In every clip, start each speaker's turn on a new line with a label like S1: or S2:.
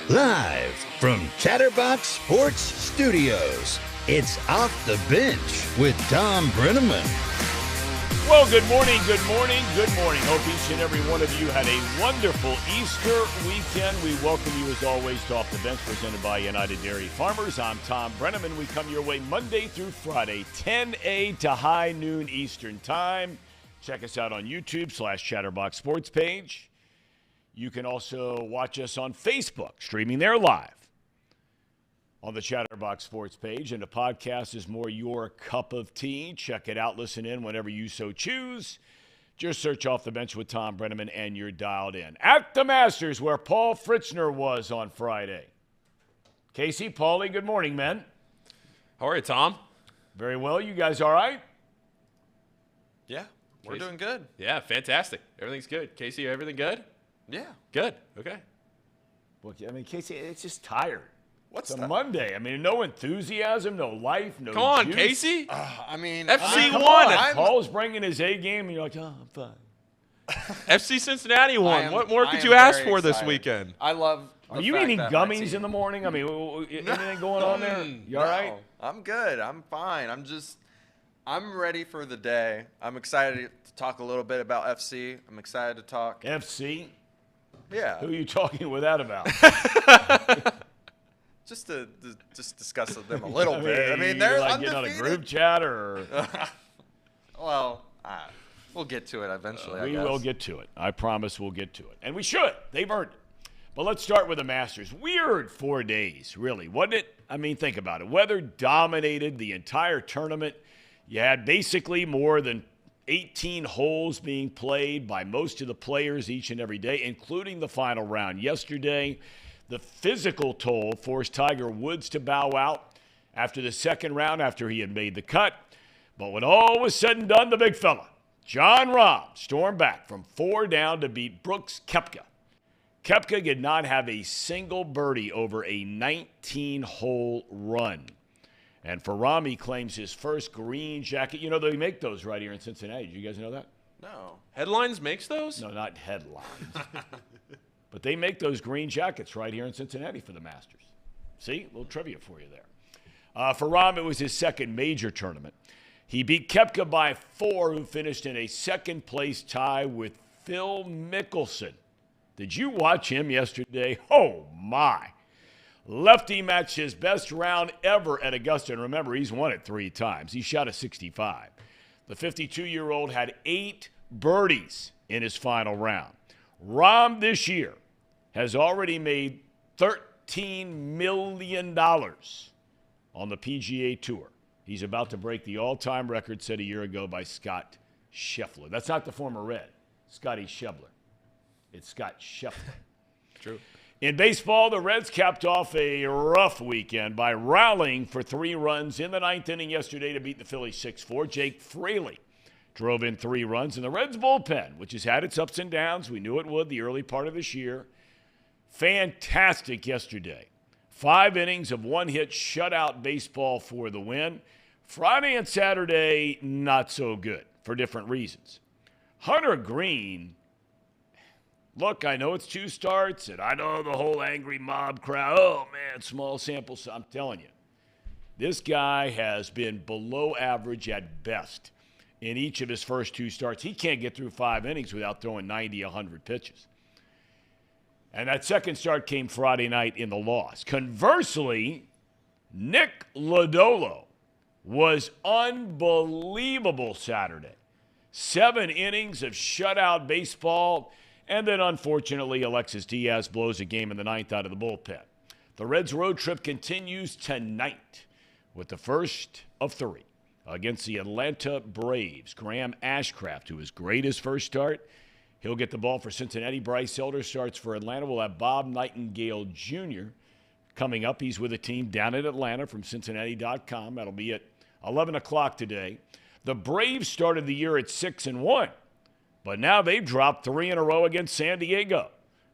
S1: Live from Chatterbox Sports Studios, it's Off the Bench with Thom Brennaman.
S2: Well, good morning, good morning, good morning. Hope each and every one of you had a wonderful Easter weekend. We welcome you, as always, to Off the Bench, presented by United Dairy Farmers. I'm Thom Brennaman. We come your way Monday through Friday, 10 a to high noon Eastern Time. Check us out on YouTube/Chatterbox Sports page. You can also watch us on Facebook, streaming there live on the Chatterbox Sports page. And the podcast is more your cup of tea. Check it out. Listen in whenever you so choose. Just search Off the Bench with Thom Brennaman and you're dialed in. At the Masters, where Paul Fritzner was on Friday. Casey, Paulie, good morning, man.
S3: How are you, Tom?
S2: Very well. You guys all right?
S4: Yeah, we're doing good.
S3: Yeah, fantastic. Everything's good. Casey, everything good?
S4: Yeah.
S3: Good. Okay.
S2: Well, I mean, Casey, it's just tired.
S4: What's
S2: It's a
S4: that?
S2: Monday. I mean, no enthusiasm, no life, no
S3: Come on,
S2: juice.
S3: Casey.
S4: I mean,
S3: FC
S2: Come
S3: won.
S2: on. Paul's bringing his A game, and you're like, oh, I'm fine.
S3: FC Cincinnati won. What more could
S4: I
S3: you
S4: am
S3: ask
S4: very
S3: for this
S4: excited.
S3: weekend?
S4: I love.
S2: Are you eating gummies in the morning? I mean, anything going on there? You all right?
S4: I'm good. I'm fine. I'm ready for the day. I'm excited to talk a little bit about FC. I'm excited to talk.
S2: FC?
S4: Yeah.
S2: Who are you talking with that about?
S4: Just to just discuss them a little bit. I mean,
S2: you're
S4: they're
S2: like getting on a
S4: undefeated.
S2: group chat, or
S4: Well, we'll get to it eventually. I
S2: we
S4: guess.
S2: will get to it. I promise we'll get to it, and we should. They've earned it. But let's start with the Masters. Weird 4 days, really, wasn't it? I mean, think about it. Weather dominated the entire tournament. You had basically more than 18 holes being played by most of the players each and every day, including the final round yesterday. The physical toll forced Tiger Woods to bow out after the second round, after he had made the cut. But when all was said and done, the big fella, Jon Rahm, stormed back from 4 down to beat Brooks Koepka. Koepka did not have a single birdie over a 19-hole run. And for Rahm, he claims his first green jacket. You know, they make those right here in Cincinnati. Do you guys know that?
S4: No.
S3: Headlines makes those?
S2: No, not headlines. But they make those green jackets right here in Cincinnati for the Masters. See? A little trivia for you there. For Rahm, it was his second major tournament. He beat Koepka by 4, who finished in a second-place tie with Phil Mickelson. Did you watch him yesterday? Oh, my. Lefty matched his best round ever at Augusta. And remember, he's won it 3 times. He shot a 65. The 52-year-old had 8 birdies in his final round. Rahm this year has already made $13 million on the PGA Tour. He's about to break the all-time record set a year ago by Scott Scheffler. That's not the former Red, Scotty Scheffler. It's Scott Scheffler.
S3: True.
S2: In baseball, the Reds capped off a rough weekend by rallying for 3 runs in the 9th inning yesterday to beat the Phillies 6-4. Jake Fraley drove in 3 runs, and the Reds bullpen, which has had its ups and downs, we knew it would the early part of this year, fantastic yesterday. 5 innings of 1-hit shutout baseball for the win. Friday and Saturday, not so good for different reasons. Hunter Green, look, I know it's 2 starts, and I know the whole angry mob crowd. Oh, man, small sample. I'm telling you, this guy has been below average at best in each of his first 2 starts. He can't get through 5 innings without throwing 90, 100 pitches. And that second start came Friday night in the loss. Conversely, Nick Lodolo was unbelievable Saturday. 7 innings of shutout baseball. And then, unfortunately, Alexis Diaz blows a game in the 9th out of the bullpen. The Reds' road trip continues tonight with the first of 3 against the Atlanta Braves. Graham Ashcraft, who was great his first start, he'll get the ball for Cincinnati. Bryce Elder starts for Atlanta. We'll have Bob Nightingale Jr. coming up. He's with a team down in Atlanta from Cincinnati.com. That'll be at 11 o'clock today. The Braves started the year at 6-1. But now they've dropped 3 in a row against San Diego.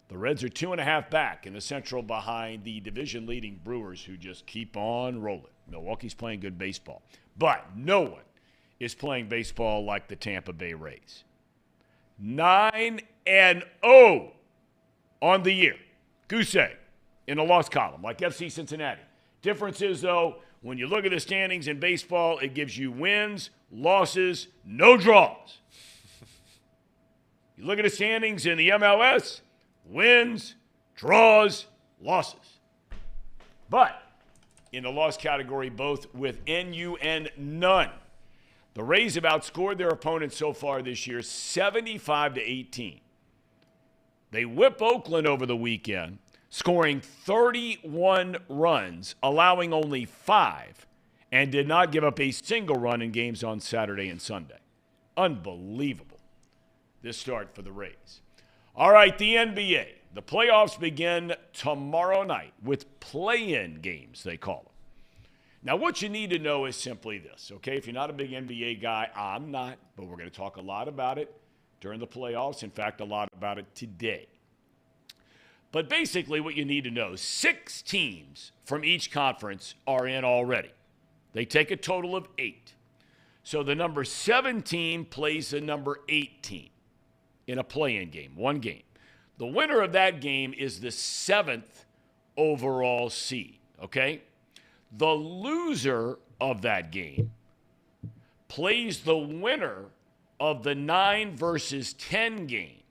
S2: The Reds are 2.5 back in the Central behind the division-leading Brewers, who just keep on rolling. Milwaukee's playing good baseball. But no one is playing baseball like the Tampa Bay Rays. 9-0 on the year. Goose egg in the loss column, like FC Cincinnati. Difference is, though, when you look at the standings in baseball, it gives you wins, losses, no draws. You look at the standings in the MLS, wins, draws, losses. But in the loss category, both with NU and none, the Rays have outscored their opponents so far this year 75-18. They whip Oakland over the weekend, scoring 31 runs, allowing only 5, and did not give up a single run in games on Saturday and Sunday. Unbelievable, this start for the Rays. All right, the NBA. The playoffs begin tomorrow night with play-in games, they call them. Now, what you need to know is simply this, okay? If you're not a big NBA guy, I'm not, but we're going to talk a lot about it during the playoffs. In fact, a lot about it today. But basically what you need to know, 6 teams from each conference are in already. They take a total of 8. So the number 7 team plays the number 8 team in a play-in game, one game. The winner of that game is the 7th overall seed, okay? The loser of that game plays the winner of the 9 versus 10 game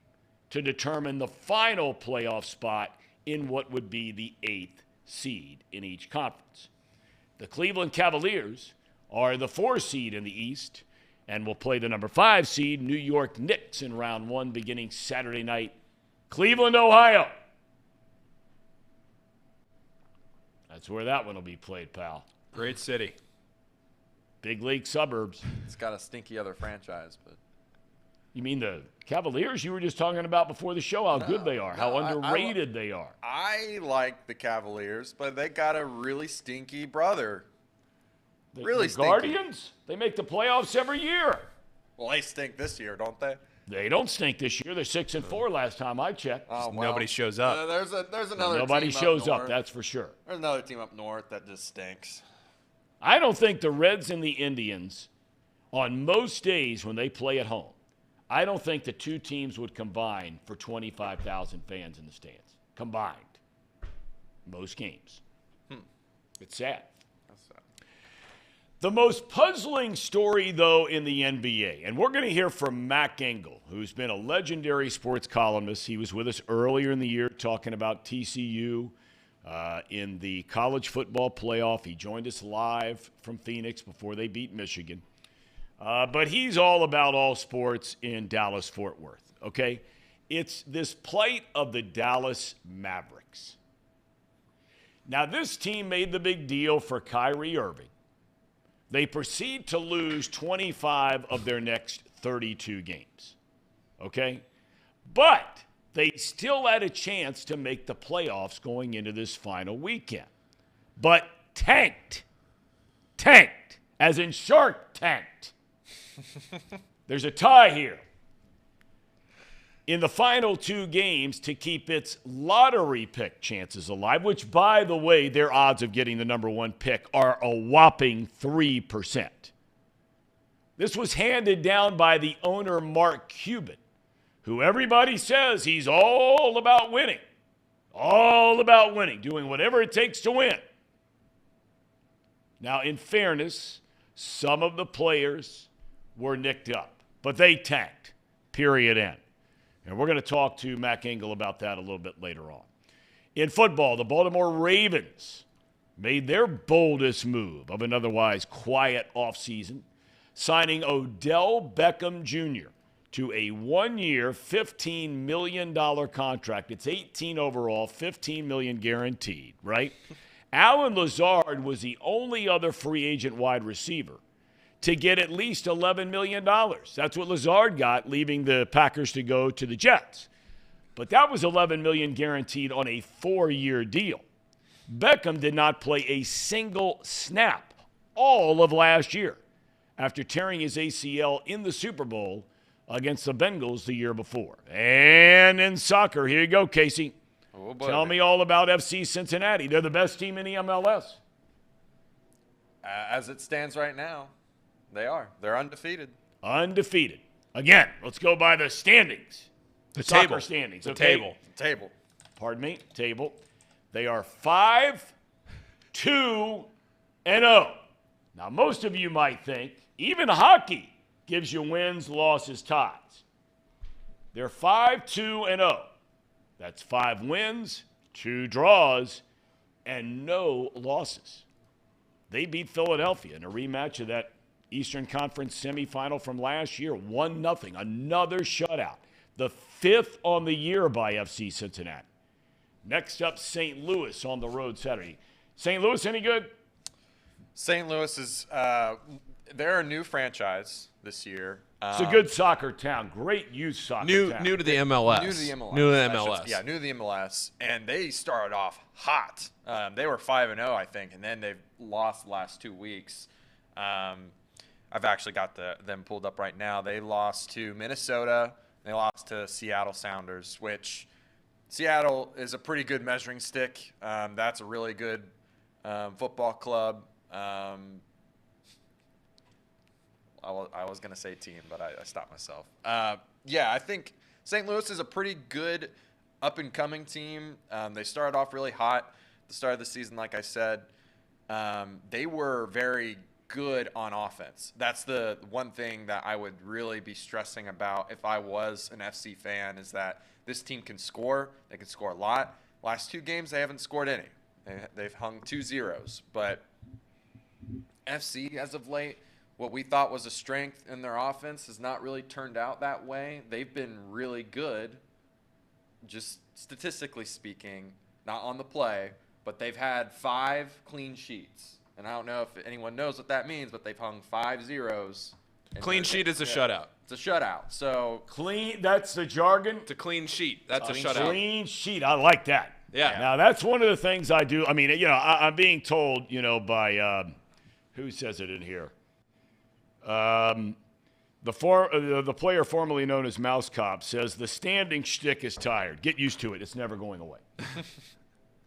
S2: to determine the final playoff spot in what would be the 8th seed in each conference. The Cleveland Cavaliers are the 4 seed in the East and will play the number 5 seed, New York Knicks, in round 1 beginning Saturday night, Cleveland, Ohio. That's where that one will be played, pal.
S3: Great city.
S2: Big league suburbs.
S4: It's got a stinky other franchise, but
S2: You mean the Cavaliers you were just talking about before the show, how good they are, how underrated they are.
S4: I like the Cavaliers, but they got a really stinky brother. Really
S2: the
S4: stinky.
S2: Guardians, they make the playoffs every year.
S4: Well, they stink this year, don't they?
S2: They don't stink this year. They're 6-4 last time I checked.
S4: Oh, well,
S3: Nobody shows up.
S4: There's another
S2: Nobody
S4: team
S2: shows
S4: up,
S2: up,
S4: north.
S2: that's for sure.
S4: There's another team up north that just stinks.
S2: I don't think the Reds and the Indians, on most days when they play at home, I don't think the two teams would combine for 25,000 fans in the stands. Combined. Most games. It's sad.
S4: That's sad.
S2: The most puzzling story, though, in the NBA, and we're going to hear from Mac Engel, who's been a legendary sports columnist. He was with us earlier in the year talking about TCU in the college football playoff. He joined us live from Phoenix before they beat Michigan. But he's all about all sports in Dallas-Fort Worth, okay? It's this plight of the Dallas Mavericks. Now, this team made the big deal for Kyrie Irving. They proceed to lose 25 of their next 32 games, okay? But they still had a chance to make the playoffs going into this final weekend. But tanked. Tanked, as in Shark tanked. There's a tie here. In the final 2 games to keep its lottery pick chances alive, which, by the way, their odds of getting the number 1 pick are a whopping 3%. This was handed down by the owner, Mark Cuban, who everybody says he's all about winning. All about winning, doing whatever it takes to win. Now, in fairness, some of the players were nicked up, but they tanked, period, end. And we're going to talk to Mac Engel about that a little bit later on. In football, the Baltimore Ravens made their boldest move of an otherwise quiet offseason, signing Odell Beckham Jr. to a 1-year, $15 million contract. It's 18 overall, $15 million guaranteed, right? Allen Lazard was the only other free agent wide receiver to get at least $11 million. That's what Lazard got, leaving the Packers to go to the Jets. But that was $11 million guaranteed on a 4-year deal. Beckham did not play a single snap all of last year after tearing his ACL in the Super Bowl against the Bengals the year before. And in soccer, here you go, Casey.
S4: Oh, boy.
S2: Tell me all about FC Cincinnati. They're the best team in the MLS.
S4: As it stands right now, they are. They're undefeated.
S2: Undefeated. Again, let's go by the standings.
S3: The
S2: soccer
S3: table.
S2: standings.
S3: The
S2: okay?
S3: table.
S4: Table.
S2: Pardon me, table. They are 5-2-0. Now, most of you might think even hockey gives you wins, losses, ties. They're 5-2-0. That's 5 wins, 2 draws, and no losses. They beat Philadelphia in a rematch of that Eastern Conference semifinal from last year, 1-0, another shutout. The 5th on the year by FC Cincinnati. Next up, St. Louis on the road Saturday. St. Louis, any good?
S4: St. Louis is they're a new franchise this year.
S2: It's a good soccer town. Great youth soccer town.
S3: New to the MLS.
S4: New to the MLS.
S3: New to the MLS.
S4: New to the MLS. And they started off hot. They were 5-0, I think, and then they've lost the last 2 weeks. I've actually got them pulled up right now. They lost to Minnesota. They lost to Seattle Sounders, which Seattle is a pretty good measuring stick. That's a really good football club. I was going to say team, but I stopped myself. I think St. Louis is a pretty good up-and-coming team. They started off really hot at the start of the season, like I said. They were very good on offense. That's the one thing that I would really be stressing about if I was an FC fan, is that this team can score. They can score a lot. Last 2 games, they haven't scored any. They've hung 2 zeros. But FC, as of late, what we thought was a strength in their offense has not really turned out that way. They've been really good, just statistically speaking, not on the play, but they've had 5 clean sheets. And I don't know if anyone knows what that means, but they've hung 5 zeros.
S3: Clean sheet is a shutout.
S4: It's a shutout. So
S2: clean, that's the jargon.
S3: It's a clean sheet. That's a
S2: Clean
S3: shutout.
S2: Clean sheet. I like that.
S3: Yeah.
S2: Now, that's one of the things I do. I mean, I'm being told, by who says it in here? The player formerly known as Mouse Cop says the standing shtick is tired. Get used to it. It's never going away.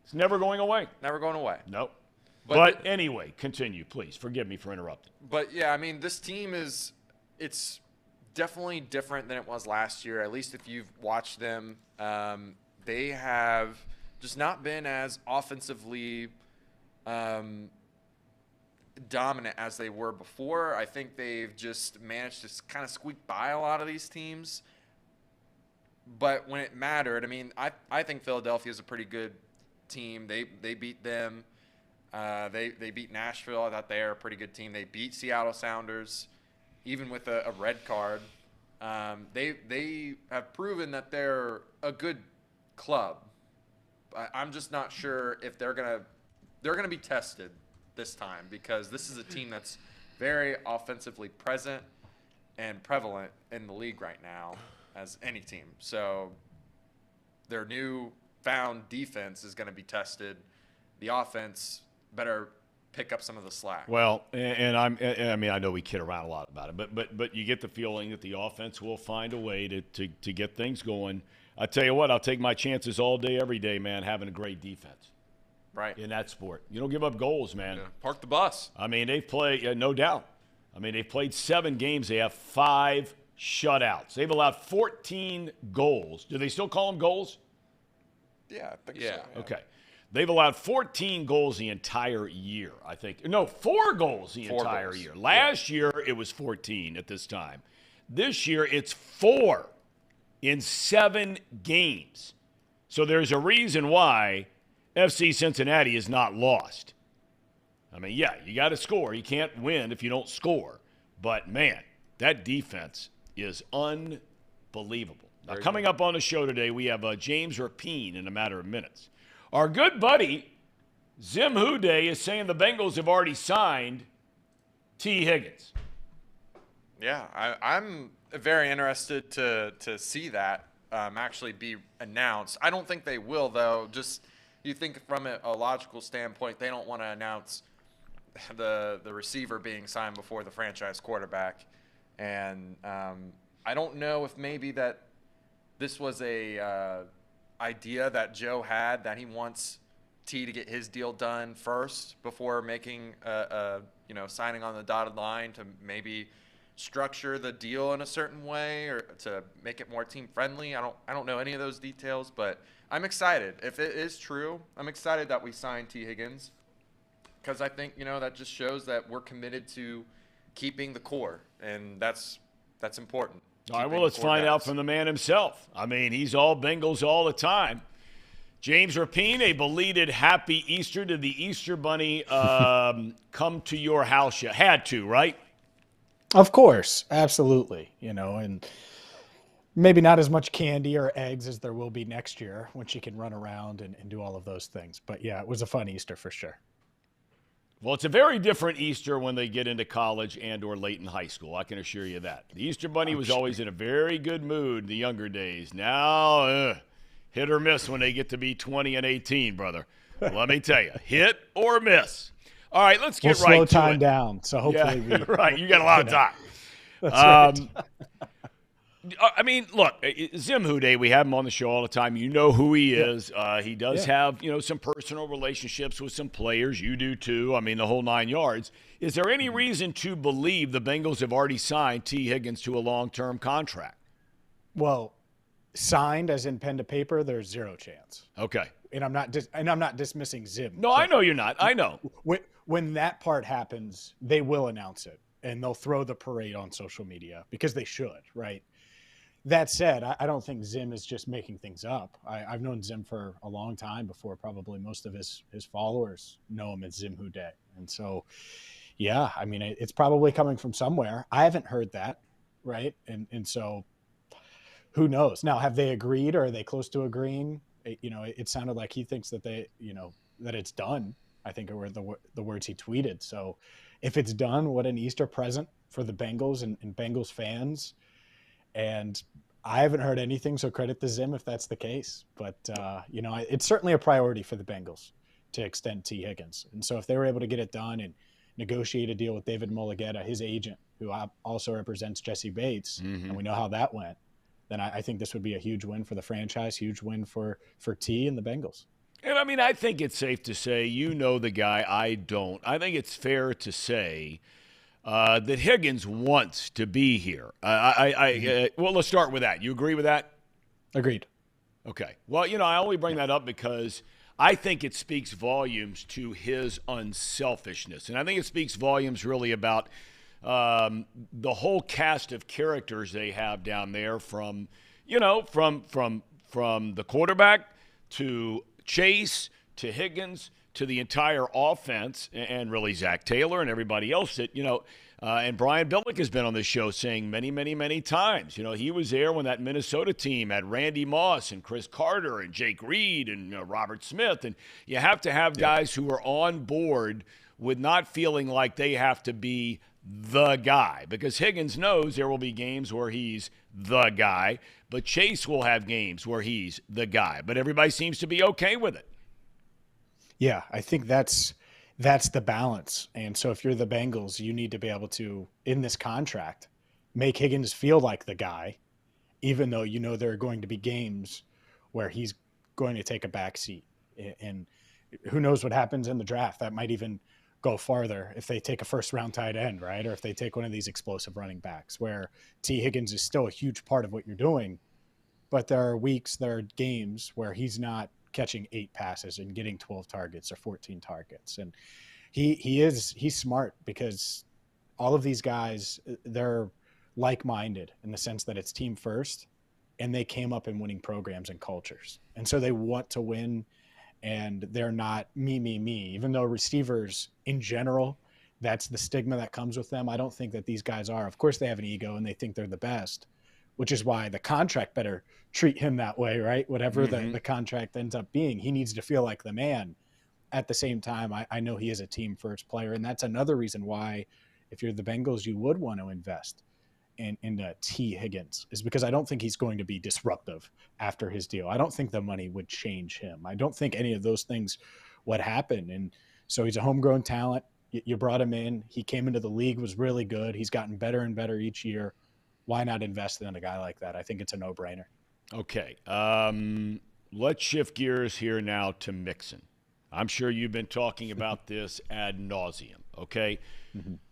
S2: It's never going away.
S4: Never going away.
S2: Nope. But anyway, continue, please. Forgive me for interrupting.
S4: But, yeah, I mean, this team it's definitely different than it was last year, at least if you've watched them. They have just not been as offensively dominant as they were before. I think they've just managed to kind of squeak by a lot of these teams. But when it mattered, I mean, I think Philadelphia is a pretty good team. They beat them. They beat Nashville. I thought they were a pretty good team. They beat Seattle Sounders, even with a red card. They have proven that they're a good club. I'm just not sure if they're gonna be tested this time, because this is a team that's very offensively present and prevalent in the league right now as any team. So their new found defense is going to be tested. The offense better pick up some of the slack.
S2: Well, I mean, I know we kid around a lot about it, but you get the feeling that the offense will find a way to get things going. I tell you what, I'll take my chances all day, every day, man, having a great defense.
S4: Right.
S2: In that sport. You don't give up goals, man.
S3: Yeah. Park the bus.
S2: I mean, they've played, no doubt. I mean, they've played 7 games. They have 5 shutouts. They've allowed 14 goals. Do they still call them goals?
S4: Yeah, I think so.
S3: Yeah.
S2: Okay. They've allowed 14 goals the entire year, I think. No, 4 goals the entire
S4: goals.
S2: year. Last year, it was 14 at this time. This year, it's 4 in 7 games. So there's a reason why FC Cincinnati is not lost. I mean, yeah, you got to score. You can't win if you don't score. But, man, that defense is unbelievable. Now, coming up on the show today, we have James Rapine in a matter of minutes. Our good buddy, Zim Hude, is saying the Bengals have already signed T. Higgins.
S4: Yeah, I'm very interested to see that actually be announced. I don't think they will, though. Just you think from a logical standpoint, they don't want to announce the receiver being signed before the franchise quarterback. And I don't know if maybe that this was a idea that Joe had, that he wants T to get his deal done first before making signing on the dotted line to maybe structure the deal in a certain way or to make it more team friendly. I don't know any of those details, but I'm excited. If it is true, I'm excited that we signed T Higgins, because I think, that just shows that we're committed to keeping the core, and that's important.
S2: All right, well, let's find out from the man himself. I mean, he's all Bengals all the time. James Rapine, a belated happy Easter. Did the Easter Bunny come to your house yet? Had to, right?
S5: Of course, absolutely. And maybe not as much candy or eggs as there will be next year when she can run around and do all of those things. But, yeah, it was a fun Easter for sure.
S2: Well, it's a very different Easter when they get into college and or late in high school. I can assure you that. The Easter Bunny was always in a very good mood in the younger days. Now, hit or miss when they get to be 20 and 18, brother. Let me tell you, hit or miss. All right, let's get right to it.
S5: We'll slow time down, so hopefully
S2: right, you got a lot of time.
S5: That's right.
S2: I mean, look, Zim Hude, we have him on the show all the time. You know who he is. He does have, some personal relationships with some players. You do too. I mean, the whole 9 yards. Is there any reason to believe the Bengals have already signed T. Higgins to a long-term contract?
S5: Well, signed as in pen to paper, there's zero chance.
S2: Okay.
S5: And I'm not dismissing Zim.
S2: No, I know you're not. I know.
S5: When that part happens, they will announce it, and they'll throw the parade on social media because they should, right? That said, I don't think Zim is just making things up. I've known Zim for a long time before probably most of his followers know him as Zim Hude. And so, yeah, I mean, it's probably coming from somewhere. I haven't heard that, right? And so who knows? Now, have they agreed or are they close to agreeing? It sounded like he thinks that that it's done. I think were the words he tweeted. So if it's done, what an Easter present for the Bengals and Bengals fans. And I haven't heard anything, so credit to Zim if that's the case. But, it's certainly a priority for the Bengals to extend T. Higgins. And so if they were able to get it done and negotiate a deal with David Mulligetta, his agent, who also represents Jesse Bates, and we know how that went, then I think this would be a huge win for the franchise, huge win for T and the Bengals.
S2: And, I mean, I think it's safe to say, the guy, I don't. I think it's fair to say that Higgins wants to be here. Well, let's start with that. You agree with that?
S5: Agreed.
S2: Okay. Well, I only bring that up because I think it speaks volumes to his unselfishness. And I think it speaks volumes really about the whole cast of characters they have down there from the quarterback to Chase to Higgins to the entire offense, and really Zach Taylor and everybody else that, and Brian Billick has been on this show saying many, many, many times, he was there when that Minnesota team had Randy Moss and Chris Carter and Jake Reed and Robert Smith. And you have to have guys who are on board with not feeling like they have to be the guy, because Higgins knows there will be games where he's the guy, but Chase will have games where he's the guy. But everybody seems to be okay with it.
S5: Yeah, I think that's the balance. And so if you're the Bengals, you need to be able to, in this contract, make Higgins feel like the guy, even though there are going to be games where he's going to take a back seat. And who knows what happens in the draft. That might even go farther if they take a first-round tight end, right? Or if they take one of these explosive running backs where T. Higgins is still a huge part of what you're doing, but there are games where he's not catching 8 passes and getting 12 targets or 14 targets. And he's smart because all of these guys, they're like-minded in the sense that it's team first, and they came up in winning programs and cultures. And so they want to win, and they're not me, even though receivers in general, that's the stigma that comes with them. I don't think that these guys are. Of course they have an ego and they think they're the best, which is why the contract better treat him that way, right? Whatever the contract ends up being, he needs to feel like the man. At the same time, I know he is a team first player. And that's another reason why, if you're the Bengals, you would want to invest in T. Higgins, is because I don't think he's going to be disruptive after his deal. I don't think the money would change him. I don't think any of those things would happen. And so he's a homegrown talent. You brought him in. He came into the league, was really good. He's gotten better and better each year. Why not invest in a guy like that? I think it's a no-brainer.
S2: Okay. Let's shift gears here now to Mixon. I'm sure you've been talking about this ad nauseum, okay?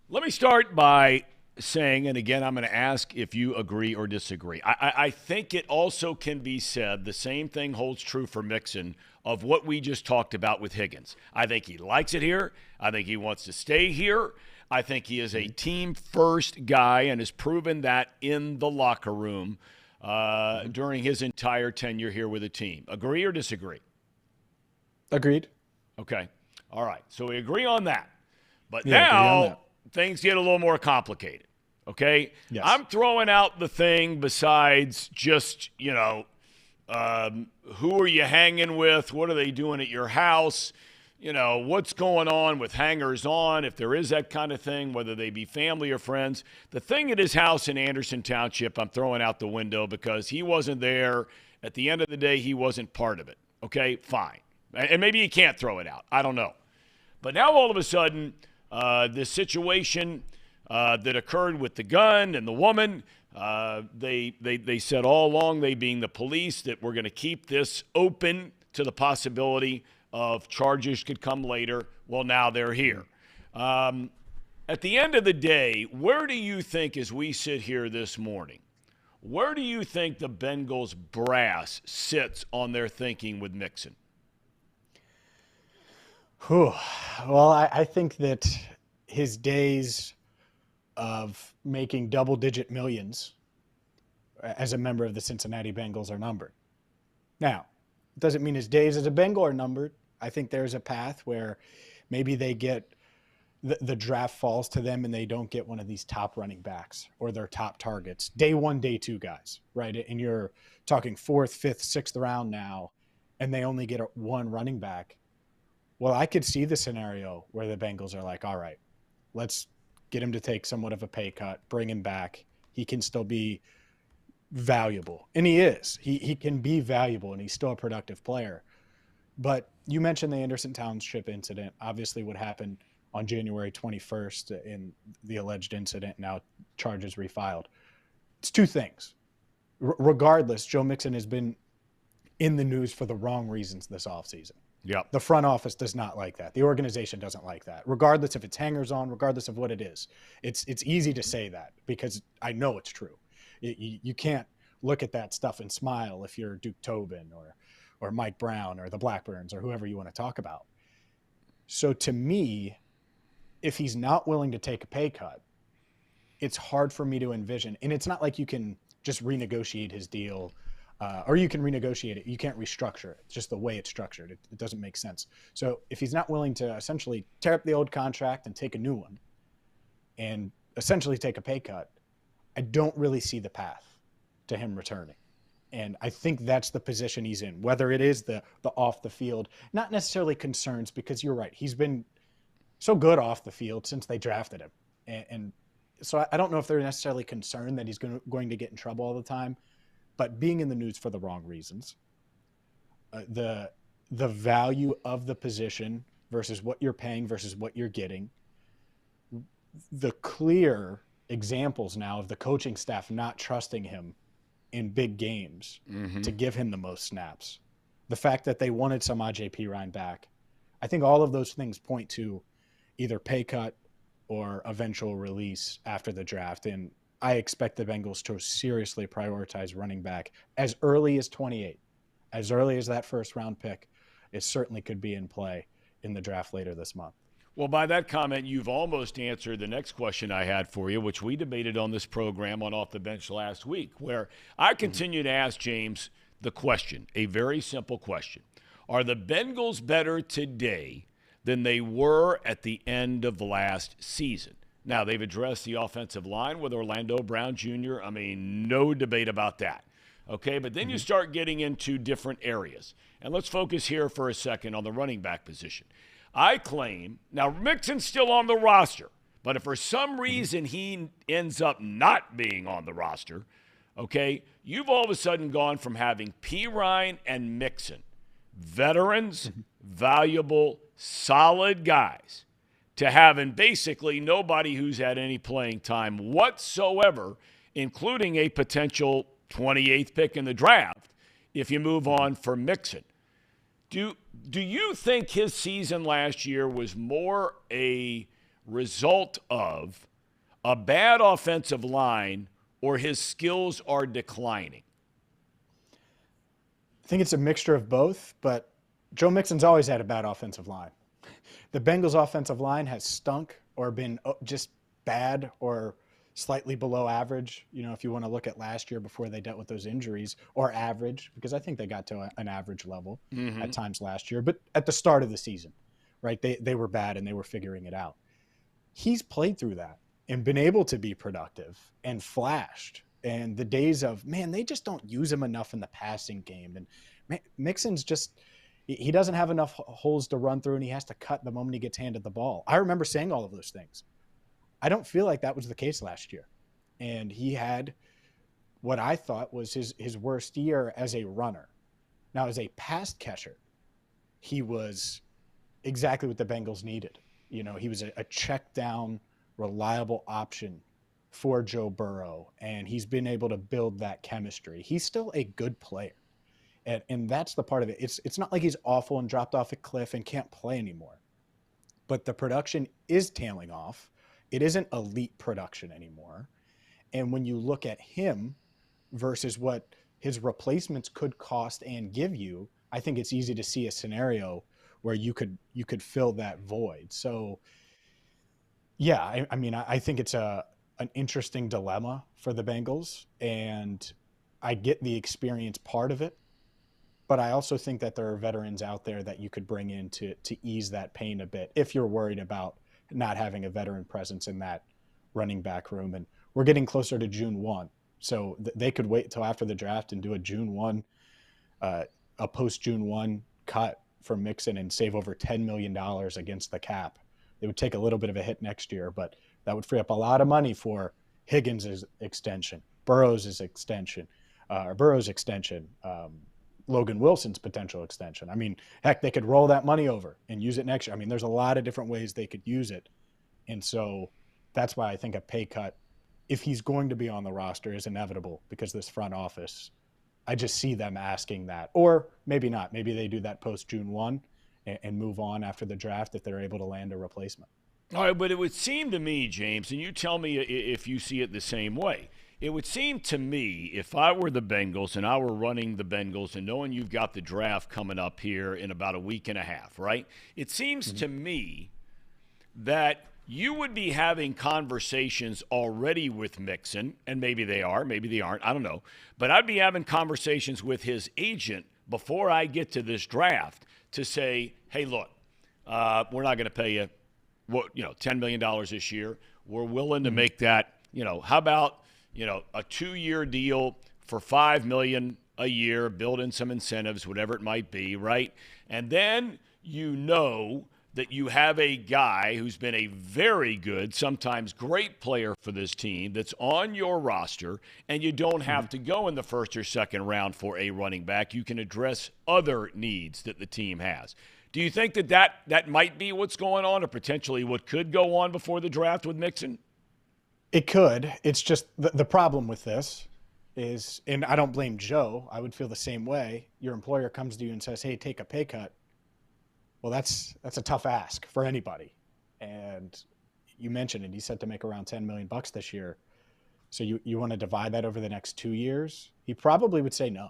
S2: Let me start by saying, and again, I'm going to ask if you agree or disagree. I think it also can be said the same thing holds true for Mixon of what we just talked about with Higgins. I think he likes it here. I think he wants to stay here. I think he is a team-first guy and has proven that in the locker room during his entire tenure here with the team. Agree or disagree?
S5: Agreed.
S2: Okay. All right. So we agree on that. But
S5: Yeah, agree on
S2: now
S5: that.
S2: things get a little more complicated. Okay?
S5: Yes.
S2: I'm throwing out the thing besides just, who are you hanging with? What are they doing at your house? What's going on with hangers on, if there is that kind of thing, whether they be family or friends. The thing at his house in Anderson Township, I'm throwing out the window because he wasn't there. At the end of the day, he wasn't part of it. Okay? Fine. And maybe he can't throw it out. I don't know. But now all of a sudden, this situation that occurred with the gun and the woman, they said all along, they being the police, that we're going to keep this open to the possibility of charges could come later. Well, now they're here. At the end of the day, where do you think, as we sit here this morning, where do you think the Bengals brass sits on their thinking with Mixon?
S5: Whew. Well, I think that his days of making double-digit millions as a member of the Cincinnati Bengals are numbered. Now, it doesn't mean his days as a Bengal are numbered. I think there's a path where maybe they get the draft falls to them and they don't get one of these top running backs or their top targets. Day 1, day 2 guys, right? And you're talking 4th, 5th, 6th round now, and they only get one running back. Well, I could see the scenario where the Bengals are like, all right, let's get him to take somewhat of a pay cut, bring him back. He can still be valuable. And he is. He can be valuable, and he's still a productive player. But you mentioned the Anderson Township incident, obviously what happened on January 21st in the alleged incident, now charges refiled. It's two things. Regardless, Joe Mixon has been in the news for the wrong reasons this offseason.
S2: Yeah.
S5: The front office does not like that. The organization doesn't like that. Regardless if it's hangers on, regardless of what it is. It's easy to say that because I know it's true. You can't look at that stuff and smile if you're Duke Tobin or Mike Brown or the Blackburns or whoever you want to talk about. So to me, if he's not willing to take a pay cut, it's hard for me to envision. And it's not like you can just renegotiate his deal. Or you can renegotiate it. You can't restructure it. It's just the way it's structured. It doesn't make sense. So if he's not willing to essentially tear up the old contract and take a new one and essentially take a pay cut, I don't really see the path to him returning. And I think that's the position he's in, whether it is the off the field, not necessarily concerns, because you're right. He's been so good off the field since they drafted him. And so I don't know if they're necessarily concerned that he's going to get in trouble all the time. But being in the news for the wrong reasons, the value of the position versus what you're paying versus what you're getting, the clear examples now of the coaching staff not trusting him in big games to give him the most snaps, the fact that they wanted Samaje Perine back, I think all of those things point to either pay cut or eventual release after the draft. And I expect the Bengals to seriously prioritize running back as early as 28, as early as that first round pick. It certainly could be in play in the draft later this month.
S2: Well, by that comment, you've almost answered the next question I had for you, which we debated on this program on Off the Bench last week, where I continue to ask James the question, a very simple question. Are the Bengals better today than they were at the end of last season? Now, they've addressed the offensive line with Orlando Brown Jr. I mean, no debate about that. Okay, but then you start getting into different areas. And let's focus here for a second on the running back position. I claim, now Mixon's still on the roster, but if for some reason he ends up not being on the roster, okay, you've all of a sudden gone from having Perine and Mixon, veterans, valuable, solid guys, to having basically nobody who's had any playing time whatsoever, including a potential 28th pick in the draft if you move on from Mixon. Do you think his season last year was more a result of a bad offensive line or his skills are declining?
S5: I think it's a mixture of both, but Joe Mixon's always had a bad offensive line. The Bengals' offensive line has stunk or been just bad or slightly below average. You know, if you want to look at last year before they dealt with those injuries, or average, because I think they got to an average level at times last year. But at the start of the season, right, they were bad and they were figuring it out. He's played through that and been able to be productive and flashed. And the days of, man, they just don't use him enough in the passing game. And Mixon's just, he doesn't have enough holes to run through and he has to cut the moment he gets handed the ball. I remember saying all of those things. I don't feel like that was the case last year. And he had what I thought was his worst year as a runner. Now, as a pass catcher, he was exactly what the Bengals needed. You know, he was a check down, reliable option for Joe Burrow, and he's been able to build that chemistry. He's still a good player. And that's the part of it. It's not like he's awful and dropped off a cliff and can't play anymore. But the production is tailing off. It isn't elite production anymore. And when you look at him versus what his replacements could cost and give you, I think it's easy to see a scenario where you could fill that void. So, yeah, I mean, I think it's an interesting dilemma for the Bengals, and I get the experience part of it, but I also think that there are veterans out there that you could bring in to ease that pain a bit if you're worried about not having a veteran presence in that running back room. And we're getting closer to June 1. So they could wait until after the draft and do a June 1, a post June 1 cut for Mixon and save over $10 million against the cap. It would take a little bit of a hit next year, but that would free up a lot of money for Higgins' extension, Burrow's extension, Logan Wilson's potential extension. I mean, heck, they could roll that money over and use it next year. I mean, there's a lot of different ways they could use it. And so that's why I think a pay cut, if he's going to be on the roster, is inevitable, because this front office, I just see them asking that. Or maybe not. Maybe they do that post June 1 and move on after the draft if they're able to land a replacement.
S2: All right, but it would seem to me, James, and you tell me if you see it the same way. It would seem to me, if I were the Bengals and I were running the Bengals and knowing you've got the draft coming up here in about a week and a half, right? It seems to me that you would be having conversations already with Mixon, and maybe they are, maybe they aren't, I don't know. But I'd be having conversations with his agent before I get to this draft to say, hey, look, we're not going to pay you, $10 million this year. We're willing to make that, how about, a 2-year deal for $5 million a year, build in some incentives, whatever it might be, right? And then that you have a guy who's been a very good, sometimes great player for this team that's on your roster, and you don't have to go in the first or second round for a running back. You can address other needs that the team has. Do you think that might be what's going on, or potentially what could go on before the draft with Mixon?
S5: It could. It's just the problem with this is, and I don't blame Joe, I would feel the same way. Your employer comes to you and says, hey, take a pay cut. Well, that's a tough ask for anybody. And you mentioned it. He said to make around $10 million this year. So you want to divide that over the next 2 years? He probably would say no.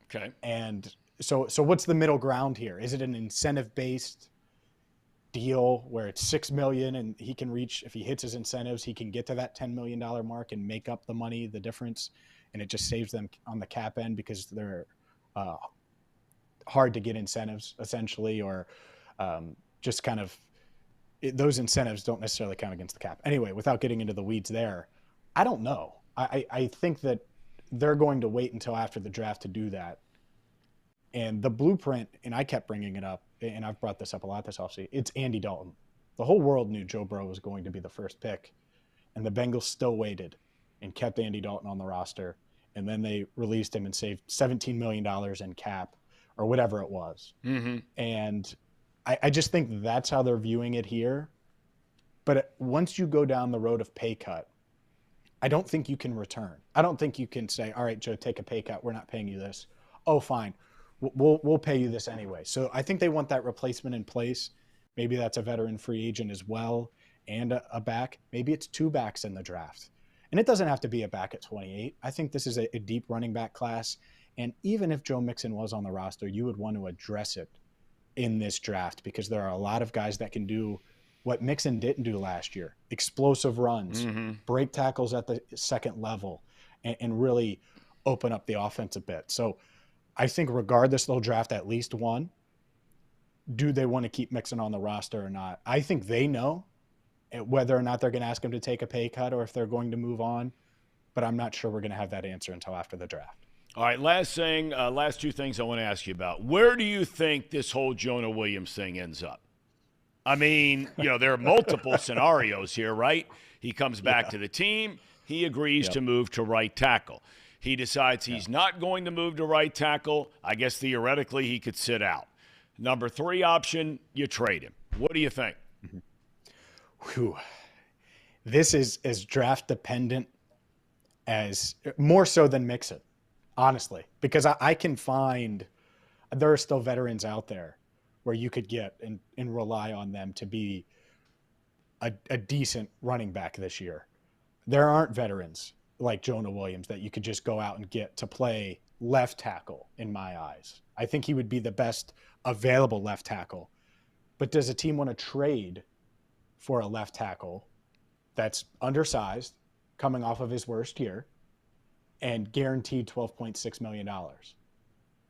S2: Okay.
S5: And so what's the middle ground here? Is it an incentive-based deal where it's $6 million and he can reach, if he hits his incentives, he can get to that $10 million mark and make up the money, the difference, and it just saves them on the cap end because they're hard to get incentives, essentially, or just kind of those incentives don't necessarily count against the cap. Anyway, without getting into the weeds there, I don't know. I think that they're going to wait until after the draft to do that. And the blueprint, and I kept bringing it up, and I've brought this up a lot this offseason, it's Andy Dalton. The whole world knew Joe Burrow was going to be the first pick, and the Bengals still waited and kept Andy Dalton on the roster, and then they released him and saved $17 million in cap or whatever it was. Mm-hmm. And I just think that's how they're viewing it here. But once you go down the road of pay cut, I don't think you can return. I don't think you can say, all right, Joe, take a pay cut. We're not paying you this. Oh, fine. We'll pay you this anyway. So I think they want that replacement in place. Maybe that's a veteran free agent as well. and a back. Maybe it's 2 backs in the draft. And it doesn't have to be a back at 28. I think this is a deep running back class. And even if Joe Mixon was on the roster, you would want to address it in this draft because there are a lot of guys that can do what Mixon didn't do last year. Explosive runs, break tackles at the second level, and really open up the offense a bit. So I think regardless, they'll draft at least one. Do they want to keep Mixon on the roster or not? I think they know whether or not they're going to ask him to take a pay cut or if they're going to move on. But I'm not sure we're going to have that answer until after the draft.
S2: All right, last 2 things I want to ask you about. Where do you think this whole Jonah Williams thing ends up? I mean, there are multiple scenarios here, right? He comes back to the team. He agrees to move to right tackle. He decides he's not going to move to right tackle. I guess theoretically he could sit out. Number 3 option, you trade him. What do you think?
S5: Whew. This is as draft dependent as more so than Mixon, honestly, because I can find there are still veterans out there where you could get and rely on them to be a decent running back this year. There aren't veterans like Jonah Williams that you could just go out and get to play left tackle in my eyes. I think he would be the best available left tackle. But does a team want to trade for a left tackle that's undersized, coming off of his worst year, and guaranteed $12.6 million?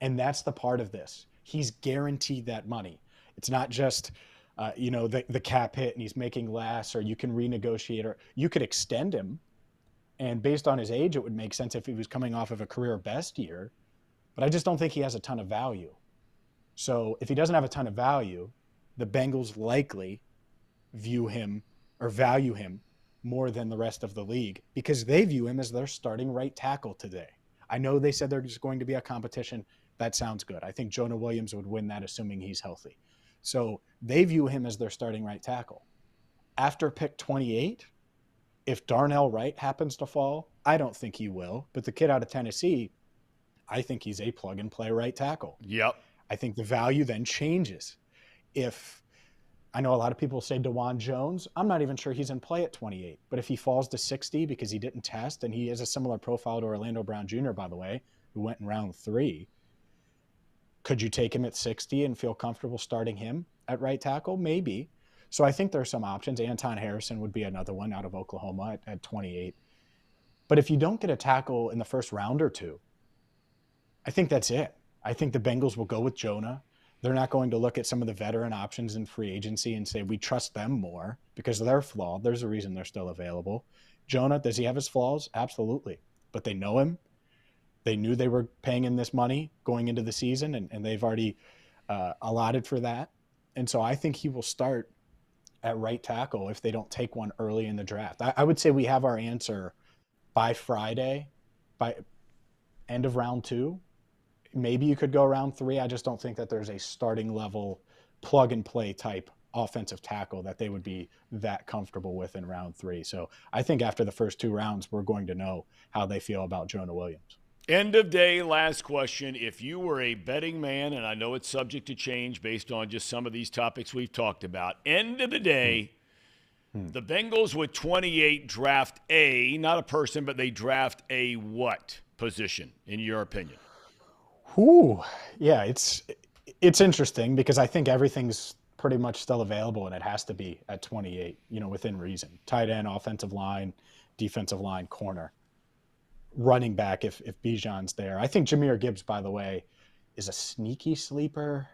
S5: And that's the part of this. He's guaranteed that money. It's not just, the cap hit and he's making less, or you can renegotiate, or you could extend him. And based on his age, it would make sense if he was coming off of a career best year. But I just don't think he has a ton of value. So if he doesn't have a ton of value, the Bengals likely view him or value him more than the rest of the league because they view him as their starting right tackle today. I know they said there's going to be a competition. That sounds good. I think Jonah Williams would win that, assuming he's healthy. So they view him as their starting right tackle. After pick 28, if Darnell Wright happens to fall, I don't think he will. But the kid out of Tennessee, I think he's a plug-and-play right tackle.
S2: Yep.
S5: I think the value then changes. If I know a lot of people say DeJuan Jones, I'm not even sure he's in play at 28. But if he falls to 60 because he didn't test, and he has a similar profile to Orlando Brown Jr., by the way, who went in round 3, could you take him at 60 and feel comfortable starting him at right tackle? Maybe. So I think there are some options. Anton Harrison would be another one out of Oklahoma at 28. But if you don't get a tackle in the first round or 2, I think that's it. I think the Bengals will go with Jonah. They're not going to look at some of the veteran options in free agency and say, we trust them more because they're flawed. There's a reason they're still available. Jonah, does he have his flaws? Absolutely. But they know him. They knew they were paying him this money going into the season, and they've already allotted for that. And so I think he will start at right tackle if they don't take one early in the draft. I would say we have our answer by Friday, by end of round 2. Maybe you could go round 3. I just don't think that there's a starting level plug-and-play type offensive tackle that they would be that comfortable with in round 3. So I think after the first 2 rounds, we're going to know how they feel about Jonah Williams.
S2: End of day, last question. If you were a betting man, and I know it's subject to change based on just some of these topics we've talked about, end of the day, the Bengals with 28 draft a, not a person, but they draft a what position, in your opinion?
S5: Ooh, yeah, it's interesting because I think everything's pretty much still available, and it has to be at 28, within reason. Tight end, offensive line, defensive line, corner. Running back if Bijan's there. I think Jahmyr Gibbs, by the way, is a sneaky sleeper,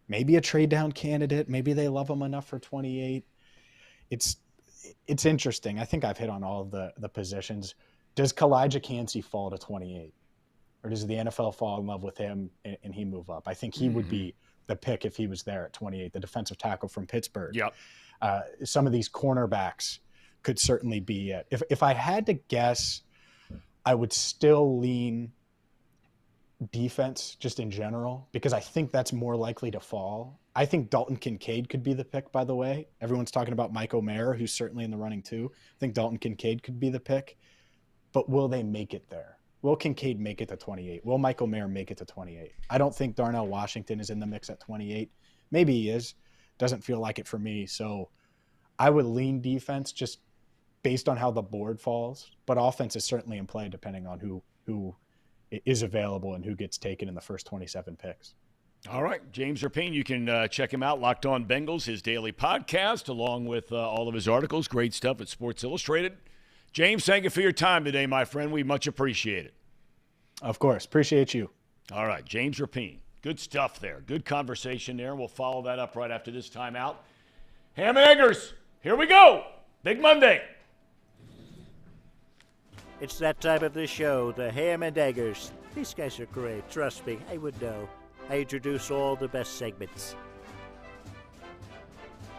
S5: maybe a trade down candidate. Maybe they love him enough for 28. It's interesting. I think I've hit on all of the positions. Does Kalijah Kancey fall to 28? Or does the NFL fall in love with him and he move up? I think he would be the pick if he was there at 28, the defensive tackle from Pittsburgh.
S2: Yep.
S5: Some of these cornerbacks could certainly be it. If I had to guess, I would still lean defense just in general because I think that's more likely to fall. I think Dalton Kincaid could be the pick, by the way. Everyone's talking about Mike O'Mara, who's certainly in the running too. I think Dalton Kincaid could be the pick. But will they make it there? Will Kincaid make it to 28? Will Mike O'Mara make it to 28? I don't think Darnell Washington is in the mix at 28. Maybe he is. Doesn't feel like it for me. So I would lean defense just based on how the board falls, but offense is certainly in play depending on who is available and who gets taken in the first 27 picks.
S2: All right, James Rapine, you can check him out, Locked On Bengals, his daily podcast, along with all of his articles. Great stuff at Sports Illustrated. James, thank you for your time today, my friend. We much appreciate it.
S5: Of course. Appreciate you.
S2: All right, James Rapine. Good stuff there. Good conversation there. We'll follow that up right after this timeout. Ham and Eggers, here we go. Big Monday.
S6: It's that time of the show, the Ham and Eggers. These guys are great. Trust me, I would know. I introduce all the best segments.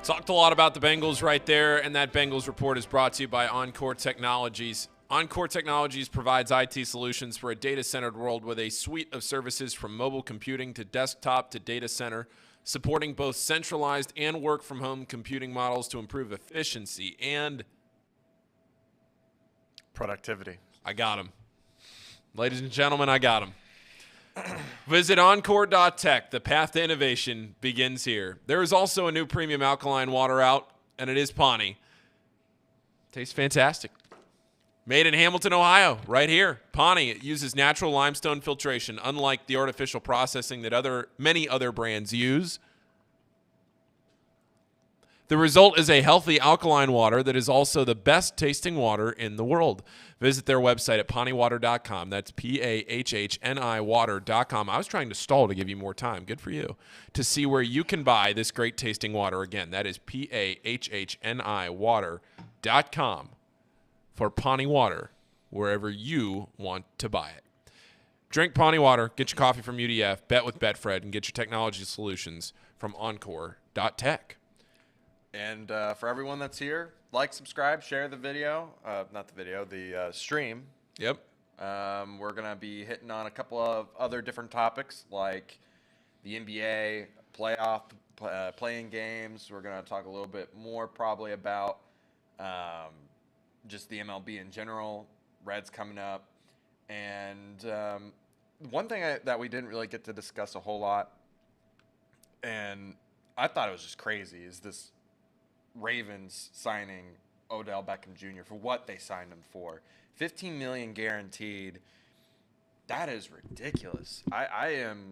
S3: Talked a lot about the Bengals right there, and that Bengals report is brought to you by Encore Technologies. Encore Technologies provides IT solutions for a data-centered world with a suite of services from mobile computing to desktop to data center, supporting both centralized and work-from-home computing models to improve efficiency and
S4: productivity.
S3: I got him. Ladies and gentlemen, I got him. Visit Encore.tech. The path to innovation begins here. There is also a new premium alkaline water out, and it is Pawnee. Tastes fantastic. Made in Hamilton, Ohio, right here. Pawnee. It uses natural limestone filtration, unlike the artificial processing that many other brands use. The result is a healthy alkaline water that is also the best tasting water in the world. Visit their website at pawneewater.com. That's PAHHNI water.com. I was trying to stall to give you more time. Good for you. To see where you can buy this great tasting water. Again, that is PAHHNI water.com for Pawnee Water, wherever you want to buy it. Drink Pawnee Water, get your coffee from UDF, bet with Betfred, and get your technology solutions from Encore.tech.
S4: And for everyone that's here, like, subscribe, share the video. Not the video, the stream.
S3: Yep.
S4: We're going to be hitting on a couple of other different topics like the NBA, playoff, playing games. We're going to talk a little bit more probably about just the MLB in general, Reds coming up. And one thing that we didn't really get to discuss a whole lot, and I thought it was just crazy, is this Ravens signing Odell Beckham Jr. for what they signed him for. $15 million guaranteed. That is ridiculous.
S3: Especially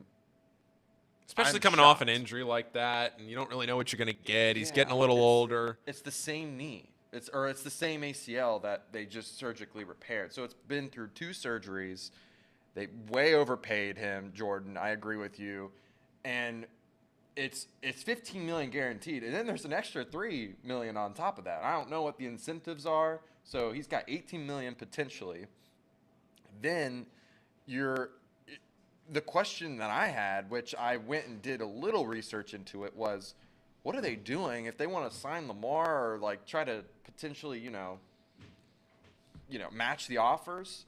S4: I'm
S3: coming
S4: shocked.
S3: off an injury like that, and you don't really know what you're going to get. He's getting a little older.
S4: It's the same knee. It's the same ACL that they just surgically repaired. So it's been through 2 surgeries. They way overpaid him, Jordan. I agree with you. And it's $15 million guaranteed, and then there's an extra $3 million on top of that. I don't know what the incentives are, so he's got $18 million potentially. Then the question that I had, which I went and did a little research into it, was what are they doing if they want to sign Lamar or like try to potentially match the offers?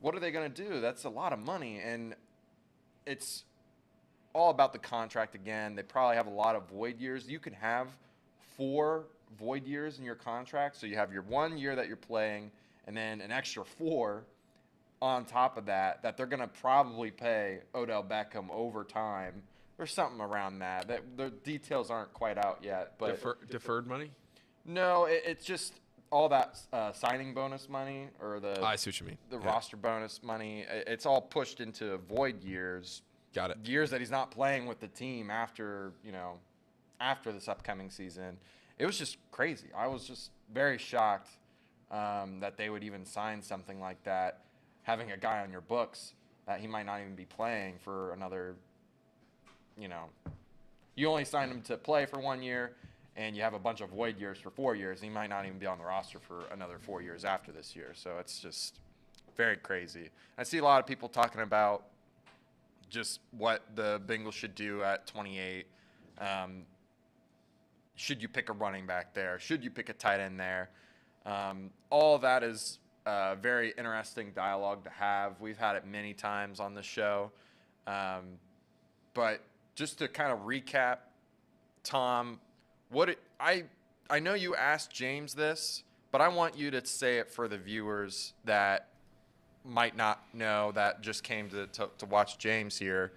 S4: What are they going to do? That's a lot of money, and it's all about the contract again. They probably have a lot of void years. You can have 4 void years in your contract. So you have your 1 year that you're playing and then an extra 4 on top of that they're going to probably pay Odell Beckham over time. There's something around that. The details aren't quite out yet. But
S3: Deferred money?
S4: No, it's just all that signing bonus money or
S3: I see what you mean.
S4: The roster bonus money. It's all pushed into void years.
S3: Got it.
S4: Years that he's not playing with the team after this upcoming season. It was just crazy. I was just very shocked that they would even sign something like that, having a guy on your books that he might not even be playing for another, you only signed him to play for 1 year, and you have a bunch of void years for 4 years. He might not even be on the roster for another 4 years after this year. So it's just very crazy. I see a lot of people talking about just what the Bengals should do at 28. Should you pick a running back there? Should you pick a tight end there? All of that is very interesting dialogue to have. We've had it many times on the show. But just to kind of recap, Tom, I know you asked James this, but I want you to say it for the viewers that might not know, that just came to watch James here.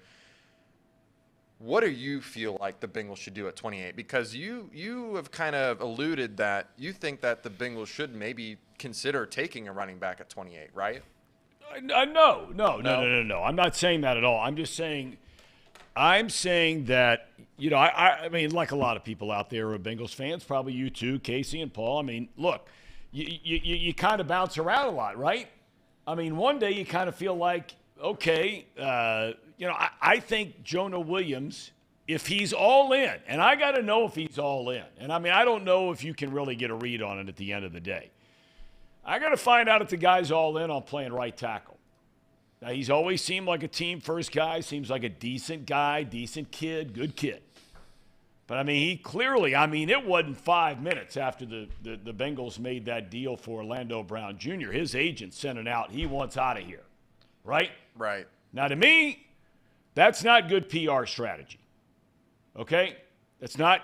S4: What do you feel like the Bengals should do at 28? Because you have kind of alluded that you think that the Bengals should maybe consider taking a running back at 28, right?
S2: No. I'm not saying that at all. I'm saying that, I mean, like a lot of people out there are Bengals fans, probably you too, Casey and Paul. I mean, look, you kind of bounce around a lot, right? I mean, one day you kind of feel like, okay, I think Jonah Williams, if he's all in, and I got to know if he's all in. And I mean, I don't know if you can really get a read on it at the end of the day. I got to find out if the guy's all in on playing right tackle. Now, he's always seemed like a team-first guy, seems like a decent guy, decent kid, good kid. But, I mean, he clearly, it wasn't 5 minutes after the Bengals made that deal for Orlando Brown Jr. His agent sent it out. He wants out of here, right?
S4: Right.
S2: Now, to me, that's not good PR strategy, okay? It's not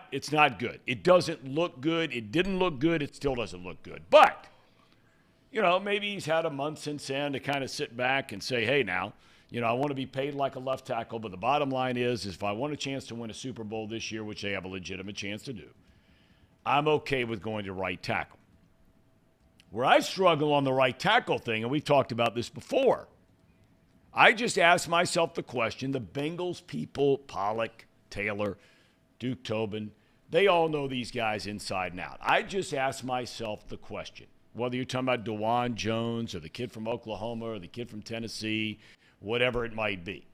S2: good. It doesn't look good. It didn't look good. It still doesn't look good. But maybe he's had a month since then to kind of sit back and say, hey, now, I want to be paid like a left tackle, but the bottom line is if I want a chance to win a Super Bowl this year, which they have a legitimate chance to do, I'm okay with going to right tackle. Where I struggle on the right tackle thing, and we've talked about this before, I just asked myself the question, the Bengals people, Pollock, Taylor, Duke Tobin, they all know these guys inside and out. I just asked myself the question, whether you're talking about DeJuan Jones or the kid from Oklahoma or the kid from Tennessee, whatever it might be.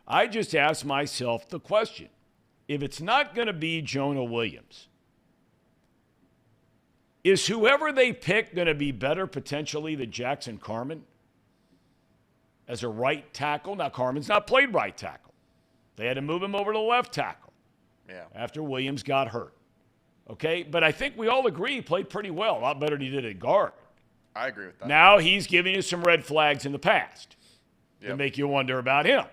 S2: I just asked myself the question, if it's not going to be Jonah Williams, is whoever they pick going to be better potentially than Jackson Carman as a right tackle? Now, Carman's not played right tackle. They had to move him over to left tackle after Williams got hurt. Okay, but I think we all agree he played pretty well, a lot better than he did at guard.
S4: I agree with that.
S2: Now he's giving you some red flags in the past to make you wonder about him.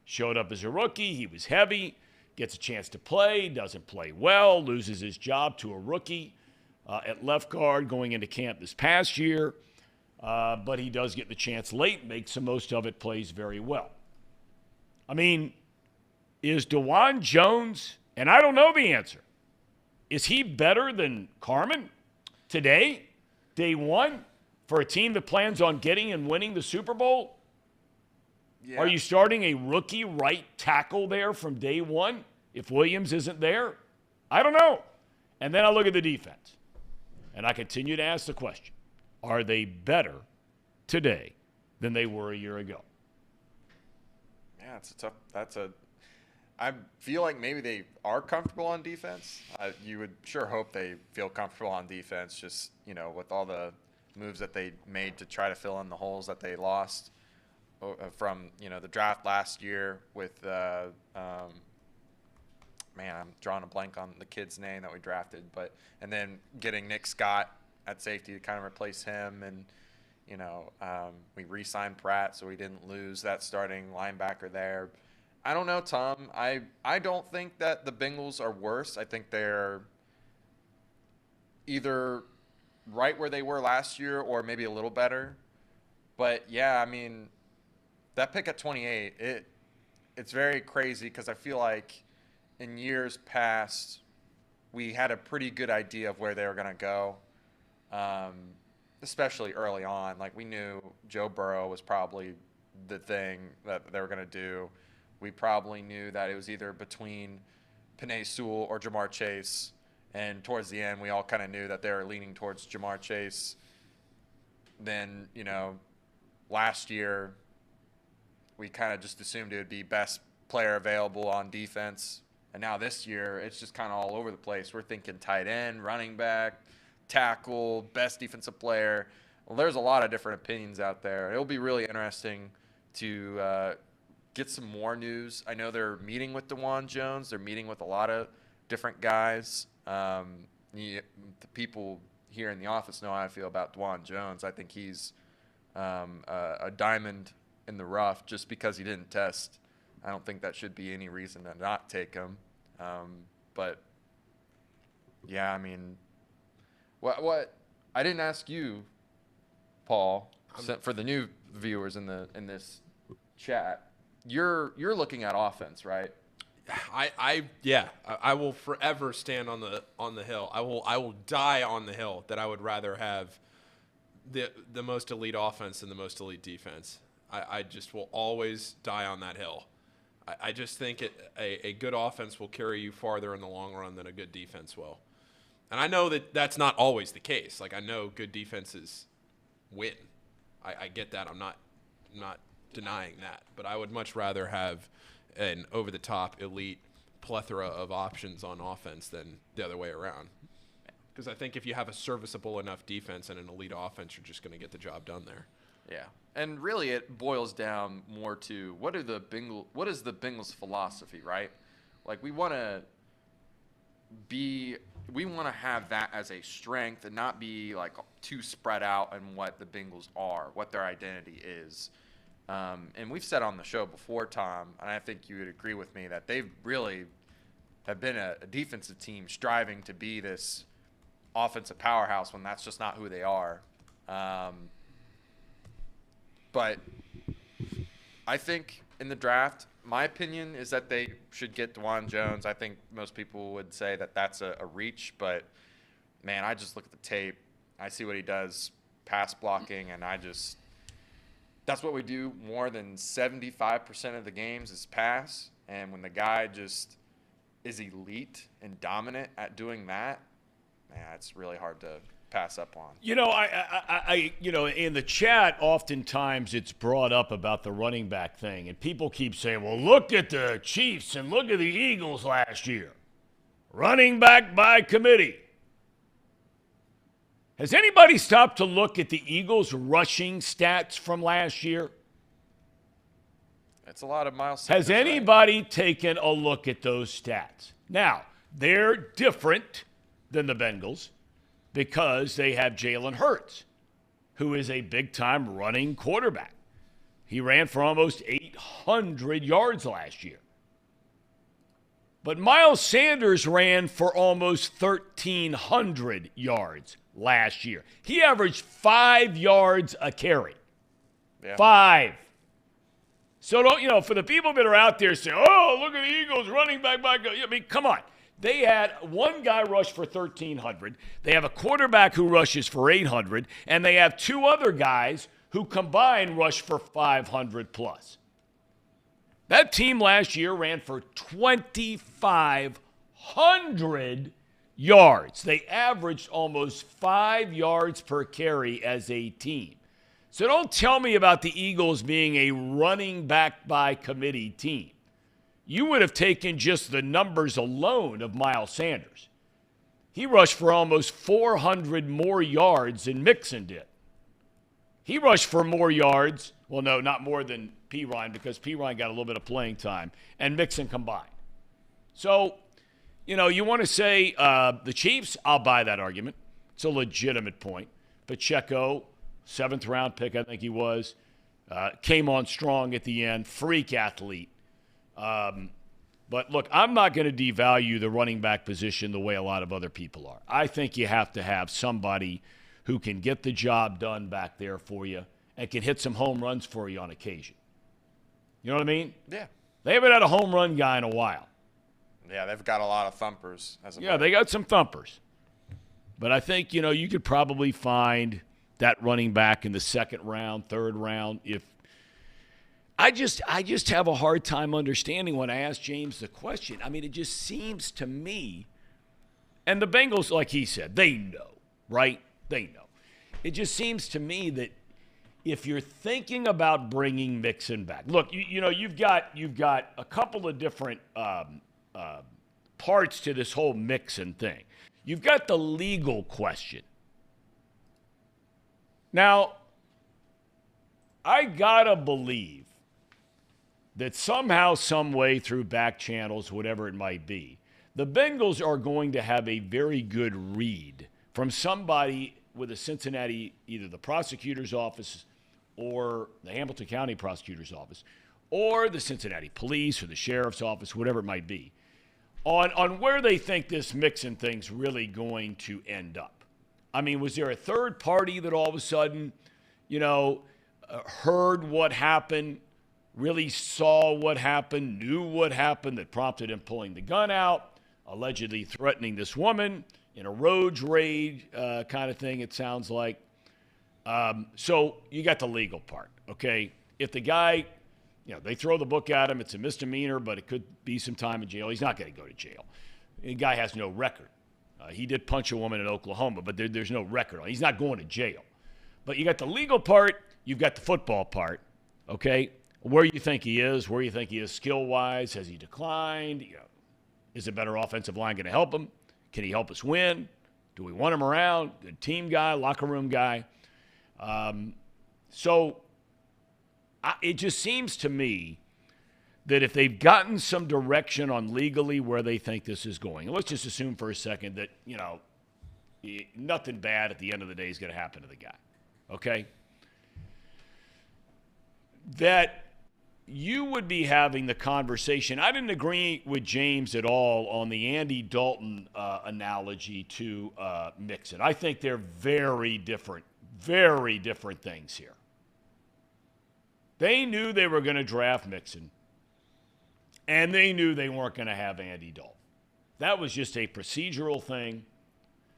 S2: Showed up as a rookie, he was heavy, gets a chance to play, doesn't play well, loses his job to a rookie at left guard going into camp this past year, but he does get the chance late, makes the most of it, plays very well. I mean, is DeJuan Jones, and I don't know the answer, is he better than Carman today, day one, for a team that plans on getting and winning the Super Bowl? Yeah. Are you starting a rookie right tackle there from day one if Williams isn't there? I don't know. And then I look at the defense, and I continue to ask the question, are they better today than they were a year ago?
S4: Yeah, I feel like maybe they are comfortable on defense. You would sure hope they feel comfortable on defense, just, with all the moves that they made to try to fill in the holes that they lost from, the draft last year with, I'm drawing a blank on the kid's name that we drafted, and then getting Nick Scott at safety to kind of replace him. And, we re-signed Pratt, so we didn't lose that starting linebacker there. I don't know, Tom. I don't think that the Bengals are worse. I think they're either right where they were last year or maybe a little better. But, yeah, that pick at 28, it's very crazy because I feel like in years past we had a pretty good idea of where they were going to go, especially early on. Like, we knew Joe Burrow was probably the thing that they were going to do. We probably knew that it was either between Penei Sewell or Jamar Chase. And towards the end, we all kind of knew that they were leaning towards Jamar Chase. Then, last year, we kind of just assumed it would be best player available on defense. And now this year, it's just kind of all over the place. We're thinking tight end, running back, tackle, best defensive player. Well, there's a lot of different opinions out there. It'll be really interesting to get some more news. I know they're meeting with DeJuan Jones. They're meeting with a lot of different guys. The people here in the office know how I feel about DeJuan Jones. I think he's a diamond in the rough just because he didn't test. I don't think that should be any reason to not take him. But, yeah, what I didn't ask you, Paul, for the new viewers in this chat. You're looking at offense, right?
S3: I will forever stand on the hill. I will die on the hill that I would rather have the most elite offense than the most elite defense. I just will always die on that hill. I just think a good offense will carry you farther in the long run than a good defense will. And I know that that's not always the case. Like, I know good defenses win. I get that. I'm not denying that. But I would much rather have an over-the-top elite plethora of options on offense than the other way around. Because I think if you have a serviceable enough defense and an elite offense, you're just going to get the job done there.
S4: Yeah. And really it boils down more to what is the Bengals philosophy, right? Like, we want to have that as a strength and not be like too spread out in what the Bengals are, what their identity is. And we've said on the show before, Tom, and I think you would agree with me, that they've really have been a defensive team striving to be this offensive powerhouse when that's just not who they are. But I think in the draft, my opinion is that they should get DeJuan Jones. I think most people would say that that's a reach, but man, I just look at the tape. I see what he does pass blocking, and that's what we do more than 75% of the games is pass. And when the guy just is elite and dominant at doing that, man, it's really hard to pass up on.
S2: I in the chat, oftentimes it's brought up about the running back thing, and people keep saying, well, look at the Chiefs and look at the Eagles last year. Running back by committee. Has anybody stopped to look at the Eagles' rushing stats from last year?
S4: It's a lot of Miles Sanders.
S2: Has anybody taken a look at those stats? Now, they're different than the Bengals because they have Jalen Hurts, who is a big-time running quarterback. He ran for almost 800 yards last year. But Miles Sanders ran for almost 1,300 yards last year. He averaged 5 yards a carry.
S4: Yeah.
S2: 5. So don't, for the people that are out there saying, oh, look at the Eagles running back by, I mean, come on. They had one guy rush for 1,300. They have a quarterback who rushes for 800, and they have two other guys who combined rush for 500 plus. That team last year ran for 2,500 yards. They averaged almost 5 yards per carry as a team. So don't tell me about the Eagles being a running back by committee team. You would have taken just the numbers alone of Miles Sanders. He rushed for almost 400 more yards than Mixon did. He rushed for more yards. Well, no, not more than Perine, because Perine got a little bit of playing time, and Mixon combined. So, you want to say the Chiefs, I'll buy that argument. It's a legitimate point. Pacheco, 7th-round pick, I think he was, came on strong at the end, freak athlete. But look, I'm not going to devalue the running back position the way a lot of other people are. I think you have to have somebody who can get the job done back there for you and can hit some home runs for you on occasion. You know what I mean?
S4: Yeah.
S2: They haven't had a home run guy in a while.
S4: Yeah, they've got a lot of thumpers.
S2: They got some thumpers. But I think, you could probably find that running back in the 2nd round, 3rd round. If I just have a hard time understanding when I ask James the question. I mean, it just seems to me, and the Bengals, like he said, they know, right? They know. It just seems to me that if you're thinking about bringing Mixon back, look, you've got a couple of different parts to this whole Mixon thing. You've got the legal question. Now, I gotta believe that somehow, some way, through back channels, whatever it might be, the Bengals are going to have a very good read from somebody with a Cincinnati, either the prosecutor's office or the Hamilton County prosecutor's office or the Cincinnati police or the sheriff's office, whatever it might be, on where they think this Mixon thing's really going to end up. I mean, was there a third party that all of a sudden, heard what happened really saw what happened, knew what happened that prompted him pulling the gun out, allegedly threatening this woman in a road rage kind of thing, it sounds like. So you got the legal part, okay? If the guy, they throw the book at him, it's a misdemeanor, but it could be some time in jail. He's not going to go to jail. The guy has no record. He did punch a woman in Oklahoma, but there's no record on it. He's not going to jail. But you got the legal part, you've got the football part, okay? Where you think he is, where you think he is skill-wise, has he declined? Is a better offensive line going to help him? Can he help us win? Do we want him around? Good team guy, locker room guy. It just seems to me that if they've gotten some direction on legally where they think this is going, and let's just assume for a second that, nothing bad at the end of the day is going to happen to the guy, okay? That you would be having the conversation. I didn't agree with James at all on the Andy Dalton analogy to Mixon. I think they're very different things here. They knew they were going to draft Mixon, and they knew they weren't going to have Andy Dalton. That was just a procedural thing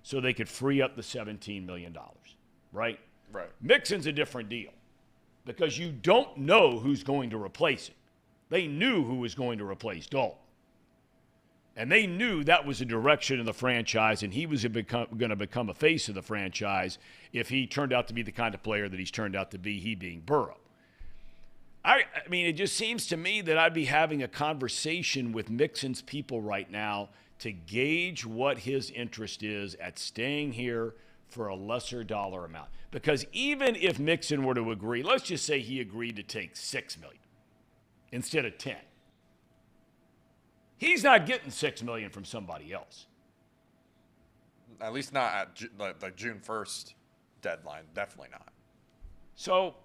S2: so they could free up the $17 million, right?
S4: Right.
S2: Mixon's a different deal because you don't know who's going to replace him. They knew who was going to replace Dalton. And they knew that was a direction of the franchise, and he was going to become a face of the franchise if he turned out to be the kind of player that he's turned out to be, he being Burrow. I mean, it just seems to me that I'd be having a conversation with Mixon's people right now to gauge what his interest is at staying here for a lesser dollar amount. Because even if Mixon were to agree, let's just say he agreed to take $6 million instead of $10 million. He's not getting $6 million from somebody else.
S4: At least not at the June 1st deadline. Definitely not.
S2: So,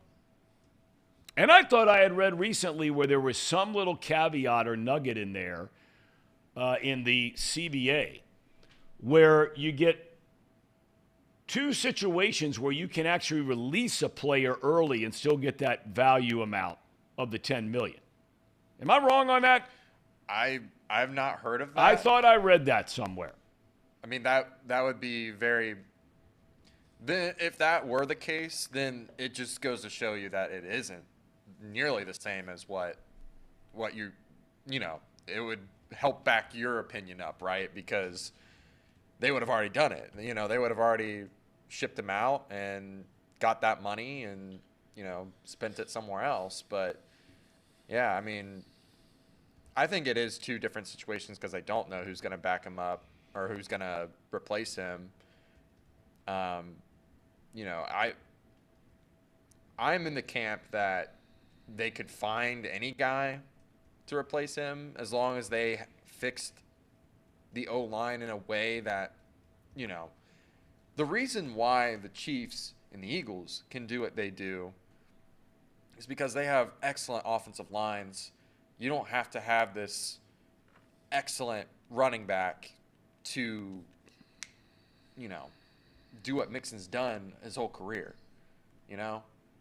S2: and I thought I had read recently where there was some little caveat or nugget in there in the CBA where you get two situations where you can actually release a player early and still get that value amount of the $10 million. Am I wrong on that?
S4: I've not heard of that.
S2: I thought I read that somewhere.
S4: I mean, that would be very. Then, if that were the case, then it just goes to show you that it isn't nearly the same as what it would help back your opinion up, right? Because they would have already done it. They would have already shipped him out and got that money and, spent it somewhere else. But, yeah, I mean, I think it is two different situations because I don't know who's going to back him up or who's going to replace him. I'm in the camp that they could find any guy to replace him as long as they fixed the O-line in a way that, the reason why the Chiefs and the Eagles can do what they do is because they have excellent offensive lines. You don't have to have this excellent running back to, do what Mixon's done his whole career,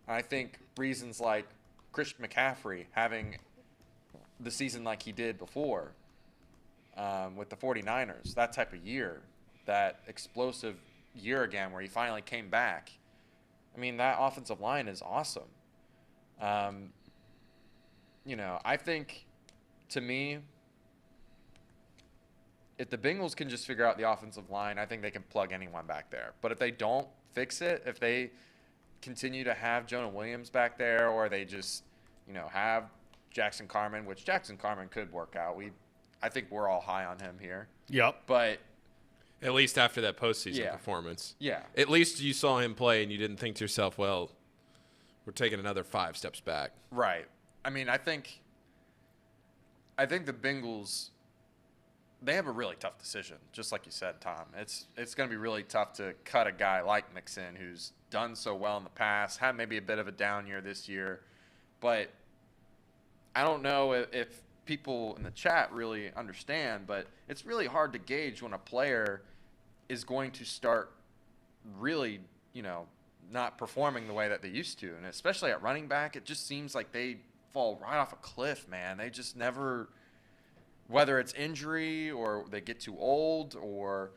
S4: I think reasons like Christian McCaffrey having the season like he did before with the 49ers, that type of year, that explosive year again where he finally came back. I mean, that offensive line is awesome. I think, to me, if the Bengals can just figure out the offensive line, I think they can plug anyone back there. But if they don't fix it, if they continue to have Jonah Williams back there, or they just, have Jackson Carman, which Jackson Carman could work out. I think we're all high on him here.
S2: Yep.
S4: But
S3: at least after that postseason performance.
S4: Yeah.
S3: At least you saw him play and you didn't think to yourself, well, we're taking another 5 steps back.
S4: Right. I mean, I think the Bengals, they have a really tough decision, just like you said, Tom. It's going to be really tough to cut a guy like Mixon, who's done so well in the past, had maybe a bit of a down year this year. But I don't know if people in the chat really understand, but it's really hard to gauge when a player is going to start really, not performing the way that they used to. And especially at running back, it just seems like they fall right off a cliff, man. They just never, whether it's injury or they get too old or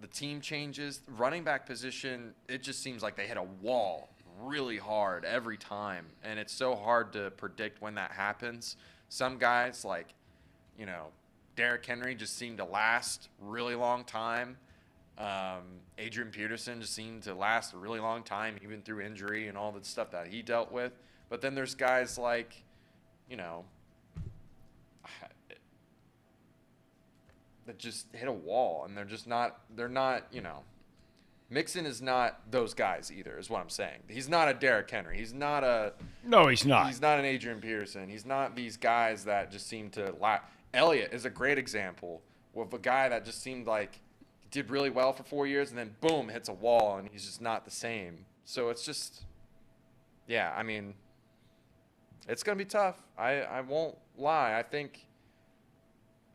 S4: the team changes, running back position, it just seems like they hit a wall really hard every time. And it's so hard to predict when that happens. Some guys like, Derrick Henry just seemed to last really long time. Adrian Peterson just seemed to last a really long time, even through injury and all the stuff that he dealt with. But then there's guys like, that just hit a wall, and they're not, Mixon is not those guys either, is what I'm saying. He's not a Derrick Henry. He's not
S2: No, he's not.
S4: He's not an Adrian Peterson. He's not these guys that just seem to Elliott is a great example of a guy that just seemed like he did really well for 4 years and then boom, hits a wall and he's just not the same. So it's just, yeah, I mean, it's going to be tough. I won't lie. I think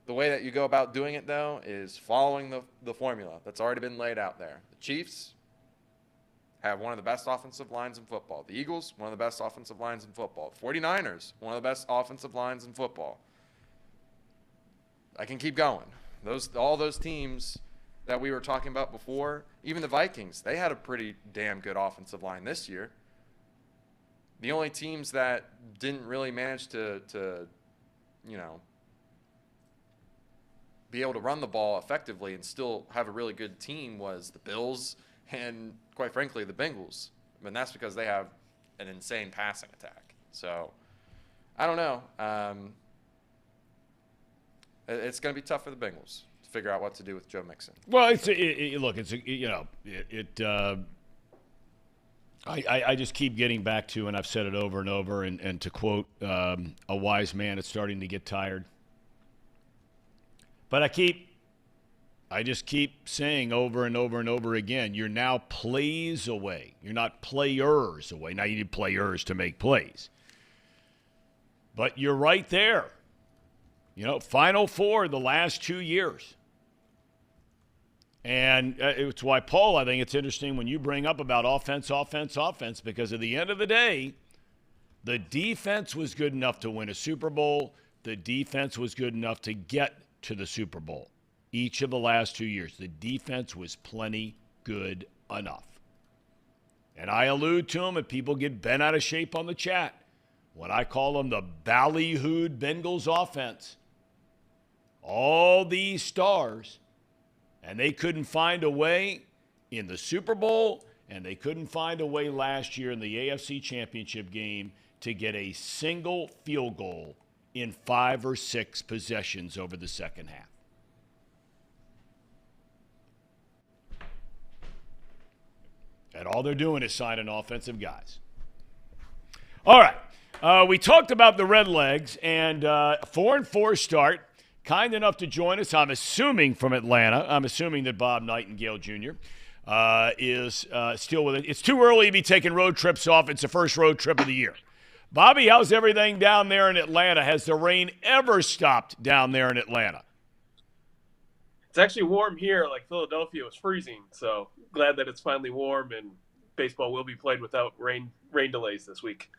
S4: the way that you go about doing it, though, is following the formula that's already been laid out there. The Chiefs have one of the best offensive lines in football. The Eagles, one of the best offensive lines in football. 49ers, one of the best offensive lines in football. I can keep going. All those teams that we were talking about before, even the Vikings, they had a pretty damn good offensive line this year. The only teams that didn't really manage to be able to run the ball effectively and still have a really good team was the Bills and, quite frankly, the Bengals. And that's because they have an insane passing attack. So, I don't know. It's going to be tough for the Bengals to figure out what to do with Joe Mixon.
S2: Well, I just keep getting back to, and I've said it over and over, and to quote a wise man, it's starting to get tired. But I just keep saying over and over and over again, you're now plays away. You're not players away. Now you need players to make plays. But you're right there. Final Four the last 2 years. And it's why, Paul, I think it's interesting when you bring up about offense, because at the end of the day, the defense was good enough to win a Super Bowl. The defense was good enough to get to the Super Bowl. Each of the last 2 years, the defense was plenty good enough. And I allude to them, and people get bent out of shape on the chat when I call them the ballyhooed Bengals offense. All these stars, and they couldn't find a way in the Super Bowl, and they couldn't find a way last year in the AFC Championship game to get a single field goal in 5 or 6 possessions over the second half. And all they're doing is signing offensive guys. All right. We talked about the Redlegs and 4-4 start. Kind enough to join us, I'm assuming from Atlanta. I'm assuming that Bob Nightingale Jr. Is still with it. It's too early to be taking road trips off. It's the first road trip of the year. Bobby, how's everything down there in Atlanta? Has the rain ever stopped down there in Atlanta?
S7: It's actually warm here. Like Philadelphia was freezing, so glad that it's finally warm and baseball will be played without rain delays this week.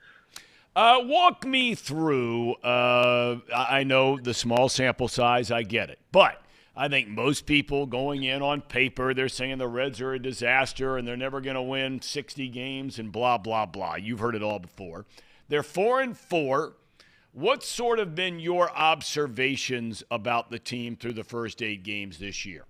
S2: Walk me through, I know the small sample size, I get it. But I think most people going in on paper, they're saying the Reds are a disaster and they're never going to win 60 games and blah, blah, blah. You've heard it all before. They're 4-4. What's sort of been your observations about the team through the first 8 games this year?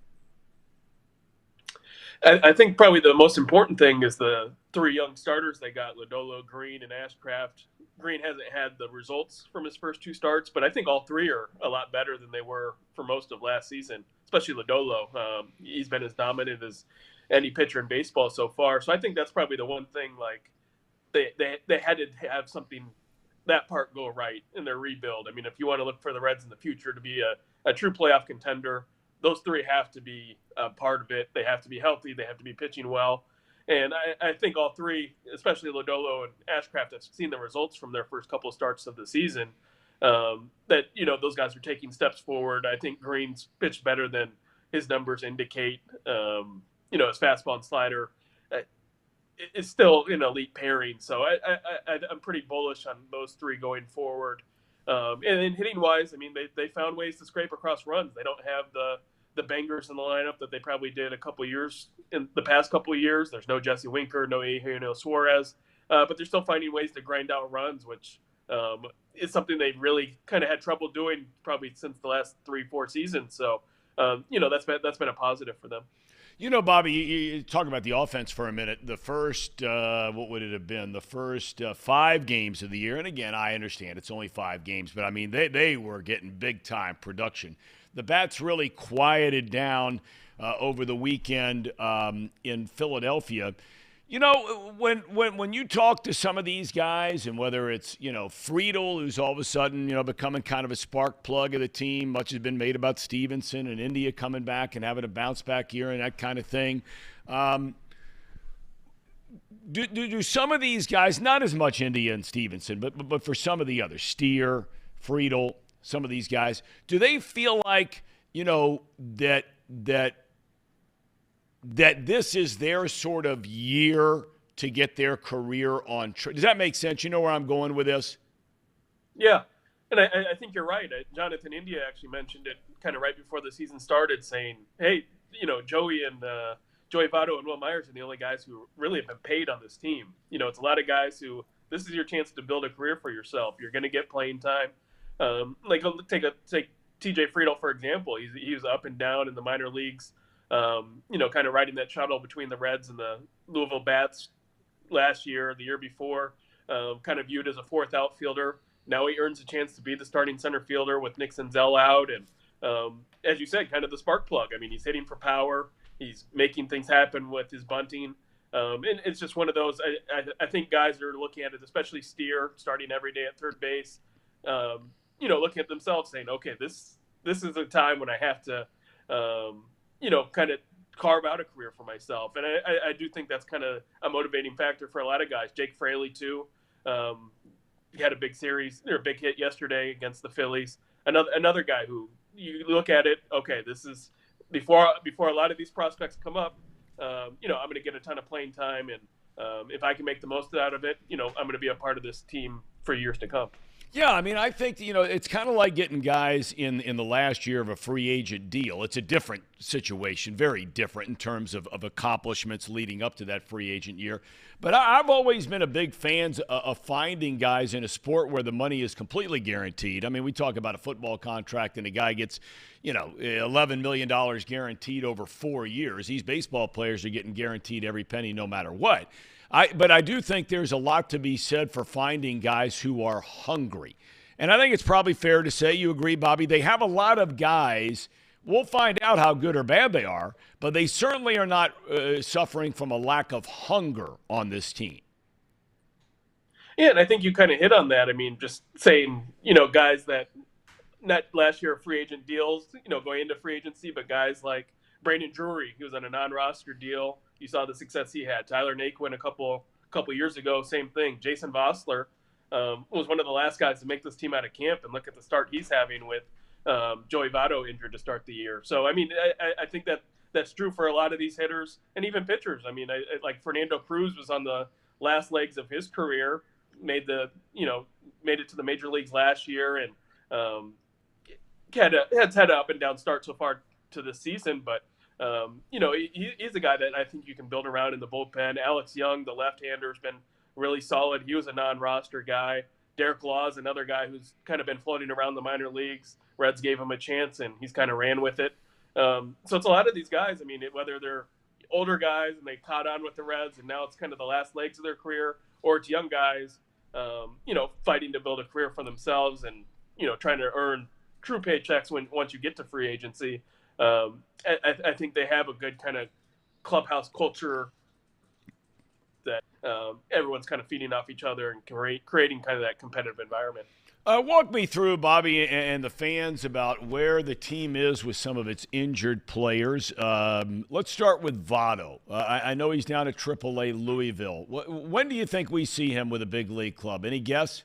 S7: I think probably the most important thing is the 3 young starters. They got Lodolo, Green, and Ashcraft. Green hasn't had the results from his first 2 starts, but I think all 3 are a lot better than they were for most of last season, especially Lodolo. He's been as dominant as any pitcher in baseball so far. So I think that's probably the one thing, like, they had to have something, that part go right in their rebuild. I mean, if you want to look for the Reds in the future to be a true playoff contender, those 3 have to be a part of it. They have to be healthy. They have to be pitching well. And I think all 3, especially Lodolo and Ashcraft, have seen the results from their first couple of starts of the season, that, those guys are taking steps forward. I think Green's pitched better than his numbers indicate. His fastball and slider. is still an elite pairing. So I'm pretty bullish on those three going forward. And then hitting wise, I mean, they found ways to scrape across runs. They don't have the bangers in the lineup that they probably did in the past couple of years. There's no Jesse Winker, no Eugenio Suarez, but they're still finding ways to grind out runs, which is something they really kind of had trouble doing probably since the last 3-4 seasons. So, that's been a positive for them.
S2: Bobby, you talk about the offense for a minute. The first, what would it have been? The first 5 games of the year. And again, I understand it's only 5 games, but I mean, they were getting big time production. The bats really quieted down over the weekend in Philadelphia. When you talk to some of these guys, and whether it's, Friedel, who's all of a sudden, becoming kind of a spark plug of the team, much has been made about Stevenson and India coming back and having a bounce back year and that kind of thing. Do some of these guys, not as much India and Stevenson, but for some of the others, Steer, Friedel, some of these guys, do they feel like, that this is their sort of year to get their career on track? Does that make sense? You know where I'm going with this?
S7: Yeah, and I think you're right. Jonathan India actually mentioned it kind of right before the season started, saying, hey, Joey Votto and Will Myers are the only guys who really have been paid on this team. It's a lot of guys who, this is your chance to build a career for yourself. You're going to get playing time. Take TJ Friedel, for example. He was up and down in the minor leagues. Kind of riding that shuttle between the Reds and the Louisville Bats last year, the year before, kind of viewed as a fourth outfielder. Now he earns a chance to be the starting center fielder with Nick Senzel out. And as you said, kind of the spark plug. I mean, he's hitting for power. He's making things happen with his bunting. And it's just one of those, I think guys are looking at it, especially Steer, starting every day at third base, looking at themselves saying, okay, this is a time when I have to, kind of carve out a career for myself. And I do think that's kind of a motivating factor for a lot of guys. Jake Fraley, too. He had a big hit yesterday against the Phillies. Another guy who you look at it, okay, this is before a lot of these prospects come up, I'm going to get a ton of playing time. And if I can make the most out of it, I'm going to be a part of this team for years to come.
S2: Yeah, I mean, I think, it's kind of like getting guys in the last year of a free agent deal. It's a different situation, very different in terms of accomplishments leading up to that free agent year. But I've always been a big fan of finding guys in a sport where the money is completely guaranteed. I mean, we talk about a football contract and a guy gets, $11 million guaranteed over 4 years. These baseball players are getting guaranteed every penny no matter what. But I do think there's a lot to be said for finding guys who are hungry. And I think it's probably fair to say, you agree, Bobby, they have a lot of guys. We'll find out how good or bad they are, but they certainly are not suffering from a lack of hunger on this team.
S7: Yeah, and I think you kind of hit on that. I mean, just saying, guys that not last year free agent deals, going into free agency, but guys like Brandon Drury, he was on a non-roster deal. You saw the success he had. Tyler Naquin a couple years ago, same thing. Jason Vossler was one of the last guys to make this team out of camp, and look at the start he's having with Joey Votto injured to start the year. So, I mean, I think that's true for a lot of these hitters and even pitchers. I mean, like Fernando Cruz was on the last legs of his career, made it to the major leagues last year, and had an up and down start so far to this season, but he's a guy that I think you can build around in the bullpen. Alex Young, the left-hander, has been really solid. He was a non-roster guy. Derek Law is another guy who's kind of been floating around the minor leagues. Reds gave him a chance, and he's kind of ran with it. So it's a lot of these guys. I mean, whether they're older guys and they caught on with the Reds, and now it's kind of the last legs of their career, or it's young guys, fighting to build a career for themselves and, trying to earn true paychecks once you get to free agency. I think they have a good kind of clubhouse culture that everyone's kind of feeding off each other and creating kind of that competitive environment.
S2: Walk me through, Bobby, and the fans about where the team is with some of its injured players. Let's start with Votto. I know he's down at AAA Louisville. When do you think we see him with a big league club? Any guess?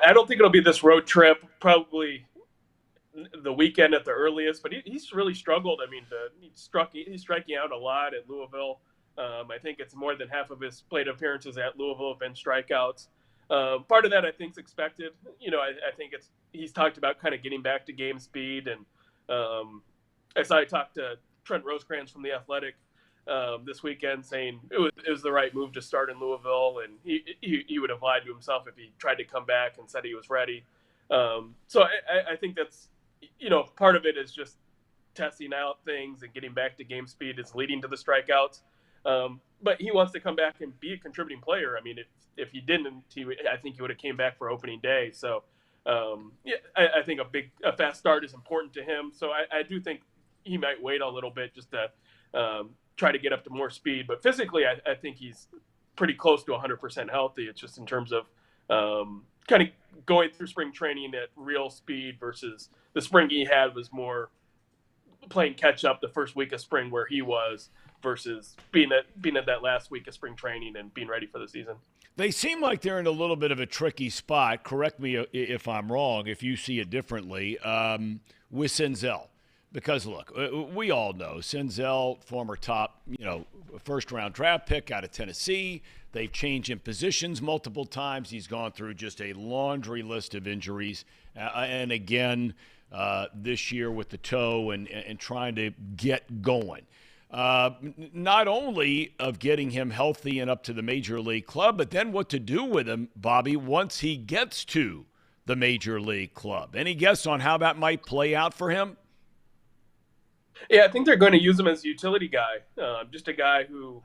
S7: I don't think it'll be this road trip. Probably the weekend at the earliest, but he's really struggled. I mean, he's striking out a lot at Louisville. I think it's more than half of his plate appearances at Louisville have been strikeouts. Part of that I think is expected. I think he's talked about kind of getting back to game speed, and as I talked to Trent Rosecrans from The Athletic this weekend, saying it was the right move to start in Louisville, and he would have lied to himself if he tried to come back and said he was ready. So I think that's, part of it is just testing out things and getting back to game speed is leading to the strikeouts. But he wants to come back and be a contributing player. I mean, if he didn't, I think he would have came back for opening day. So, I think a fast start is important to him. So I do think he might wait a little bit just to try to get up to more speed. But physically, I think he's pretty close to 100% healthy. It's just in terms of kind of going through spring training at real speed versus the spring he had was more playing catch up the first week of spring where he was versus being at that last week of spring training and being ready for the season.
S2: They seem like they're in a little bit of a tricky spot. Correct me if I'm wrong, if you see it differently, with Senzel. Because, look, we all know Senzel, former top, first-round draft pick out of Tennessee. They've changed in positions multiple times. He's gone through just a laundry list of injuries. And again, this year with the toe and trying to get going. Not only of getting him healthy and up to the major league club, but then what to do with him, Bobby, once he gets to the major league club. Any guess on how that might play out for him?
S7: Yeah, I think they're going to use him as a utility guy. Just a guy who,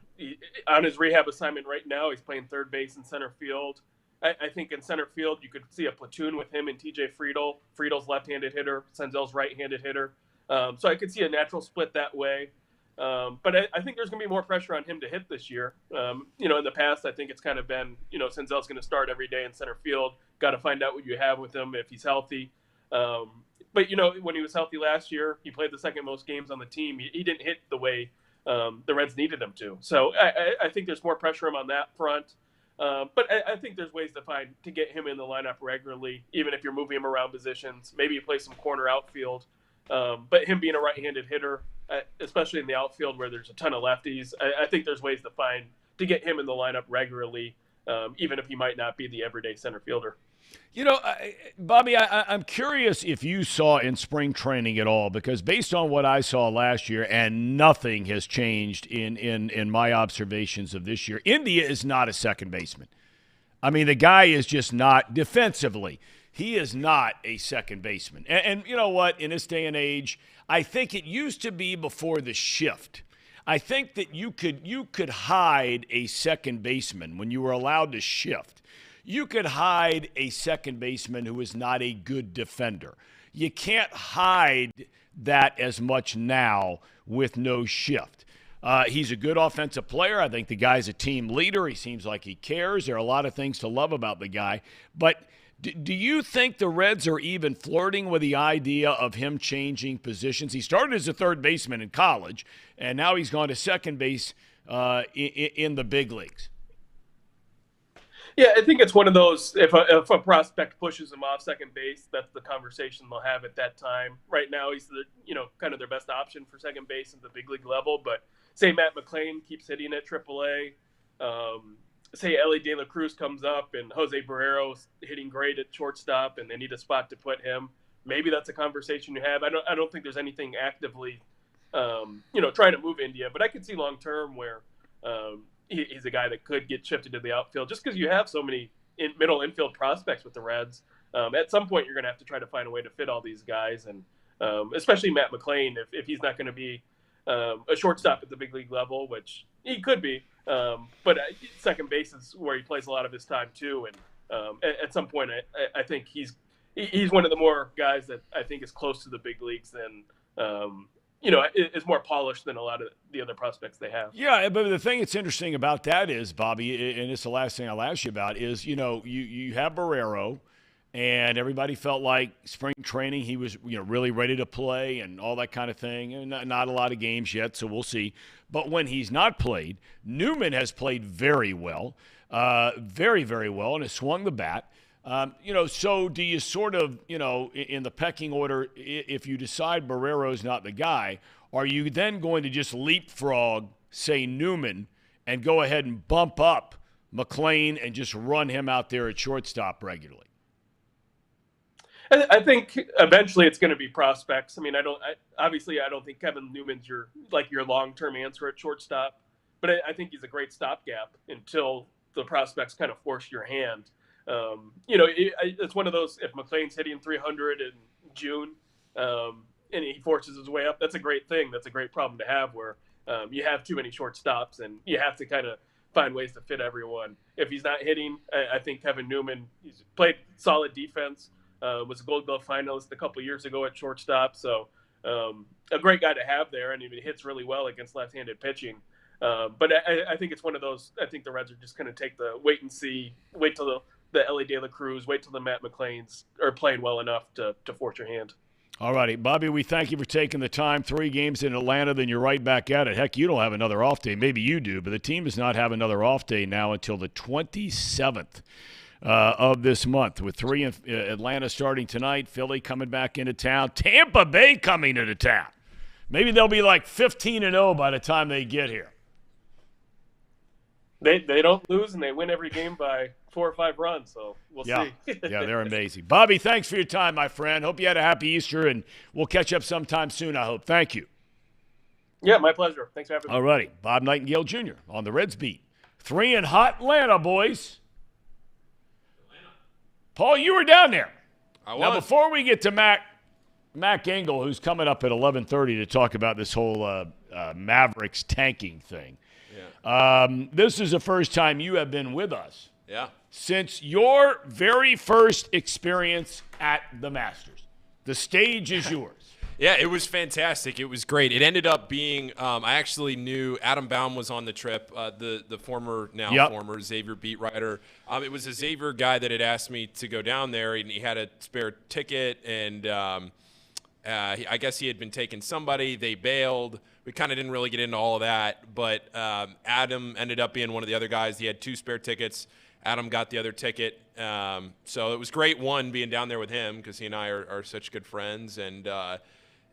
S7: on his rehab assignment right now, he's playing third base and center field. I think in center field, you could see a platoon with him and TJ Friedel. Friedel's left-handed hitter, Senzel's right-handed hitter. So I could see a natural split that way. But I think there's going to be more pressure on him to hit this year. In the past, I think it's kind of been, Senzel's going to start every day in center field. Got to find out what you have with him if he's healthy. But, when he was healthy last year, he played the second most games on the team. He didn't hit the way the Reds needed him to. So I think there's more pressure on that front. But I think there's ways to get him in the lineup regularly, even if you're moving him around positions. Maybe you play some corner outfield. But him being a right-handed hitter, especially in the outfield where there's a ton of lefties, I think there's ways to get him in the lineup regularly, even if he might not be the everyday center fielder.
S2: Bobby, I'm curious if you saw in spring training at all, because based on what I saw last year, and nothing has changed in my observations of this year, India is not a second baseman. I mean, the guy is just not defensively. He is not a second baseman. And you know what? In this day and age, I think it used to be before the shift. I think that you could hide a second baseman when you were allowed to shift. You could hide a second baseman who is not a good defender. You can't hide that as much now with no shift. He's a good offensive player. I think the guy's a team leader. He seems like he cares. There are a lot of things to love about the guy. But do you think the Reds are even flirting with the idea of him changing positions? He started as a third baseman in college, and now he's gone to second base in the big leagues.
S7: Yeah, I think it's one of those, if a prospect pushes him off second base, that's the conversation they'll have at that time. Right now, he's kind of their best option for second base at the big league level. But say Matt McClain keeps hitting at AAA, say Ellie De La Cruz comes up and Jose Barrero's hitting great at shortstop and they need a spot to put him, maybe that's a conversation you have. I don't think there's anything actively, trying to move India, but I could see long term where he's a guy that could get shifted to the outfield just because you have so many middle infield prospects with the Reds. At some point, you're going to have to try to find a way to fit all these guys, and especially Matt McClain, if he's not going to be a shortstop at the big league level, which he could be. But second base is where he plays a lot of his time too, and at some point, I think he's one of the more guys that I think is close to the big leagues than is more polished than a lot of the other prospects they have.
S2: Yeah, but the thing that's interesting about that is, Bobby, and it's the last thing I'll ask you about, is, you have Barrero, and everybody felt like spring training he was, really ready to play and all that kind of thing. And not a lot of games yet, so we'll see. But when he's not played, Newman has played very well, very, very well, and has swung the bat. So do you sort of, in the pecking order, if you decide Barrero's not the guy, are you then going to just leapfrog, say, Newman, and go ahead and bump up McLean and just run him out there at shortstop regularly?
S7: I think eventually it's going to be prospects. I mean, I don't think Kevin Newman's your long-term answer at shortstop, but I think he's a great stopgap until the prospects kind of force your hand. It's one of those, if McLean's hitting 300 in June and he forces his way up, that's a great thing. That's a great problem to have where you have too many shortstops and you have to kind of find ways to fit everyone. If he's not hitting, I think Kevin Newman, he's played solid defense. Was a Gold Glove finalist a couple years ago at shortstop, so a great guy to have there, and he hits really well against left-handed pitching. But I think it's one of those. I think the Reds are just going to take the wait and see, wait till the Ellie De La Cruz, wait till the Matt McLeans are playing well enough to force your hand.
S2: All righty, Bobby, we thank you for taking the time. 3 games in Atlanta, then you're right back at it. Heck, you don't have another off day. Maybe you do, but the team does not have another off day now until the 27th. Of this month, with 3 in Atlanta starting tonight, Philly coming back into town, Tampa Bay coming into town. Maybe they'll be like 15-0 by the time they get here.
S7: They don't lose, and they win every game by 4 or 5 runs, so we'll see.
S2: Yeah, they're amazing. Bobby, thanks for your time, my friend. Hope you had a happy Easter, and we'll catch up sometime soon, I hope. Thank you.
S7: Yeah, my pleasure. Thanks for having me.
S2: All righty, Bob Nightingale Jr. on the Reds beat. 3 in hot Atlanta, boys. Paul, you were down there.
S3: I was.
S2: Now, before we get to Mac Engel, who's coming up at 11:30 to talk about this whole Mavericks tanking thing. Yeah. This is the first time you have been with us.
S3: Yeah.
S2: Since your very first experience at the Masters. The stage is yours.
S3: Yeah, it was fantastic. It was great. It ended up being I actually knew Adam Baum was on the trip, the former Xavier beat writer. It was a Xavier guy that had asked me to go down there, and he had a spare ticket, and I guess he had been taking somebody. They bailed. We kind of didn't really get into all of that, but Adam ended up being one of the other guys. He had 2 spare tickets. Adam got the other ticket. So it was great, being down there with him because he and I are such good friends, and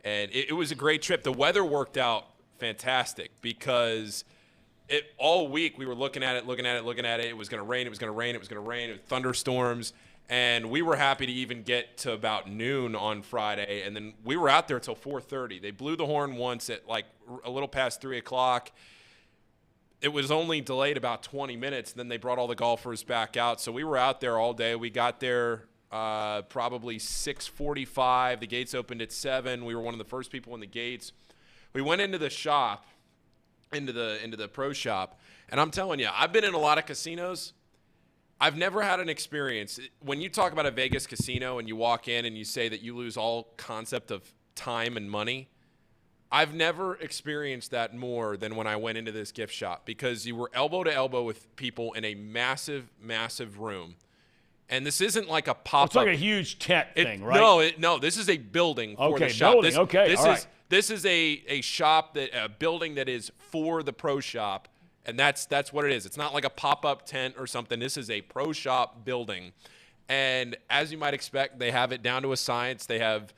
S3: it was a great trip. The weather worked out fantastic because all week we were looking at it. It was going to rain. It was going to rain. Thunderstorms. And we were happy to even get to about noon on Friday. And then we were out there till 4:30. They blew the horn once at like a little past 3 o'clock. It was only delayed about 20 minutes. Then they brought all the golfers back out. So we were out there all day. We got there probably 6:45. The gates opened at 7. We were one of the first people in the gates. We went into the shop, into the pro shop, and I'm telling you, I've been in a lot of casinos. I've never had an experience. When you talk about a Vegas casino and you walk in and you say that you lose all concept of time and money, I've never experienced that more than when I went into this gift shop because you were elbow to elbow with people in a massive, massive room. And this isn't like a pop-up.
S2: It's like a huge tent thing, right?
S3: No. This is a building for the shop.
S2: Building.
S3: This is a shop, a building that is for the pro shop, and that's what it is. It's not like a pop-up tent or something. This is a pro shop building. And as you might expect, they have it down to a science. They have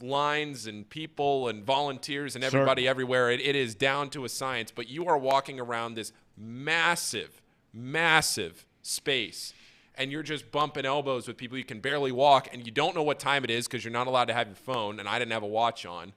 S3: lines and people and volunteers and everybody everywhere. It is down to a science. But you are walking around this massive, massive space, and you're just bumping elbows with people. You can barely walk, and you don't know what time it is because you're not allowed to have your phone, and I didn't have a watch on.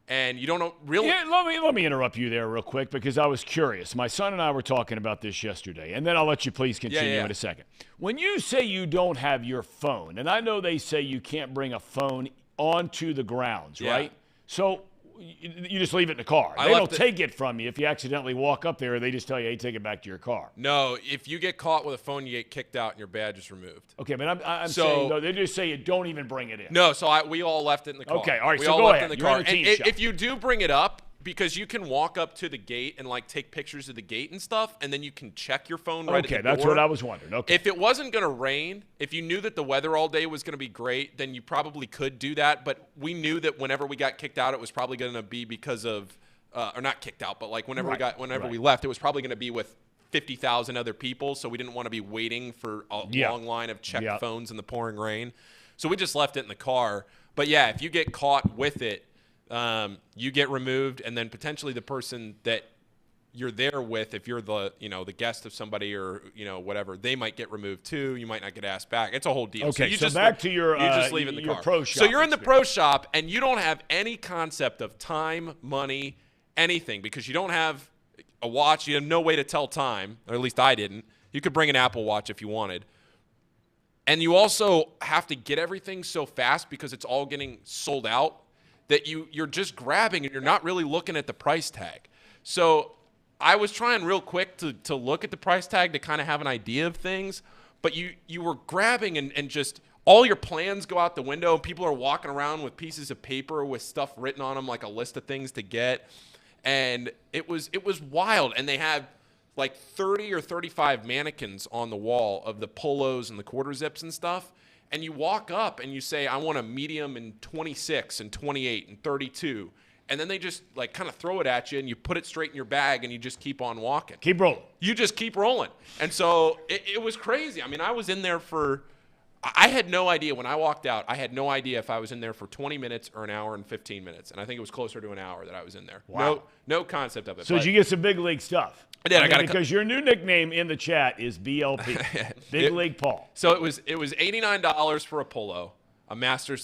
S3: And you don't know really.
S2: Yeah, let me interrupt you there real quick because I was curious. My son and I were talking about this yesterday, and then I'll let you please continue in a second. When you say you don't have your phone, and I know they say you can't bring a phone onto the grounds, right? So you just leave it in the car. They don't take it from you if you accidentally walk up there. They just tell you, hey, take it back to your car.
S3: No, if you get caught with a phone, you get kicked out and your badge is removed.
S2: Okay, but I'm saying, though, they just say you don't even bring it in.
S3: No, so we all left it in the car.
S2: Okay, all right,
S3: we
S2: so
S3: all
S2: go
S3: left
S2: ahead.
S3: It in the
S2: You're
S3: car.
S2: in a team
S3: and
S2: shop.
S3: If you do bring it up, because you can walk up to the gate and like take pictures of the gate and stuff, and then you can check your phone right at the door.
S2: Okay, that's what I was wondering. Okay.
S3: If it wasn't going to rain, if you knew that the weather all day was going to be great, then you probably could do that. But we knew that whenever we got kicked out, it was probably going to be because of, or not kicked out, but like whenever we left, it was probably going to be with 50,000 other people. So we didn't want to be waiting for a long line of checked phones in the pouring rain. So we just left it in the car. But yeah, if you get caught with it, you get removed, and then potentially the person that you're there with, if you're the the guest of somebody or whatever, they might get removed too. You might not get asked back. It's a whole deal.
S2: Okay,
S3: you
S2: so
S3: just
S2: back to your
S3: you just leave in the
S2: your
S3: car.
S2: pro shop.
S3: So you're in the pro shop and you don't have any concept of time, money, anything, because you don't have a watch. You have no way to tell time, or at least I didn't. You could bring an Apple Watch if you wanted. And you also have to get everything so fast because it's all getting sold out that you're just grabbing and you're not really looking at the price tag. So I was trying real quick to look at the price tag to kind of have an idea of things, but you were grabbing and just all your plans go out the window. People are walking around with pieces of paper with stuff written on them, like a list of things to get. And it was wild. And they had like 30 or 35 mannequins on the wall of the polos and the quarter zips and stuff. And you walk up and you say, I want a medium in 26 and 28 and 32. And then they just like kind of throw it at you and you put it straight in your bag and you just keep on walking.
S2: Keep rolling.
S3: You just keep rolling. And so it was crazy. I mean, I was in there I had no idea when I walked out. I had no idea if I was in there for 20 minutes or an hour and 15 minutes. And I think it was closer to an hour that I was in there.
S2: Wow.
S3: No concept of it.
S2: So did you get some big league stuff?
S3: I did.
S2: Because your new nickname in the chat is BLP, Big League Paul.
S3: So it was $89 for a polo, a Masters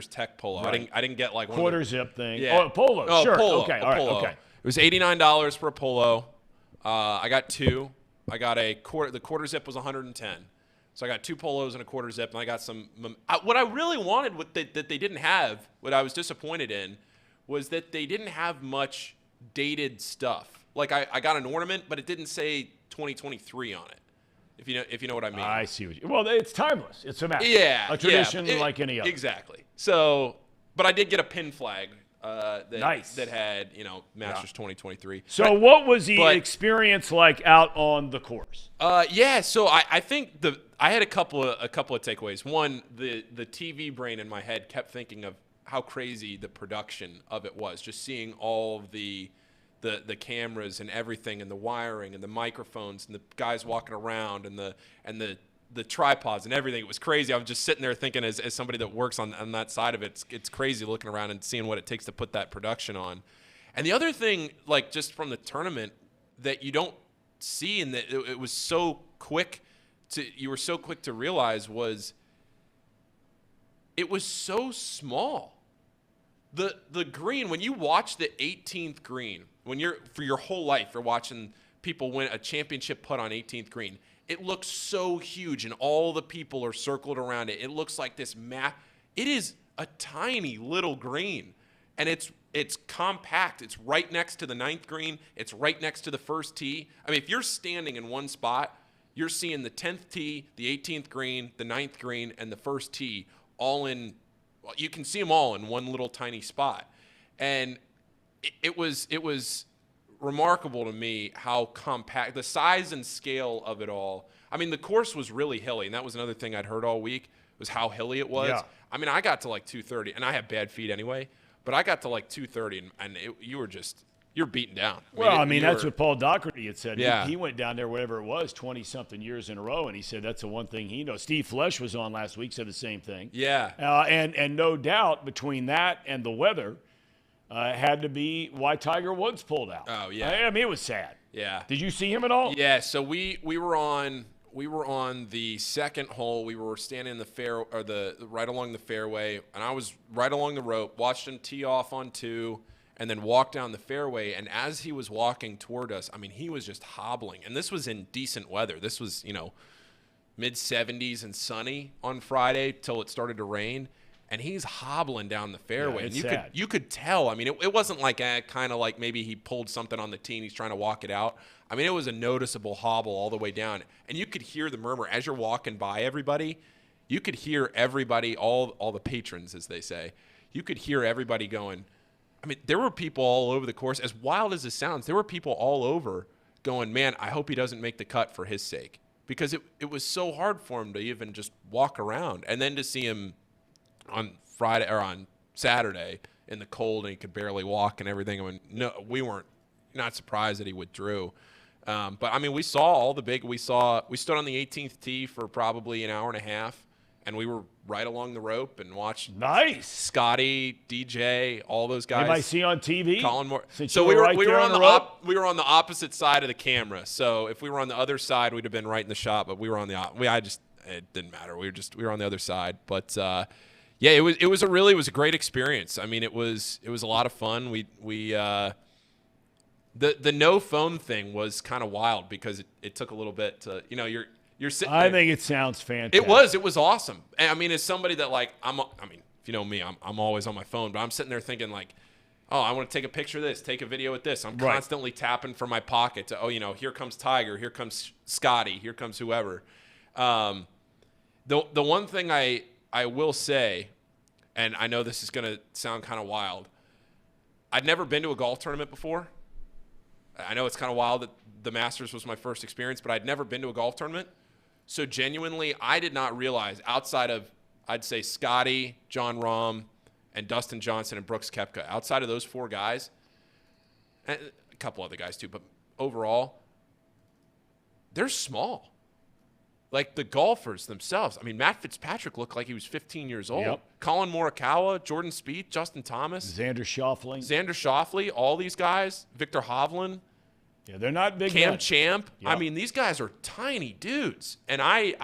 S3: Tech polo.
S2: Right.
S3: I didn't get like one
S2: quarter
S3: of the,
S2: zip thing.
S3: Yeah.
S2: Oh, a polo.
S3: Oh,
S2: sure.
S3: polo,
S2: Okay.
S3: a
S2: All right.
S3: polo.
S2: Okay.
S3: It was $89 for a polo. I got two. I got the quarter zip was 110. So I got two polos and a quarter zip, and I got some. What I really wanted, that they didn't have, what I was disappointed in, was that they didn't have much dated stuff. Like I got an ornament, but it didn't say 2023 on it. If you know what I mean.
S2: I see what you. Well, it's timeless. It's a match.
S3: Yeah,
S2: a tradition like any other.
S3: Exactly. So, but I did get a pin flag.
S2: Nice.
S3: That had Masters 2023.
S2: So what was the experience like out on the course?
S3: Yeah. So I think I had a couple of takeaways. One, the TV brain in my head kept thinking of how crazy the production of it was. Just seeing all of the cameras and everything and the wiring and the microphones and the guys walking around and the tripods and everything. It was crazy. I was just sitting there thinking as somebody that works on that side of it, it's crazy looking around and seeing what it takes to put that production on. And the other thing, like just from the tournament that you don't see and that it was so quick you were so quick to realize was it was so small. The green, when you watch the 18th green, when for your whole life you're watching people win a championship putt on 18th green, it looks so huge and all the people are circled around it. It looks like this map. It is a tiny little green, and it's compact. It's right next to the 9th green. It's right next to the first tee. I mean, if you're standing in one spot, you're seeing the 10th tee, the 18th green, the 9th green, and the first tee all in. Well, you can see them all in one little tiny spot, and it was remarkable to me how compact, the size and scale of it all. I mean, the course was really hilly, and that was another thing I'd heard all week was how hilly it was.
S2: Yeah.
S3: I mean, I got to like 230, and I have bad feet anyway, but I got to like 230, and you're beaten down.
S2: I mean, that's what Paul Doherty had said.
S3: Yeah.
S2: He went down there, whatever it was, 20-something years in a row, and he said that's the one thing he knows. Steve Flesh was on last week, said the same thing.
S3: Yeah.
S2: And no doubt between that and the weather, had to be why Tiger Woods pulled out.
S3: Oh, yeah.
S2: I mean, it was sad.
S3: Yeah.
S2: Did you see him at all?
S3: Yeah. So we were on the second hole. We were standing in the right along the fairway, and I was right along the rope. Watched him tee off on 2, and then walk down the fairway. And as he was walking toward us, I mean, he was just hobbling. And this was in decent weather. This was mid-70s and sunny on Friday till it started to rain. And he's hobbling down the fairway.
S2: Yeah, it's
S3: and
S2: sad.
S3: you could tell. I mean, it wasn't like kind of like maybe he pulled something on the tee and he's trying to walk it out. I mean, it was a noticeable hobble all the way down. And you could hear the murmur. As you're walking by everybody, you could hear everybody, all the patrons, as they say. You could hear everybody going. I mean, there were people all over the course. As wild as it sounds, there were people all over going, man, I hope he doesn't make the cut for his sake. Because it was so hard for him to even just walk around. And then to see him on Friday or on Saturday in the cold and he could barely walk and everything. I mean, no, we weren't not surprised that he withdrew. But I mean, we saw all the big. We stood on the 18th tee for probably an hour and a half, and we were right along the rope and watched
S2: Nice.
S3: Scotty, DJ, all those guys.
S2: Anybody see on TV?
S3: Colin Moore.
S2: Since
S3: So
S2: you
S3: we were
S2: right there
S3: on
S2: the
S3: the
S2: rope?
S3: we were on the opposite side of the camera. So if we were on the other side, we'd have been right in the shot. But we were on the it didn't matter. We were on the other side. But yeah, it was a great experience. I mean, it was a lot of fun. The no phone thing was kind of wild because it took a little bit to, you're sitting there.
S2: I think it sounds fantastic.
S3: It was awesome. I mean, as somebody that if you know me, I'm always on my phone, but I'm sitting there thinking like, oh, I want to take a picture of this, take a video with this. I'm constantly tapping for my pocket to, here comes Tiger, here comes Scotty, here comes whoever. The one thing I will say, and I know this is going to sound kind of wild, I'd never been to a golf tournament before. I know it's kind of wild that the Masters was my first experience, but I'd never been to a golf tournament. So genuinely, I did not realize, outside of, I'd say, Scotty, John Rahm, and Dustin Johnson and Brooks Koepka, outside of those four guys, and a couple other guys too, but overall, they're small. Like the golfers themselves. I mean, Matt Fitzpatrick looked like he was 15 years old.
S2: Yep.
S3: Colin Morikawa, Jordan Spieth, Justin Thomas,
S2: Xander Schauffele,
S3: all these guys, Victor Hovland.
S2: Yeah, they're not big.
S3: Cam
S2: men.
S3: Champ.
S2: Yep.
S3: I mean, these guys are tiny dudes. And when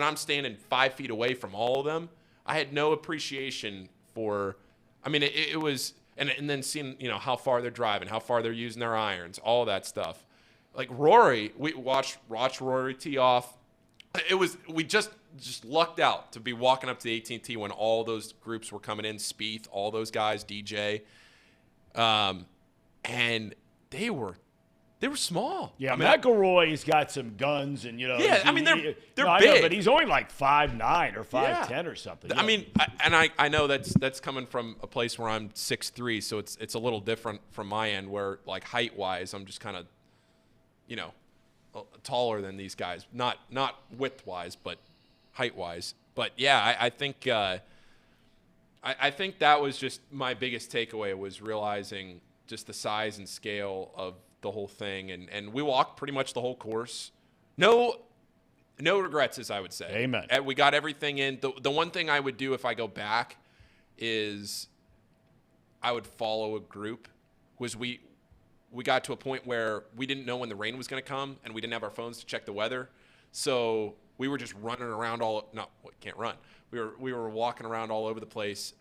S3: I'm standing 5 feet away from all of them, I had no appreciation for, it was, and then seeing, how far they're driving, how far they're using their irons, all that stuff. Like Rory, we watch Rory tee off. We just lucked out to be walking up to the AT&T when all those groups were coming in, Spieth, all those guys, DJ. And they were small.
S2: Yeah, McIlroy's got some guns, and
S3: they're big,
S2: but he's only like 5'9" or 5'10" or something.
S3: I know that's coming from a place where I'm 6'3", so it's a little different from my end, where like height wise, I'm just kind of, taller than these guys, not width wise, but height wise. But yeah, I think I think that was just my biggest takeaway, was realizing just the size and scale of the whole thing. And we walked pretty much the whole course. No regrets, as I would say.
S2: Amen.
S3: We got everything in. The one thing I would do if I go back is I would follow a group. We got to a point where we didn't know when the rain was going to come, and we didn't have our phones to check the weather. So we were just running around can't run. We were walking around all over the place,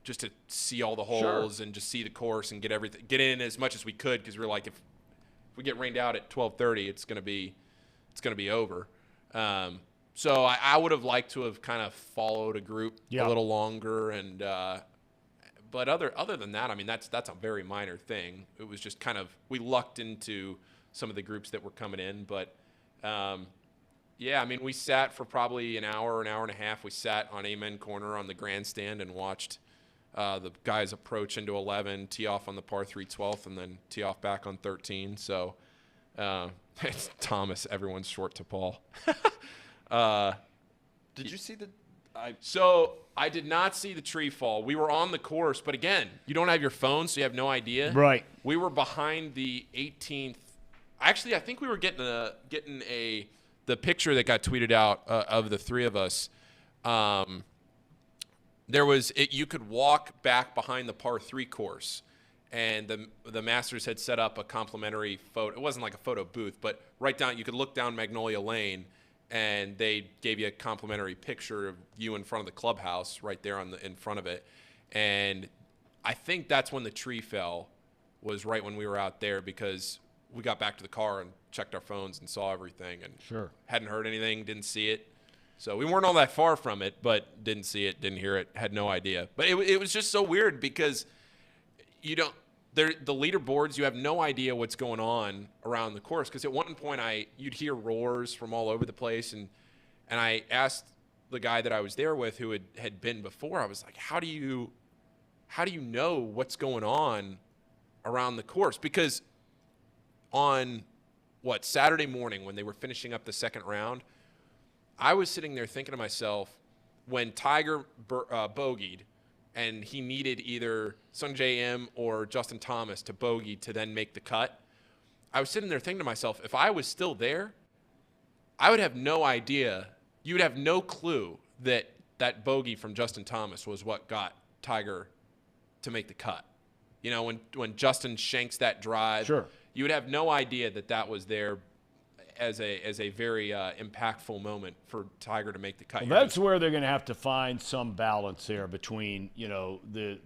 S3: just to see all the holes and just see the course and get in as much as we could, because we were like, if we get rained out at 12:30, it's gonna be over. So I would have liked to have kind of followed a group a little longer, and but other than that, I mean, that's a very minor thing. It was just kind of, we lucked into some of the groups that were coming in, but yeah, I mean, we sat for probably an hour and a half. We sat on Amen Corner on the grandstand and watched the guys approach into 11, tee off on the par 3 12th, and then tee off back on 13. So it's Thomas, everyone's short to Paul.
S4: Did you see the?
S3: So I did not see the tree fall. We were on the course, but again, you don't have your phone, so you have no idea.
S2: Right.
S3: We were behind the 18th. Actually, I think we were getting the picture that got tweeted out of the three of us. You could walk back behind the par 3 course, and the Masters had set up a complimentary photo. It wasn't like a photo booth, but you could look down Magnolia Lane, and they gave you a complimentary picture of you in front of the clubhouse right there in front of it. And I think that's when the tree fell, was right when we were out there, because we got back to the car and checked our phones and saw everything, and hadn't heard anything, didn't see it. So we weren't all that far from it, but didn't see it, didn't hear it, had no idea. But it was just so weird, because the leaderboards, you have no idea what's going on around the course. Because at one point you'd hear roars from all over the place, and I asked the guy that I was there with, who had been before, I was like, how do you know what's going on around the course? Because on Saturday morning, when they were finishing up the second round, I was sitting there thinking to myself, when Tiger bogeyed, and he needed either Sungjae Im or Justin Thomas to bogey to then make the cut, I was sitting there thinking to myself, if I was still there, I would have no idea. you would have no clue that that bogey from Justin Thomas was what got Tiger to make the cut. You know, when Justin shanks that drive,
S2: Sure.
S3: you would have no idea that that was there as a very impactful moment for Tiger to make the cut.
S2: Well, that's where they're going to have to find some balance there between, you know, the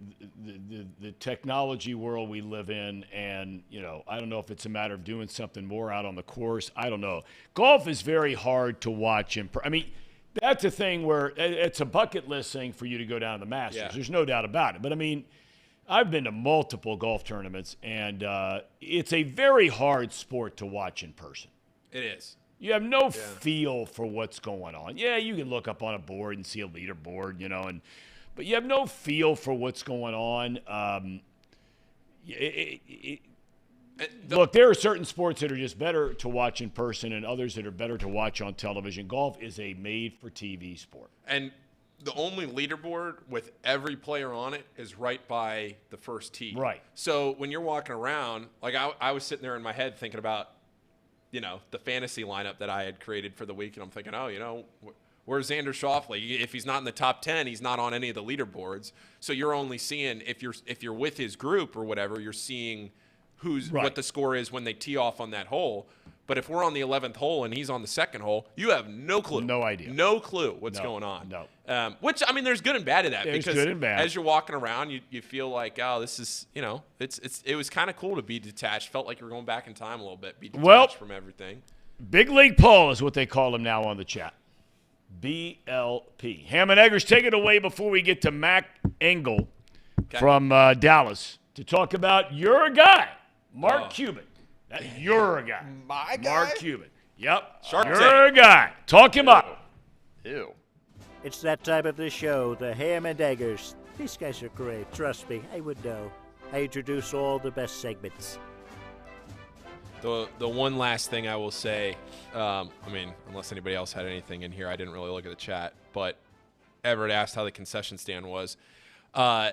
S2: technology world we live in and, you know, I don't know if it's a matter of doing something more out on the course. I don't know. Golf is very hard to watch. I mean, that's a thing where it's a bucket list thing for you to go down to the Masters.
S3: Yeah.
S2: There's no doubt about it. But, I mean, I've been to multiple golf tournaments, and it's a very hard sport to watch in person.
S3: It is.
S2: You have no feel for what's going on. Yeah, you can look up on a board and see a leaderboard, you know, but you have no feel for what's going on. Look, there are certain sports that are just better to watch in person and others that are better to watch on television. Golf is a made-for-TV sport.
S3: And the only leaderboard with every player on it is right by the first tee.
S2: Right. So
S3: when you're walking around, like I was sitting there in my head thinking about, you know, the fantasy lineup that I had created for the week, and I'm thinking, oh, you know, where's Xander Schauffele? If he's not in the top 10, he's not on any of the leaderboards. So you're only seeing if you're with his group or whatever, you're seeing what the score is when they tee off on that hole. But if we're on the 11th hole and he's on the second hole, you have no clue.
S2: No idea.
S3: No clue what's going on.
S2: No.
S3: Which, I mean, there's good and bad to that.
S2: There's
S3: because
S2: good and bad.
S3: As you're walking around, you feel like, oh, this is, you know, it was kind of cool to be detached. Felt like you were going back in time a little bit, be detached from everything.
S2: Big League Paul is what they call him now on the chat. BLP. Ham and Eggers, take it away before we get to Mac Engel from Dallas to talk about your guy, Mark Cuban. Your guy.
S4: My guy?
S2: Mark Cuban. Yep.
S3: Your
S2: guy. Talk him up.
S4: Ew.
S6: It's that time of the show, the Ham and Eggers. These guys are great. Trust me, I would know. I introduce all the best segments.
S3: The one last thing I will say, I mean, unless anybody else had anything in here, I didn't really look at the chat, but Everett asked how the concession stand was. I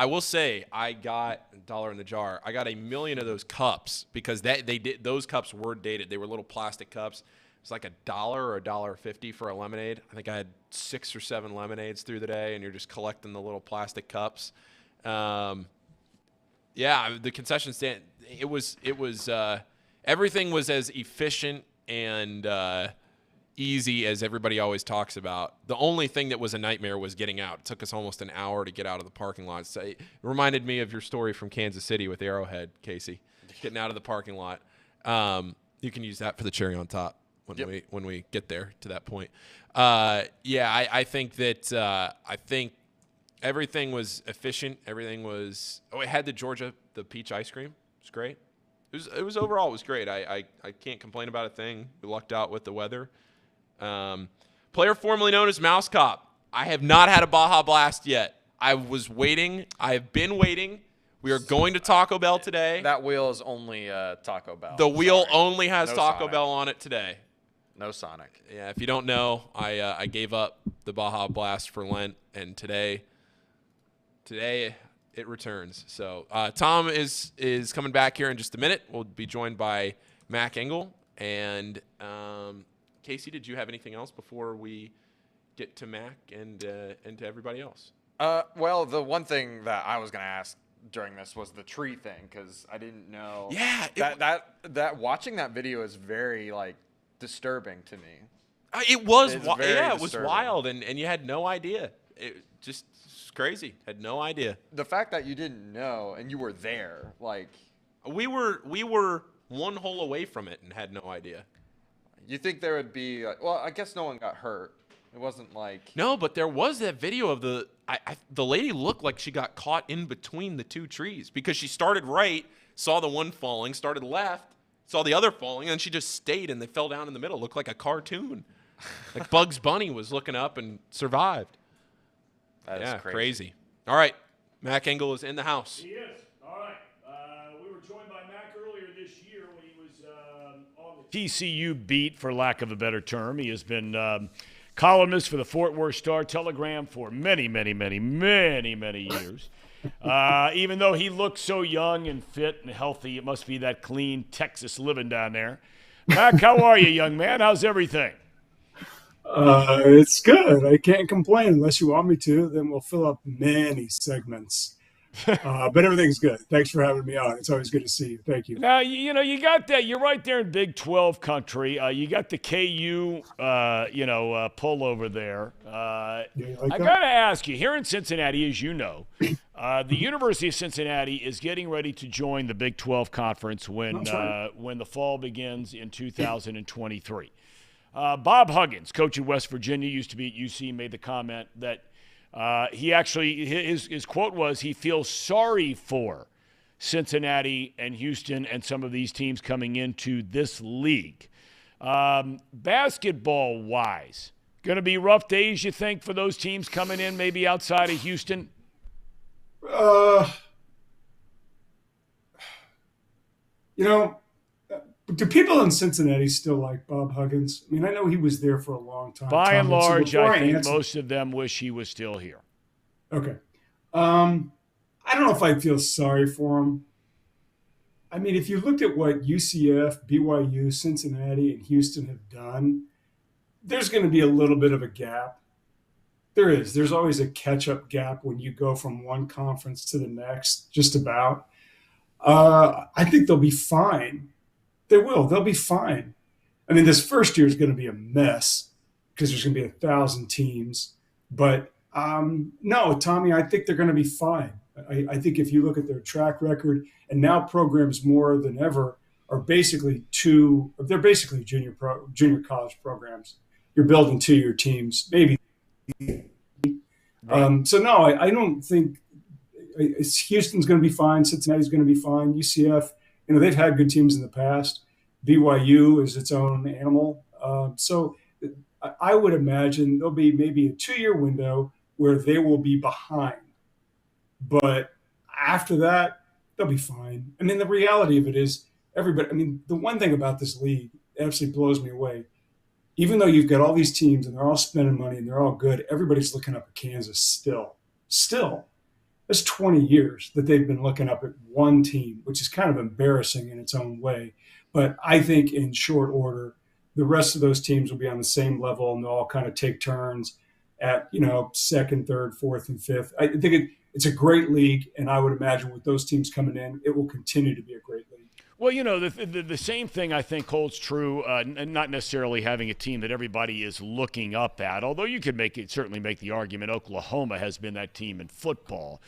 S3: will say I got $1 in the jar. I got 1 million of those cups because those cups were dated. They were little plastic cups. It was like $1 or $1.50 for a lemonade. I think I had 6 or 7 lemonades through the day, and you're just collecting the little plastic cups. The concession stand. It was everything was as efficient and easy as everybody always talks about. The only thing that was a nightmare was getting out. It took us almost an hour to get out of the parking lot. So it reminded me of your story from Kansas City with Arrowhead, Casey, getting out of the parking lot. You can use that for the cherry on top when we get there to that point. I think that I think everything was efficient. Everything was. Oh, it had the peach ice cream. It was great. It was overall. It was great. I can't complain about a thing. We lucked out with the weather. Player formerly known as Mouse Cop. I have not had a Baja Blast yet. I was waiting. I have been waiting. We are going to Taco Bell today.
S4: That wheel is only Taco Bell.
S3: The wheel only has Taco Bell on it today.
S4: No Sonic.
S3: Yeah, if you don't know, I gave up the Baja Blast for Lent, and today it returns. So Tom is coming back here in just a minute. We'll be joined by Mac Engel. And Casey, did you have anything else before we get to Mac and to everybody else?
S4: Well, the one thing that I was going to ask during this was the tree thing, because I didn't know.
S3: Yeah.
S4: That watching that video is very, disturbing to me.
S3: It was.
S4: It's
S3: It was
S4: disturbing.
S3: wild, and you had no idea. It just crazy. Had no idea.
S4: The fact that you didn't know and you were there,
S3: we were one hole away from it and had no idea.
S4: you think there would be, well, I guess no one got hurt. It wasn't like.
S3: No, but there was that video of the lady looked like she got caught in between the two trees because she started right, saw the one falling, started left, saw the other falling, and she just stayed and they fell down in the middle. Looked like a cartoon. Like Bugs Bunny was looking up and survived.
S4: That is
S3: crazy. All right, Mac Engel is in the house.
S2: He is. All right. We were joined by Mac earlier this year when he was on the TCU beat, for lack of a better term. He has been columnist for the Fort Worth Star-Telegram for many, many, many, many, many years. Even though he looks so young and fit and healthy, it must be that clean Texas living down there. Mac, how are you, young man? How's everything?
S8: It's good. I can't complain unless you want me to. Then we'll fill up many segments. But everything's good. Thanks for having me on. It's always good to see you. Thank you.
S2: Now, you got that. You're right there in Big 12 country. You got the KU, pull over there. I got to ask you, here in Cincinnati, as you know, the University of Cincinnati is getting ready to join the Big 12 conference when the fall begins in 2023. Bob Huggins, coach at West Virginia, used to be at UC, made the comment that he actually, his quote was, he feels sorry for Cincinnati and Houston and some of these teams coming into this league. Basketball-wise, going to be rough days, you think, for those teams coming in maybe outside of Houston?
S8: Do people in Cincinnati still like Bob Huggins? I mean, I know he was there for a long time.
S2: By and large, I think most of them wish he was still here.
S8: Okay. I don't know if I feel sorry for him. I mean, if you looked at what UCF, BYU, Cincinnati, and Houston have done, there's going to be a little bit of a gap. There is. There's always a catch-up gap when you go from one conference to the next, just about. I think they'll be fine. They will. They'll be fine. I mean, this first year is going to be a mess because there's going to be 1,000 teams. But no, Tommy, I think they're going to be fine. I think if you look at their track record, and now programs more than ever are basically they're basically junior college programs. You're building 2-year teams, maybe. So no, I don't think Houston's going to be fine. Cincinnati's going to be fine. UCF, they've had good teams in the past. BYU is its own animal. So I would imagine there'll be maybe a 2-year window where they will be behind. But after that, they'll be fine. I mean, the reality of it is the one thing about this league absolutely blows me away. Even though you've got all these teams and they're all spending money and they're all good, everybody's looking up at Kansas still. That's 20 years that they've been looking up at one team, which is kind of embarrassing in its own way. But I think in short order, the rest of those teams will be on the same level and they'll all kind of take turns at, second, third, fourth, and fifth. I think it's a great league, and I would imagine with those teams coming in, it will continue to be a great league.
S2: Well, the same thing I think holds true, not necessarily having a team that everybody is looking up at, although you could certainly make the argument Oklahoma has been that team in football.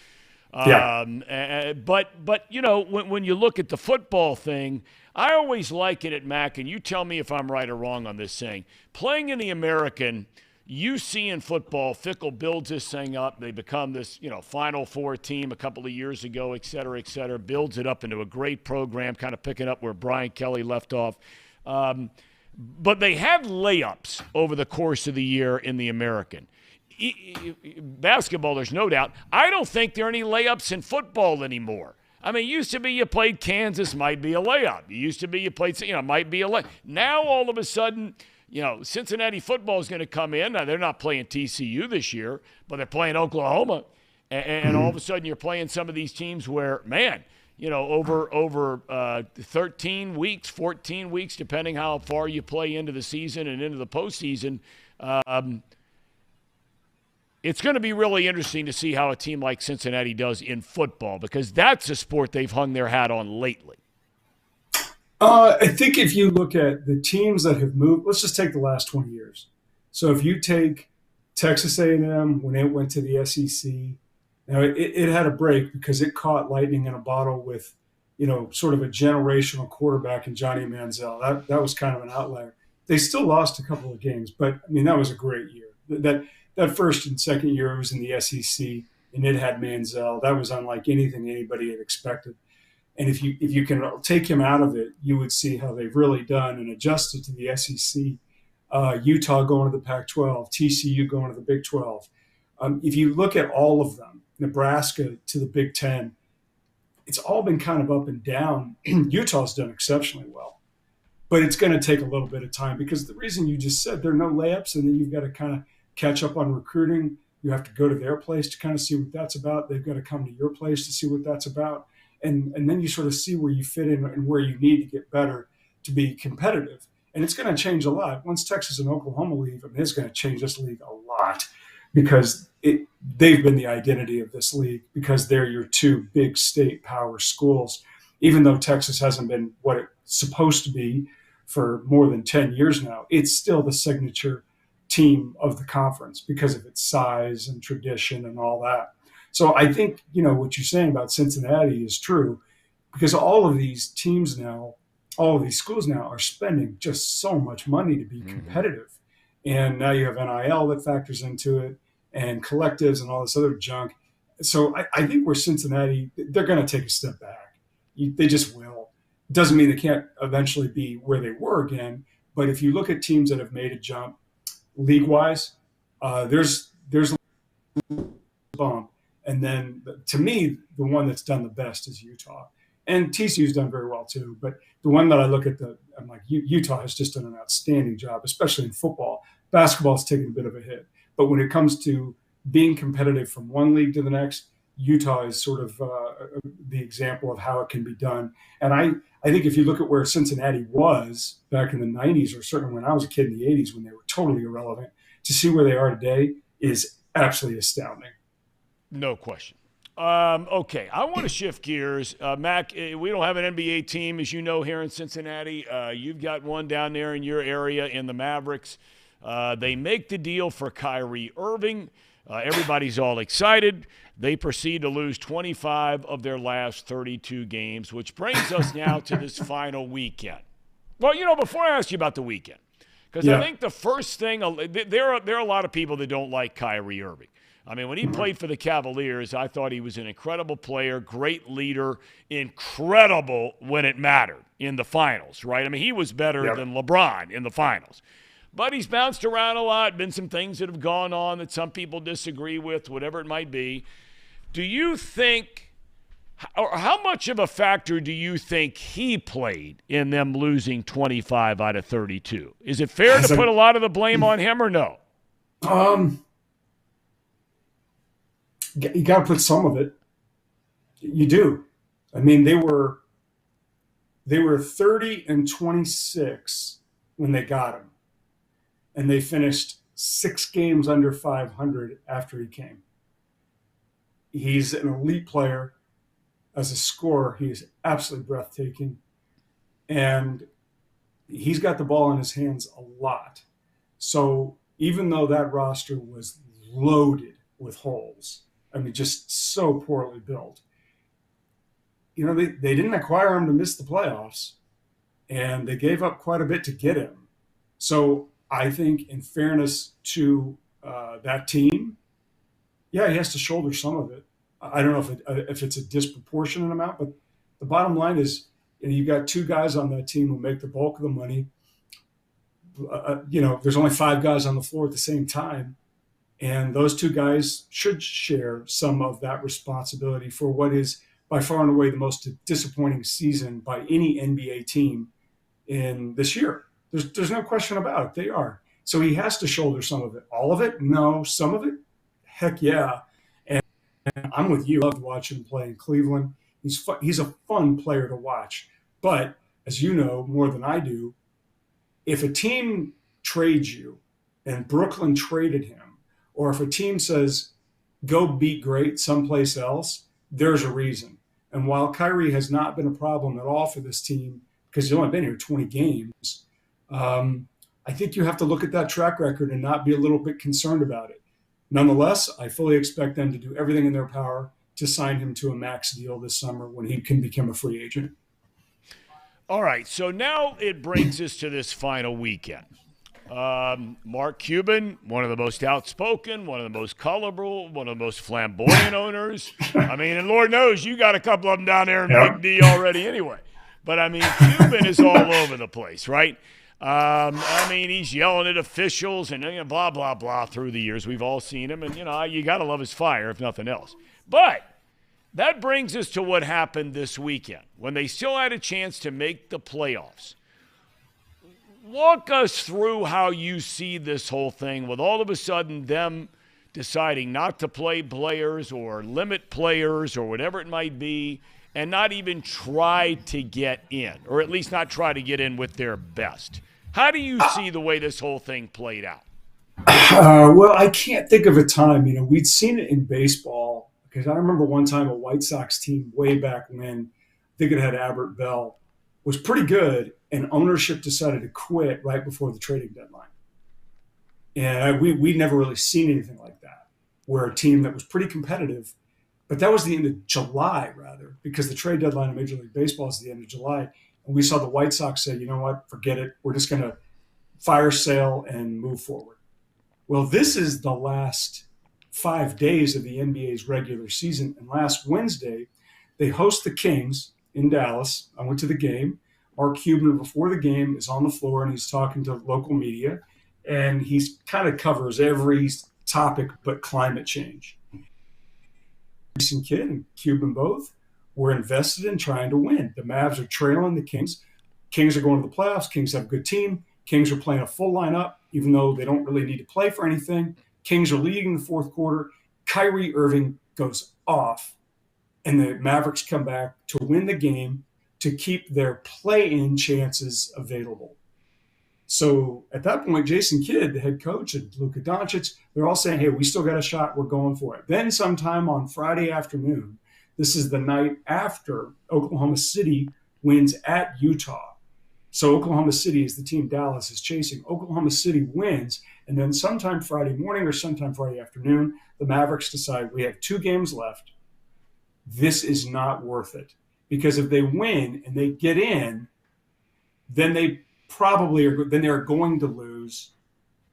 S2: Yeah. But when you look at the football thing, I always like it at Mac, and you tell me if I'm right or wrong on this thing. Playing in the American, you see in football, Fickell builds this thing up. They become this, Final Four team a couple of years ago, et cetera, builds it up into a great program, kind of picking up where Brian Kelly left off. But they have layups over the course of the year in the American. Basketball, there's no doubt. I don't think there are any layups in football anymore. I mean, it used to be you played Kansas, might be a layup. It used to be you played, might be a layup. Now all of a sudden, Cincinnati football is going to come in. Now, they're not playing TCU this year, but they're playing Oklahoma. And all of a sudden you're playing some of these teams where, man, over 13 weeks, 14 weeks, depending how far you play into the season and into the postseason, it's going to be really interesting to see how a team like Cincinnati does in football because that's a sport they've hung their hat on lately.
S8: I think if you look at the teams that have moved, let's just take the last 20 years. So if you take Texas A&M when it went to the SEC, it had a break because it caught lightning in a bottle with, sort of a generational quarterback in Johnny Manziel. That was kind of an outlier. They still lost a couple of games, but that was a great year. That first and second year it was in the SEC and it had Manziel. That was unlike anything anybody had expected. And if you can take him out of it, you would see how they've really done and adjusted to the SEC. Utah going to the Pac-12, TCU going to the Big 12. If you look at all of them, Nebraska to the Big 10, it's all been kind of up and down. Utah's done exceptionally well. But it's going to take a little bit of time because the reason you just said there are no layups and then you've got to kind of catch up on recruiting. You have to go to their place to kind of see what that's about. They've got to come to your place to see what that's about. And then you sort of see where you fit in and where you need to get better to be competitive. And it's going to change a lot. Once Texas and Oklahoma leave, I mean, it's going to change this league a lot because they've been the identity of this league because they're your two big state power schools. Even though Texas hasn't been what it's supposed to be for more than 10 years now, it's still the signature team of the conference because of its size and tradition and all that. So I think, what you're saying about Cincinnati is true because all of these teams now, all of these schools now are spending just so much money to be competitive. And now you have NIL that factors into it and collectives and all this other junk. So I think where Cincinnati, they're going to take a step back. They just will. Doesn't mean they can't eventually be where they were again. But if you look at teams that have made a jump league-wise, there's a bump. And then, to me, the one that's done the best is Utah. And TCU's done very well, too. But the one that I look at, I'm like, Utah has just done an outstanding job, especially in football. Basketball's taken a bit of a hit. But when it comes to being competitive from one league to the next, Utah is sort of the example of how it can be done. And I think if you look at where Cincinnati was back in the 90s, or certainly when I was a kid in the 80s when they were totally irrelevant, to see where they are today is absolutely astounding.
S2: No question. Okay, I want to shift gears. Mac, we don't have an NBA team, as you know, here in Cincinnati. You've got one down there in your area in the Mavericks. They make the deal for Kyrie Irving. Everybody's all excited. They proceed to lose 25 of their last 32 games, which brings us now to this final weekend. Well, before I ask you about the weekend, because I think the first thing, there are a lot of people that don't like Kyrie Irving. I mean, when he played for the Cavaliers, I thought he was an incredible player, great leader, incredible when it mattered in the finals, right? I mean, he was better than LeBron in the finals. But he's bounced around a lot, been some things that have gone on that some people disagree with, whatever it might be. Do you think, or how much of a factor do you think he played in them losing 25 out of 32? Is it fair to put a lot of the blame on him or no?
S8: You got to put some of it. You do. I mean, they were 30-26 when they got him, and they finished 6 games under 500 after he came. He's an elite player. As a scorer, he's absolutely breathtaking, and he's got the ball in his hands a lot. So even though that roster was loaded with holes, I mean, just so poorly built, they didn't acquire him to miss the playoffs, and they gave up quite a bit to get him. So I think in fairness to that team, he has to shoulder some of it. I don't know if it's a disproportionate amount, but the bottom line is, you've got 2 guys on that team who make the bulk of the money. There's only 5 guys on the floor at the same time. And those 2 guys should share some of that responsibility for what is by far and away the most disappointing season by any NBA team in this year. There's no question about it. They are. So he has to shoulder some of it. All of it? No. Some of it? Heck yeah. And I'm with you. I loved watching him play in Cleveland. He's a fun player to watch. But as you know more than I do, if a team trades you and Brooklyn traded him, or if a team says, go beat great someplace else, there's a reason. And while Kyrie has not been a problem at all for this team, because he's only been here 20 games, I think you have to look at that track record and not be a little bit concerned about it. Nonetheless, I fully expect them to do everything in their power to sign him to a max deal this summer when he can become a free agent.
S2: All right, so now it brings us to this final weekend. Mark Cuban, one of the most outspoken, one of the most colorful, one of the most flamboyant owners. I mean, and Lord knows you got a couple of them down there in Big D already anyway. But, I mean, Cuban is all over the place, right? I mean, he's yelling at officials and blah, blah, blah through the years. We've all seen him, and, you got to love his fire, if nothing else. But that brings us to what happened this weekend when they still had a chance to make the playoffs. Walk us through how you see this whole thing with all of a sudden them deciding not to play players or limit players or whatever it might be and not even try to get in, or at least not try to get in with their best. How do you see the way this whole thing played out?
S8: Well, I can't think of a time. We'd seen it in baseball because I remember one time a White Sox team way back when, I think it had Albert Bell, was pretty good, and ownership decided to quit right before the trading deadline. And we'd never really seen anything like that, where a team that was pretty competitive, but that was the end of July, rather, because the trade deadline in Major League Baseball is the end of July. And we saw the White Sox say, you know what, forget it. We're just going to fire sale and move forward. Well, this is the last 5 days of the NBA's regular season. And last Wednesday, they host the Kings in Dallas. I went to the game. Mark Cuban, before the game, is on the floor and he's talking to local media. And he kind of covers every topic but climate change. Jason Kidd and Cuban both were invested in trying to win. The Mavs are trailing the Kings. Kings are going to the playoffs. Kings have a good team. Kings are playing a full lineup, even though they don't really need to play for anything. Kings are leading in the fourth quarter. Kyrie Irving goes off, and the Mavericks come back to win the game to keep their play-in chances available. So at that point, Jason Kidd, the head coach, and Luka Doncic, they're all saying, hey, we still got a shot. We're going for it. Then sometime on Friday afternoon, this is the night after Oklahoma City wins at Utah. So Oklahoma City is the team Dallas is chasing. Oklahoma City wins, and then sometime Friday morning or sometime Friday afternoon, the Mavericks decide we have 2 games left. This is not worth it. Because if they win and they get in, then they probably are, then they're going to lose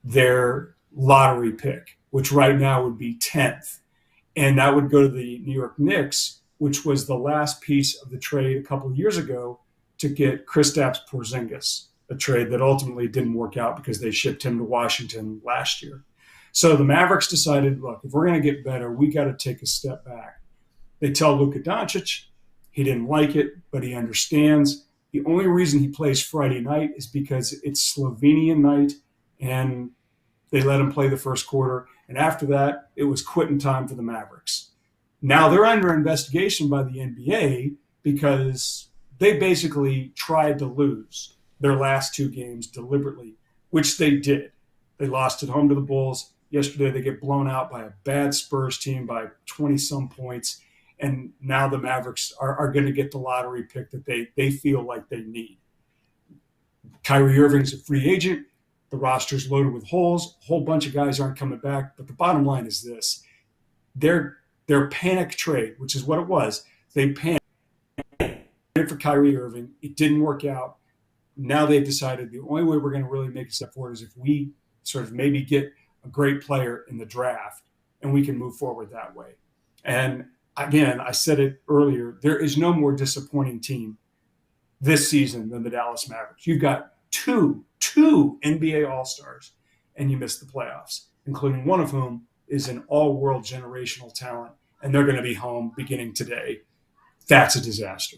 S8: their lottery pick, which right now would be 10th. And that would go to the New York Knicks, which was the last piece of the trade a couple of years ago to get Kristaps Porzingis, a trade that ultimately didn't work out because they shipped him to Washington last year. So the Mavericks decided, look, if we're going to get better, we got to take a step back. They tell Luka Doncic, he didn't like it, but he understands. The only reason he plays Friday night is because it's Slovenian night, and they let him play the first quarter. And after that, it was quitting time for the Mavericks. Now they're under investigation by the NBA because they basically tried to lose their last 2 games deliberately, which they did. They lost at home to the Bulls. Yesterday, they get blown out by a bad Spurs team by 20-some points. And now the Mavericks are going to get the lottery pick that they feel like they need. Kyrie Irving's a free agent. The roster's loaded with holes. A whole bunch of guys aren't coming back. But the bottom line is this. Their panic trade, which is what it was, they panicked for Kyrie Irving. It didn't work out. Now they've decided the only way we're going to really make a step forward is if we sort of maybe get a great player in the draft and we can move forward that way. And again, I said it earlier, there is no more disappointing team this season than the Dallas Mavericks. You've got two NBA All-Stars, and you missed the playoffs, including one of whom is an all-world generational talent, and they're going to be home beginning today. That's a disaster.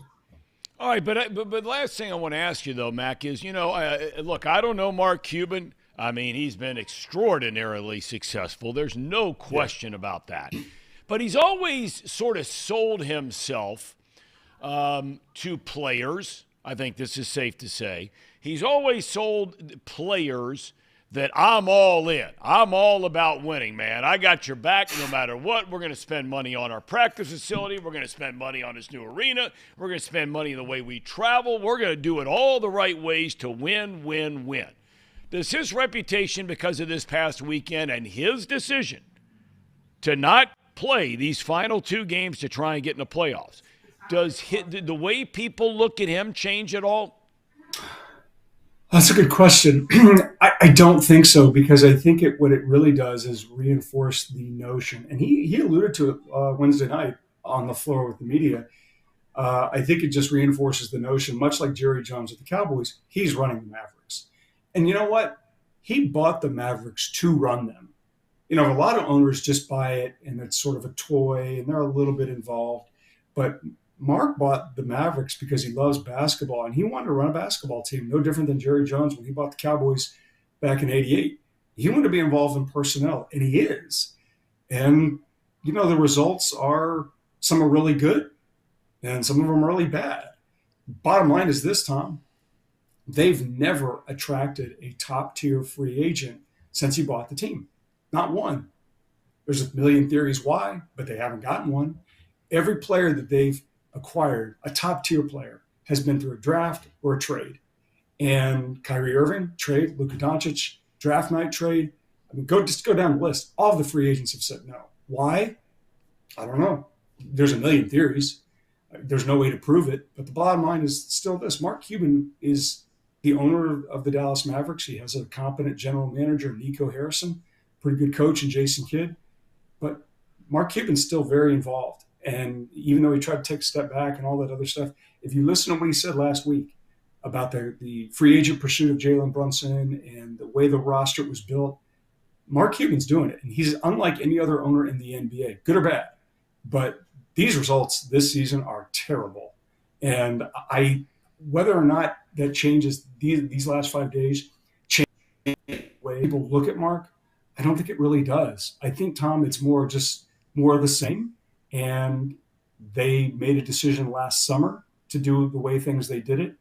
S2: All right, but last thing I want to ask you, though, Mac, is, look, I don't know Mark Cuban. I mean, he's been extraordinarily successful. There's no question about that. But he's always sort of sold himself to players. I think this is safe to say. He's always sold players that I'm all in. I'm all about winning, man. I got your back no matter what. We're going to spend money on our practice facility. We're going to spend money on this new arena. We're going to spend money in the way we travel. We're going to do it all the right ways to win, win, win. Does his reputation, because of this past weekend and his decision to not play these final 2 games to try and get in the playoffs, does the way people look at him change at all?
S8: That's a good question. I don't think so, because I think what it really does is reinforce the notion, and he alluded to it Wednesday night on the floor with the media. I think it just reinforces the notion, much like Jerry Jones at the Cowboys, he's running the Mavericks. And you know what? He bought the Mavericks to run them. A lot of owners just buy it, and it's sort of a toy, and they're a little bit involved. But Mark bought the Mavericks because he loves basketball, and he wanted to run a basketball team, no different than Jerry Jones when he bought the Cowboys back in '88. He wanted to be involved in personnel, and he is. And, the results are, some are really good, and some of them are really bad. Bottom line is this, Tom. they've never attracted a top-tier free agent since he bought the team. Not one. There's a million theories why, but they haven't gotten one. Every player that they've acquired, a top-tier player, has been through a draft or a trade. And Kyrie Irving, trade. Luka Doncic, draft night trade. I mean, go down the list. All of the free agents have said no. Why? I don't know. There's a million theories. There's no way to prove it. But the bottom line is still this. Mark Cuban is the owner of the Dallas Mavericks. He has a competent general manager, Nico Harrison, pretty good coach, and Jason Kidd. But Mark Cuban's still very involved. And even though he tried to take a step back and all that other stuff, if you listen to what he said last week about the free agent pursuit of Jalen Brunson and the way the roster was built, Mark Cuban's doing it. And he's unlike any other owner in the NBA, good or bad. But these results this season are terrible. And whether or not that changes these last 5 days, change the way people look at Mark, I don't think it really does. I think, Tom, it's more of the same. And they made a decision last summer to do the way things they did it.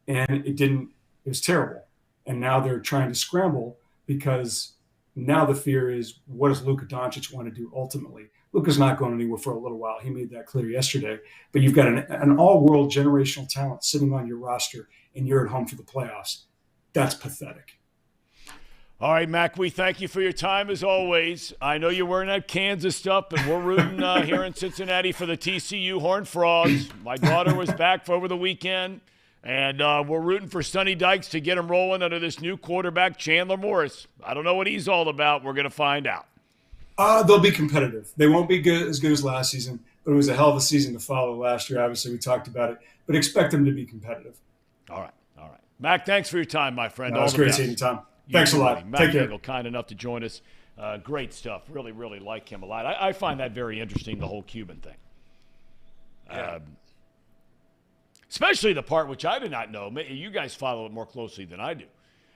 S8: And it was terrible. And now they're trying to scramble because now the fear is, what does Luka Doncic want to do ultimately? Luka's not going anywhere for a little while. He made that clear yesterday. But you've got an all-world generational talent sitting on your roster, and you're at home for the playoffs. That's pathetic.
S2: All right, Mac, we thank you for your time as always. I know you're wearing that Kansas stuff, but we're rooting here in Cincinnati for the TCU Horned Frogs. My daughter was back for over the weekend, and we're rooting for Sonny Dykes to get him rolling under this new quarterback, Chandler Morris. I don't know what he's all about. We're going to find out.
S8: They'll be competitive. They won't be as good as last season, but it was a hell of a season to follow last year. Obviously, we talked about it, but expect them to be competitive.
S2: All right. Mac, thanks for your time, my friend.
S8: It's great seeing you, Tom. Thanks a lot.
S2: Mac
S8: Take care.
S2: Engel, kind enough to join us. Great stuff. Really, really like him a lot. I find that very interesting, the whole Cuban thing.
S3: Yeah.
S2: Especially the part which I did not know. You guys follow it more closely than I do.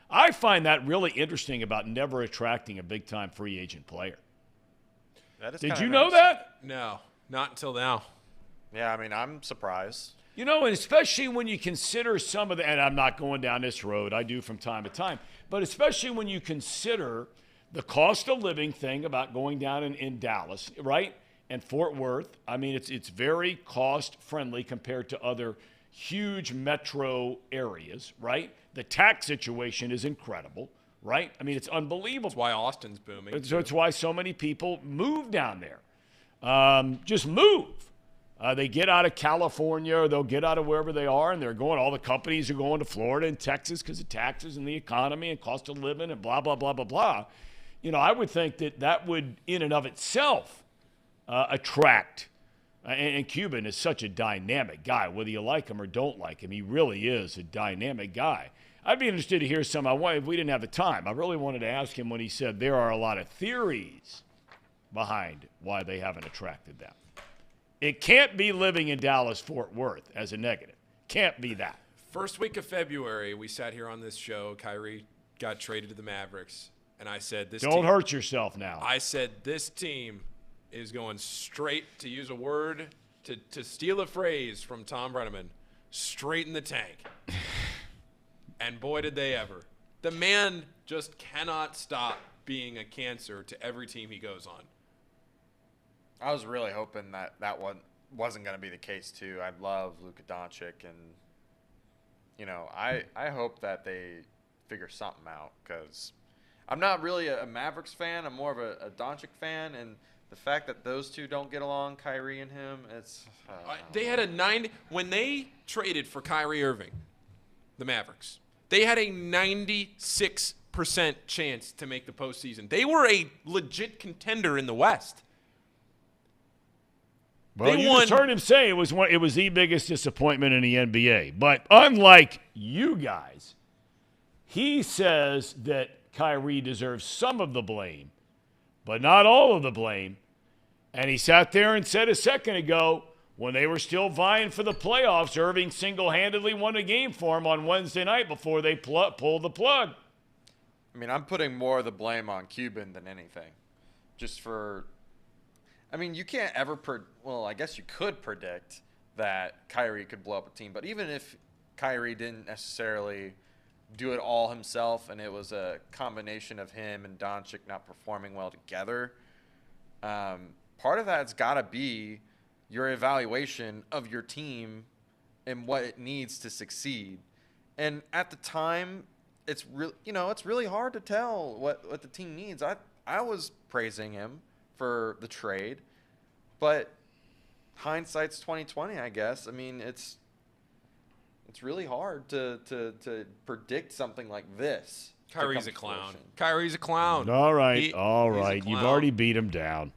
S2: I find that really interesting about never attracting a big-time free agent player. Did you know that?
S3: No, not until now.
S9: Yeah, I mean, I'm surprised.
S2: You know, and especially when you consider some of the, and I'm not going down this road, I do from time to time, but especially when you consider the cost of living thing about going down in Dallas, right? And Fort Worth. I mean, it's very cost friendly compared to other huge metro areas, right? The tax situation is incredible, right? I mean, it's unbelievable.
S3: That's why Austin's booming.
S2: So it's why so many people move down there. Just move. They get out of California or they'll get out of wherever they are, and they're going, all the companies are going to Florida and Texas because of taxes and the economy and cost of living and blah, blah, blah, blah, blah. You know, I would think that would in and of itself attract. And Cuban is such a dynamic guy, whether you like him or don't like him. He really is a dynamic guy. I'd be interested to hear some. If we didn't have the time, I really wanted to ask him when he said there are a lot of theories behind why they haven't attracted them. It can't be living in Dallas-Fort Worth as a negative. Can't be that.
S3: First week of February, we sat here on this show. Kyrie got traded to the Mavericks, and I said,
S2: Don't hurt yourself now.
S3: I said, this team is going straight, to use a word, to steal a phrase from Thom Brennaman, straight in the tank. And boy, did they ever. The man just cannot stop being a cancer to every team he goes on.
S9: I was really hoping that one wasn't going to be the case, too. I love Luka Doncic, and, you know, I hope that they figure something out because I'm not really a Mavericks fan. I'm more of a Doncic fan, and the fact that those two don't get along, Kyrie and him, it's
S3: they had a 90 when they traded for Kyrie Irving, the Mavericks. They had a 96% chance to make the postseason. They were a legit contender in the West.
S2: Well, you just heard him say it was the biggest disappointment in the NBA. But unlike you guys, he says that Kyrie deserves some of the blame, but not all of the blame. And he sat there and said a second ago, when they were still vying for the playoffs, Irving single-handedly won a game for him on Wednesday night before they pulled the plug.
S9: I mean, I'm putting more of the blame on Cuban than anything. I mean, you can't ever I guess you could predict that Kyrie could blow up a team. But even if Kyrie didn't necessarily
S4: do it all himself, and it was a combination of him and Doncic not performing well together. Part of that's got to be your evaluation of your team and what it needs to succeed. And at the time, it's really hard to tell what the team needs. I was praising him for the trade, but hindsight's 2020, I guess. I mean, it's really hard to predict something like this.
S3: Kyrie's a clown. Kyrie's a clown.
S2: All right.
S3: He's a
S2: You've
S3: clown.
S2: already beat him down.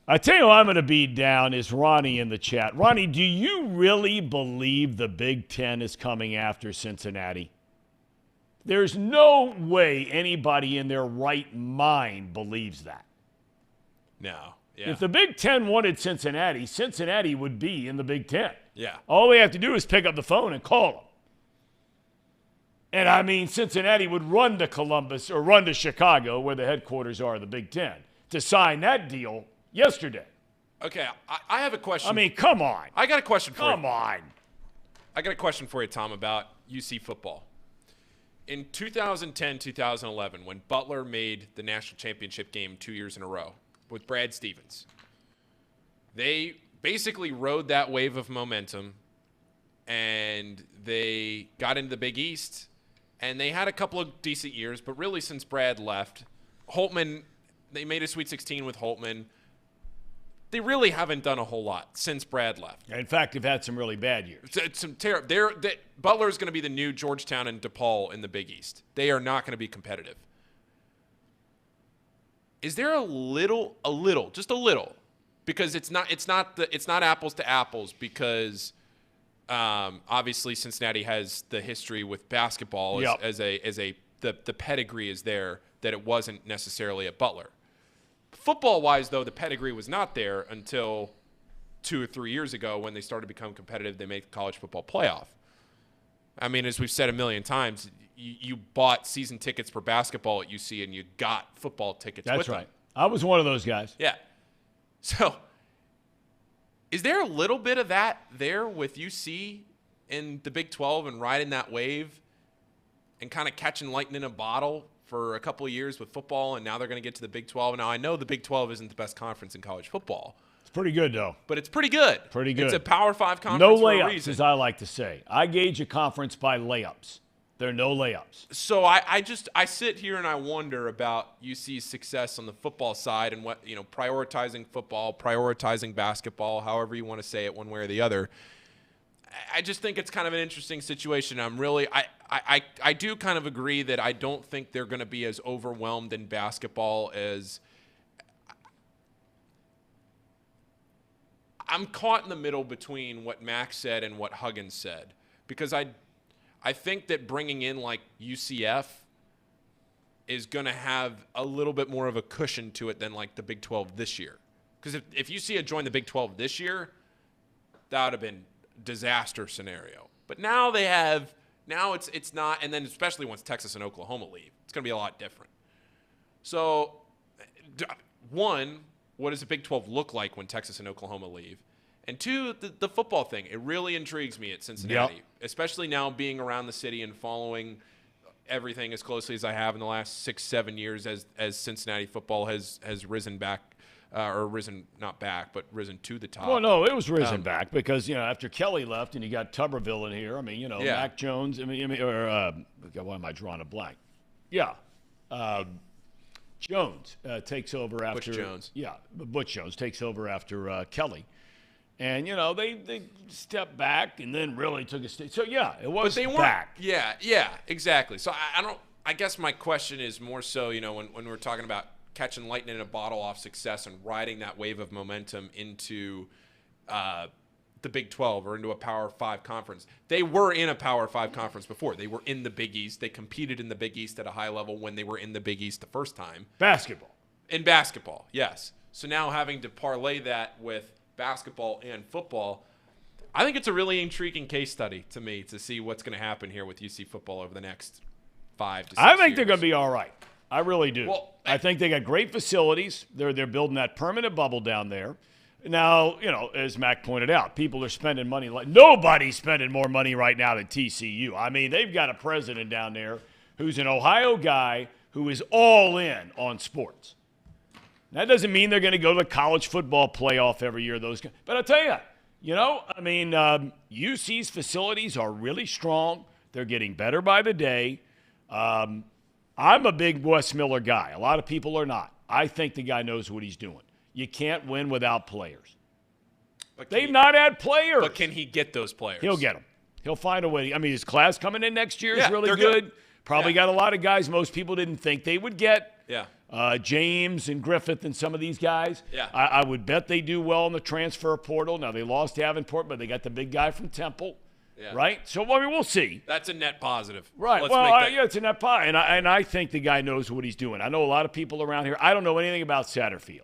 S2: I tell you who I'm going to beat down is Ronnie in the chat. Ronnie, do you really believe the Big Ten is coming after Cincinnati? There's no way anybody in their right mind believes that.
S3: No. Yeah.
S2: If the Big Ten wanted Cincinnati, Cincinnati would be in the Big Ten.
S3: Yeah.
S2: All they have to do is pick up the phone and call them. And I mean, Cincinnati would run to Columbus or run to Chicago, where the headquarters are of the Big Ten, to sign that deal yesterday.
S3: Okay, I have a question.
S2: I mean, come on.
S3: I got a question for you.
S2: Come on.
S3: I got a question for you, Tom, about UC football. In 2010, 2011, when Butler made the national championship game 2 years in a row with Brad Stevens, they basically rode that wave of momentum, and they got into the Big East, and they had a couple of decent years, but really since Brad left, Holtman, they made a Sweet 16 with Holtman. They really haven't done a whole lot since Brad left.
S2: In fact, they've had some really bad years.
S3: Butler is going to be the new Georgetown and DePaul in the Big East. They are not going to be competitive. Is there just a little, because it's not apples to apples, because obviously Cincinnati has the history with basketball the pedigree is there that it wasn't necessarily at Butler. Football-wise, though, the pedigree was not there until 2 or 3 years ago when they started to become competitive. They made the college football playoff. I mean, as we've said a million times, you bought season tickets for basketball at UC, and you got football tickets with them.
S2: That's right. I was one of those guys.
S3: Yeah. So is there a little bit of that there with UC in the Big 12 and riding that wave and kind of catching lightning in a bottle for a couple of years with football, and now they're going to get to the Big 12. Now, I know the Big 12 isn't the best conference in college football.
S2: It's pretty good, though.
S3: But it's pretty good.
S2: Pretty good.
S3: It's a Power 5 conference
S2: no
S3: for a
S2: layups,
S3: reason.
S2: as I like to say. I gauge a conference by layups. There are no layups.
S3: So I sit here and I wonder about UC's success on the football side and what, prioritizing football, prioritizing basketball, however you want to say it one way or the other. I just think it's kind of an interesting situation. I do kind of agree that I don't think they're going to be as overwhelmed in basketball as I'm caught in the middle between what Max said and what Huggins said, because I think that bringing in like UCF is going to have a little bit more of a cushion to it than like the Big 12 this year. Because if UC had joined the Big 12 this year, that would have been disaster scenario. But now it's not, and then especially once Texas and Oklahoma leave, it's going to be a lot different. So, one, what does the Big 12 look like when Texas and Oklahoma leave? And two, the football thing. It really intrigues me at Cincinnati, especially now being around the city and following everything as closely as I have in the last 6-7 years as Cincinnati football has risen back. Or risen, not back, but risen to the top.
S2: Well, no, it was risen back because, after Kelly left and you got Tuberville in here, Mac Jones, why am I drawing a blank? Yeah. Jones takes over after.
S3: Butch Jones.
S2: Yeah, Butch Jones takes over after Kelly. And, they stepped back and then really took a step. So, yeah, it was
S3: but they weren't,
S2: back.
S3: Yeah, exactly. So, I guess my question is more so, when we're talking about catching lightning in a bottle off success and riding that wave of momentum into the Big 12 or into a Power 5 conference. They were in a Power 5 conference before. They were in the Big East. They competed in the Big East at a high level when they were in the Big East the first time.
S2: In
S3: basketball, yes. So now having to parlay that with basketball and football, I think it's a really intriguing case study to me to see what's going to happen here with UC football over the next 5 to 6 years.
S2: I think they're going to be all right. I really do.
S3: Well,
S2: I think they got great facilities. They're building that permanent bubble down there. Now, as Mac pointed out, people are spending money like nobody's spending more money right now than TCU. I mean, they've got a president down there who's an Ohio guy who is all in on sports. That doesn't mean they're going to go to the college football playoff every year. But I'll tell you, UC's facilities are really strong. They're getting better by the day. I'm a big Wes Miller guy. A lot of people are not. I think the guy knows what he's doing. You can't win without players. They've not had players.
S3: But can he get those players?
S2: He'll get them. He'll find a way. I mean, his class coming in next year is really
S3: they're
S2: good. Probably got a lot of guys most people didn't think they would get.
S3: Yeah.
S2: James and Griffith and some of these guys.
S3: Yeah.
S2: I would bet they do well in the transfer portal. Now, they lost Davenport, but they got the big guy from Temple. Yeah. Right? So, we'll see.
S3: That's a net positive.
S2: Right. It's a net positive. And I think the guy knows what he's doing. I know a lot of people around here. I don't know anything about Satterfield.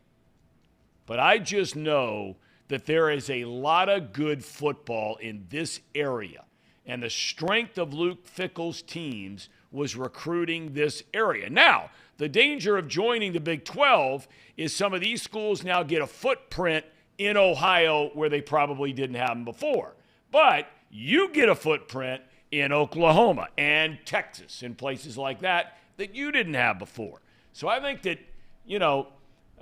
S2: But I just know that there is a lot of good football in this area. And the strength of Luke Fickell's teams was recruiting this area. Now, the danger of joining the Big 12 is some of these schools now get a footprint in Ohio where they probably didn't have them before. But you get a footprint in Oklahoma and Texas and places like that you didn't have before. So I think that,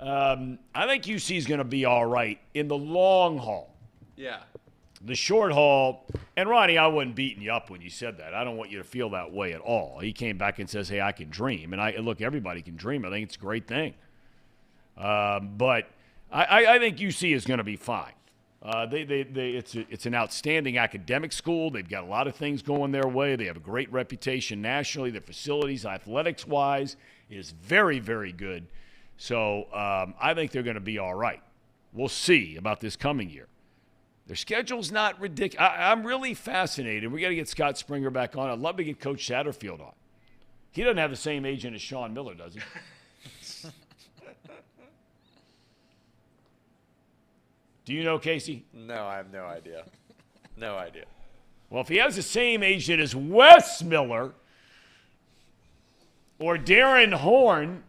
S2: I think UC is going to be all right in the long haul.
S3: Yeah.
S2: The short haul, and Ronnie, I wasn't beating you up when you said that. I don't want you to feel that way at all. He came back and says, hey, I can dream. And look, everybody can dream. I think it's a great thing. But I think UC is going to be fine. It's an outstanding academic school. They've got a lot of things going their way. They have a great reputation nationally. Their facilities, athletics-wise, is very, very good. So I think they're going to be all right. We'll see about this coming year. Their schedule's not ridiculous. I'm really fascinated. We got to get Scott Springer back on. I'd love to get Coach Satterfield on. He doesn't have the same agent as Sean Miller, does he? Do you know, Casey?
S9: No, I have no idea. No idea.
S2: Well, if he has the same agent as Wes Miller or Darren Horn,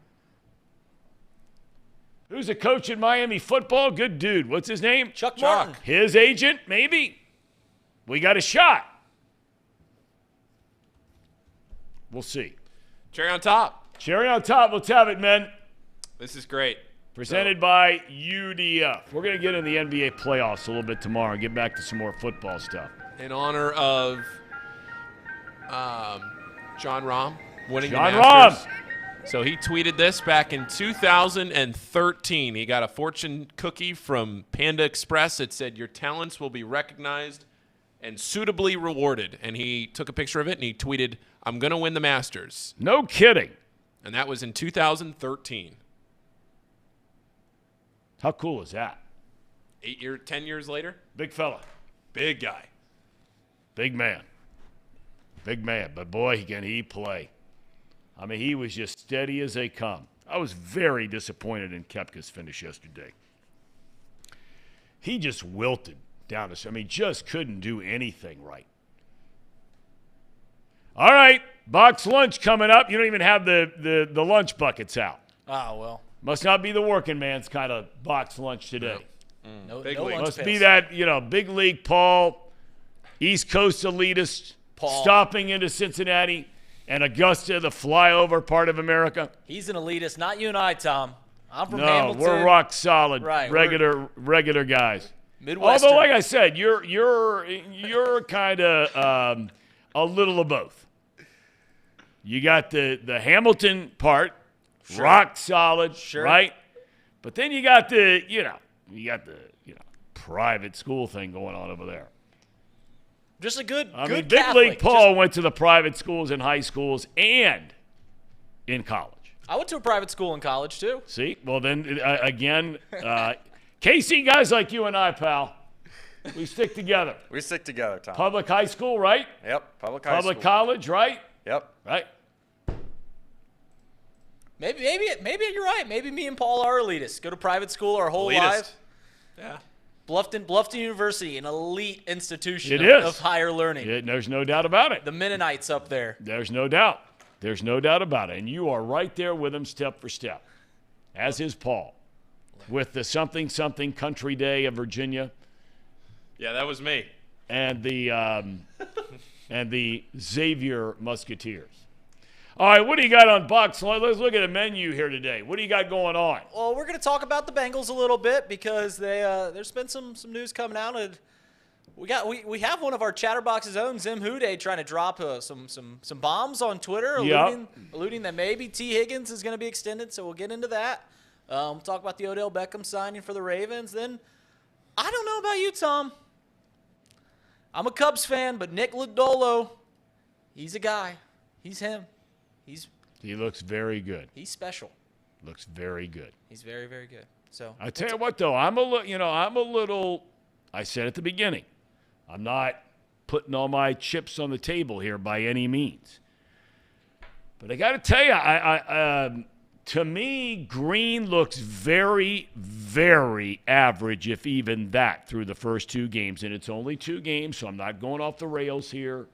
S2: who's a coach in Miami football, good dude. What's his name?
S10: Chuck Martin.
S2: His agent, maybe. We got a shot. We'll see.
S3: Cherry on top.
S2: Cherry on top. Let's have it, men.
S3: This is great.
S2: Presented by UDF. We're going to get in the NBA playoffs a little bit tomorrow and get back to some more football stuff.
S3: In honor of John Rahm winning
S2: John
S3: the Masters.
S2: Rahm.
S3: So he tweeted this back in 2013. He got a fortune cookie from Panda Express. It said, your talents will be recognized and suitably rewarded. And he took a picture of it and he tweeted, I'm going to win the Masters.
S2: No kidding.
S3: And that was in 2013.
S2: How cool is that?
S3: 10 years later?
S2: Big fella.
S3: Big guy.
S2: Big man. Big man. But boy, can he play. I mean, he was just steady as they come. I was very disappointed in Koepka's finish yesterday. He just wilted down the – I mean, just couldn't do anything right. All right, box lunch coming up. You don't even have the lunch buckets out.
S10: Oh, well.
S2: Must not be the working man's kind of box lunch today.
S10: No
S3: Big
S10: lunch
S3: league.
S2: Must
S10: pails.
S2: be that, big league Paul, East Coast elitist,
S10: Paul.
S2: stopping into Cincinnati and Augusta, the flyover part of America.
S10: He's an elitist, not you and I, Tom. I'm from
S2: No,
S10: Hamilton.
S2: we're rock solid,
S10: Right,
S2: regular guys.
S10: Midwestern.
S2: Although, like I said, you're kind of a little of both. You got the Hamilton part, rock solid, right? But then you got the private school thing going on over there.
S10: Just a good
S2: Big
S10: Catholic.
S2: League Paul went to the private schools in high schools and in college.
S10: I went to a private school in college, too.
S2: See? Well, then, again, Casey, guys like you and I, pal, we stick together.
S9: We stick together, Tom.
S2: Public high school, right?
S9: Yep, public high
S2: Public
S9: school.
S2: college, right?
S9: Yep.
S2: Right?
S10: Maybe you're right. Maybe me and Paul are elitists. Go to private school our whole
S3: Elitist.
S10: lives.
S3: Yeah.
S10: Bluffton University, an elite institution
S2: It is.
S10: of higher learning.
S2: There's no doubt about it.
S10: The Mennonites up there.
S2: There's no doubt. There's no doubt about it. And you are right there with him step for step, as is Paul. with the something country day of Virginia.
S3: Yeah, that was me.
S2: And the Xavier Musketeers. All right, what do you got on Bucks? Let's look at the menu here today. What do you got going on?
S10: Well, we're going to talk about the Bengals a little bit because there's been some news coming out. And we have one of our Chatterbox's own, Zim Hude, trying to drop some bombs on Twitter, alluding that maybe T Higgins is going to be extended. So we'll get into that. Talk about the Odell Beckham signing for the Ravens. Then I don't know about you, Tom. I'm a Cubs fan, but Nick Lodolo, he's a guy. He's him.
S2: He looks very good.
S10: He's special.
S2: Looks very good.
S10: He's very, very good. So
S2: I tell you what, though, I'm a little. I said at the beginning, I'm not putting all my chips on the table here by any means. But I got to tell you, to me, Green looks very, very average, if even that, through the first 2 games. And it's only 2 games, so I'm not going off the rails here.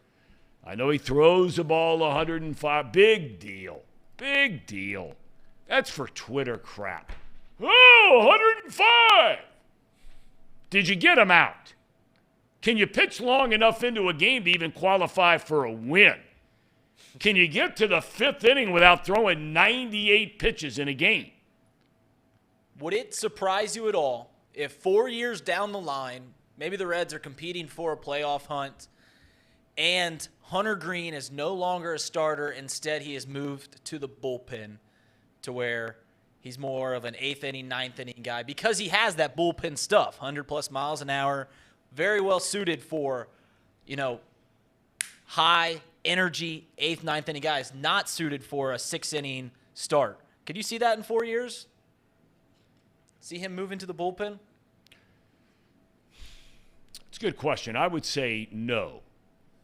S2: I know he throws the ball 105. Big deal. Big deal. That's for Twitter crap. Oh, 105. Did you get him out? Can you pitch long enough into a game to even qualify for a win? Can you get to the 5th inning without throwing 98 pitches in a game?
S10: Would it surprise you at all if 4 years down the line, maybe the Reds are competing for a playoff hunt, and Hunter Green is no longer a starter. Instead, he has moved to the bullpen to where he's more of an 8th inning, 9th inning guy because he has that bullpen stuff, 100+ miles an hour, very well suited for, high energy 8th, 9th inning guys, not suited for a 6th inning start. Could you see that in 4 years? See him move into the bullpen?
S2: It's a good question. I would say no.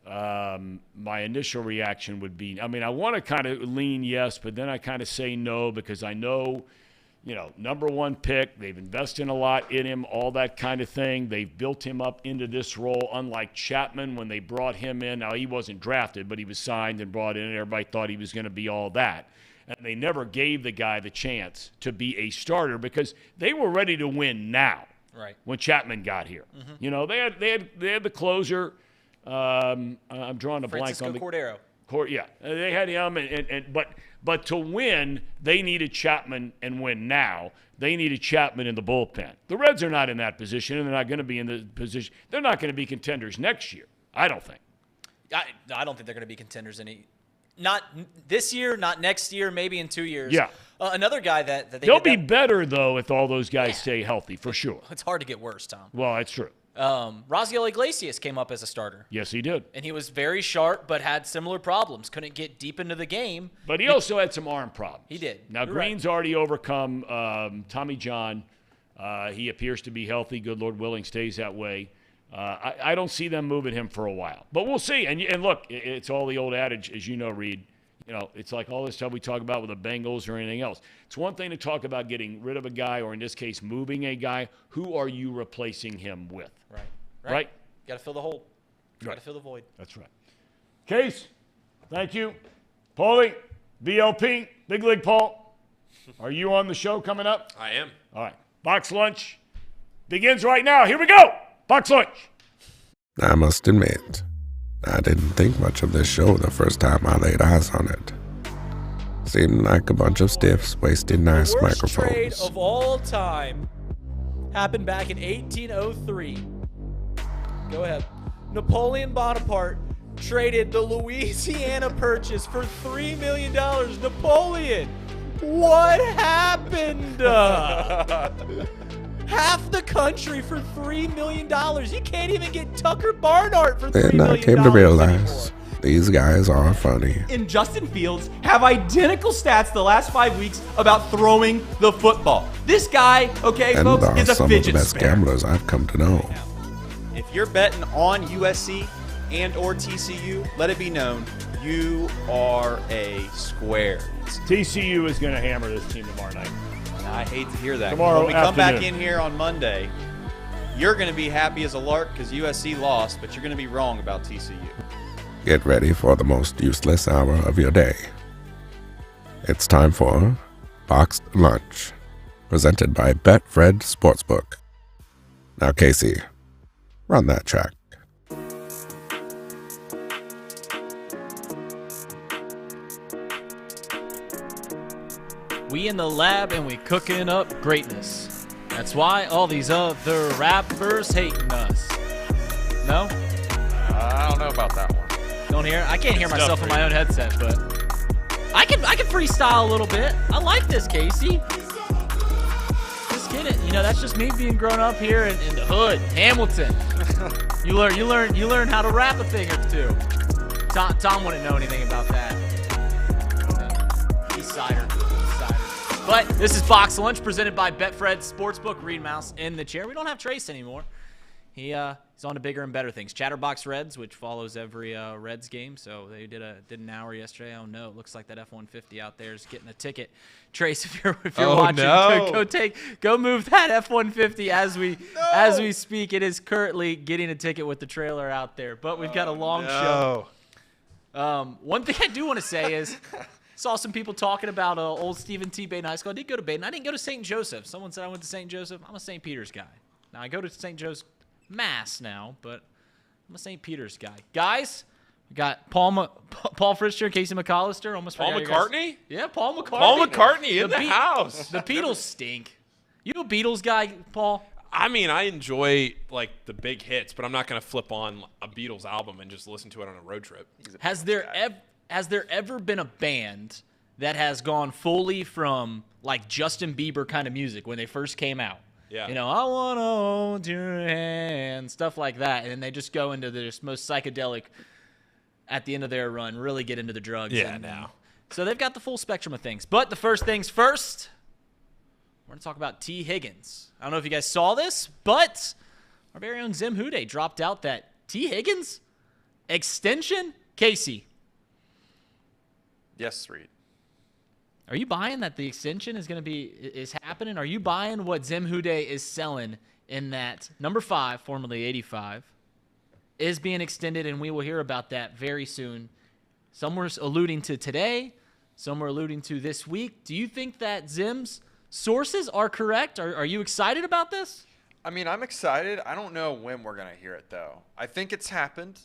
S2: My initial reaction would be, I want to kind of lean yes, but then I kind of say no because I know, number 1 pick, they've invested a lot in him, all that kind of thing. They've built him up into this role, unlike Chapman when they brought him in. Now, he wasn't drafted, but he was signed and brought in, and everybody thought he was going to be all that. And they never gave the guy the chance to be a starter because they were ready to win now.
S10: Right. When
S2: Chapman got here. Mm-hmm. They had the closer. I'm drawing a blank on the
S10: Cordero.
S2: Yeah, they had him, but to win, they needed Chapman and win now. They needed Chapman in the bullpen. The Reds are not in that position, and they're not going to be in the position. They're not going to be contenders next year. I don't think.
S10: I don't think they're going to be contenders not this year, not next year, maybe in 2 years.
S2: Yeah.
S10: Another guy that
S2: they'll be better though if all those guys stay healthy for sure.
S10: It's hard to get worse, Tom.
S2: Well, that's true.
S10: Raziel Iglesias came up as a starter.
S2: Yes, he did.
S10: And he was very sharp, but had similar problems. Couldn't get deep into the game.
S2: But he also had some arm problems.
S10: He did.
S2: Now, Green's already overcome Tommy John. He appears to be healthy. Good Lord willing, stays that way. I don't see them moving him for a while. But we'll see. And look, it's all the old adage, as you know, Reed. It's like all this stuff we talk about with the Bengals or anything else. It's one thing to talk about getting rid of a guy, or in this case, moving a guy. Who are you replacing him with? Right?
S10: Got to fill the hole. Got to fill the void.
S2: That's right. Case, thank you. Paulie, VLP, Big League Paul, are you on the show coming up?
S3: I am.
S2: All right. Box Lunch begins right now. Here we go. Box Lunch.
S11: I must admit, I didn't think much of this show the first time I laid eyes on it. Seemed like a bunch of stiffs wasting nice microphones.
S10: The worst trade of all time happened back in 1803. Go ahead. Napoleon Bonaparte traded the Louisiana Purchase for $3 million. Napoleon, what happened? Half the country for $3 million. You can't even get Tucker Barnhart for $3 million.
S11: Then I came to realize these guys are funny.
S12: And Justin Fields have identical stats the last 5 weeks about throwing the football. This guy, okay,
S11: and
S12: folks,
S11: are
S12: is a
S11: some
S12: fidget
S11: of the best
S12: spinner.
S11: gamblers I've come to know.
S13: If you're betting on USC and or TCU, let it be known you are a square.
S2: TCU is going to hammer this team tomorrow night.
S13: I hate to hear that.
S2: Tomorrow
S13: when we come back
S2: afternoon.
S13: in here on Monday, you're going to be happy as a lark because USC lost, but you're going to be wrong about TCU.
S11: Get ready for the most useless hour of your day. It's time for Boxed Lunch presented by Betfred Sportsbook. Now, Casey, run that track.
S14: We in the lab and we cooking up greatness. That's why all these other rappers hating us. No?
S4: I don't know about that one.
S14: Don't hear? I can't hear myself in my own headset, but I can freestyle a little bit. I like this, Casey. Just get it. You know, that's just me being grown up here in the hood, Hamilton. You learn how to rap a thing or two. Tom wouldn't know anything about that. East Sider. But this is Box Lunch presented by Betfred Sportsbook. Reed Mouse in the chair. We don't have Trace anymore. He's on to bigger and better things. Chatterbox Reds, which follows every Reds game. So they did an hour yesterday. Oh no, it looks like that F-150 out there is getting a ticket. Trace, if you're watching, go move that F-150 as we speak. It is currently getting a ticket with the trailer out there. But we've got a long show. One thing I do want to say is, saw some people talking about old Stephen T. Baden High School. I did go to Baden. I didn't go to St. Joseph. Someone said I went to St. Joseph. I'm a St. Peter's guy. Now, I go to St. Joe's Mass now, but I'm a St. Peter's guy. Guys, we got Paul Fritzscher, Casey McAllister. Almost
S3: Paul McCartney?
S14: Yeah, Paul McCartney.
S3: Paul McCartney in the house.
S14: The Beatles stink. You a Beatles guy, Paul?
S3: I mean, I enjoy, like, the big hits, but I'm not going to flip on a Beatles album and just listen to it on a road trip.
S14: Has there ever been a band that has gone fully from, like, Justin Bieber kind of music when they first came out?
S3: Yeah.
S14: You know, I want to hold your hand, stuff like that. And then they just go into the most psychedelic at the end of their run, really get into the drugs.
S3: Yeah, now.
S14: So they've got the full spectrum of things. But the first things first, we're going to talk about T. Higgins. I don't know if you guys saw this, but our very own Zim Hude dropped out that T. Higgins extension. Casey.
S4: Yes, Reed.
S14: Are you buying that the extension is happening? Are you buying what Zim Hude is selling in that number 5, formerly 85, is being extended, and we will hear about that very soon. Some were alluding to today. Some were alluding to this week. Do you think that Zim's sources are correct? Are you excited about this?
S4: I mean, I'm excited. I don't know when we're going to hear it, though. I think it's happened.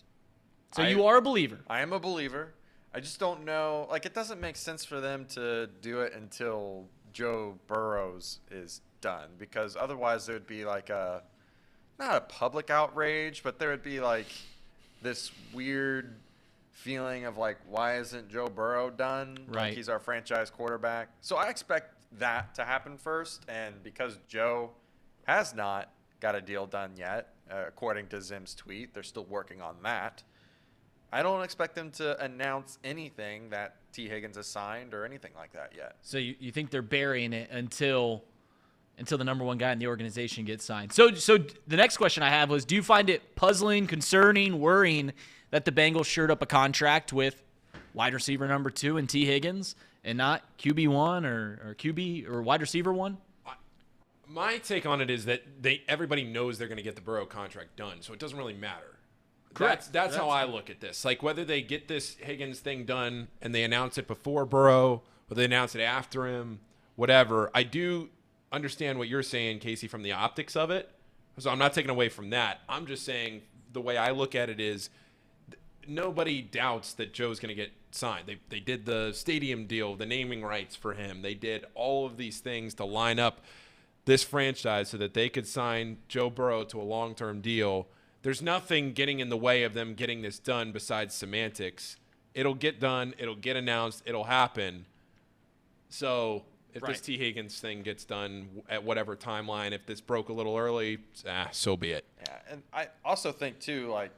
S14: So you are a believer.
S4: I am a believer. I just don't know. Like, it doesn't make sense for them to do it until Joe Burrow's is done, because otherwise there would be like not a public outrage, but there would be like this weird feeling of like, why isn't Joe Burrow done?
S14: Right.
S4: Like, he's our franchise quarterback. So I expect that to happen first, and because Joe has not got a deal done yet, according to Zim's tweet, they're still working on that. I don't expect them to announce anything that T. Higgins has signed or anything like that yet.
S14: So you think they're burying it until the number one guy in the organization gets signed. So the next question I have was, do you find it puzzling, concerning, worrying that the Bengals shored up a contract with wide receiver number 2 and T. Higgins and not QB1 or QB or wide receiver 1?
S3: My take on it is that everybody knows they're going to get the Burrow contract done, so it doesn't really matter.
S14: Correct.
S3: That's how I look at this. Like, whether they get this Higgins thing done and they announce it before Burrow or they announce it after him, whatever. I do understand what you're saying, Casey, from the optics of it. So I'm not taking away from that. I'm just saying the way I look at it is nobody doubts that Joe's going to get signed. They did the stadium deal, the naming rights for him. They did all of these things to line up this franchise so that they could sign Joe Burrow to a long-term deal. There's nothing getting in the way of them getting this done besides semantics. It'll get done. It'll get announced. It'll happen. So if this T. Higgins thing gets done at whatever timeline, if this broke a little early, so be it.
S4: Yeah, and I also think, too, like,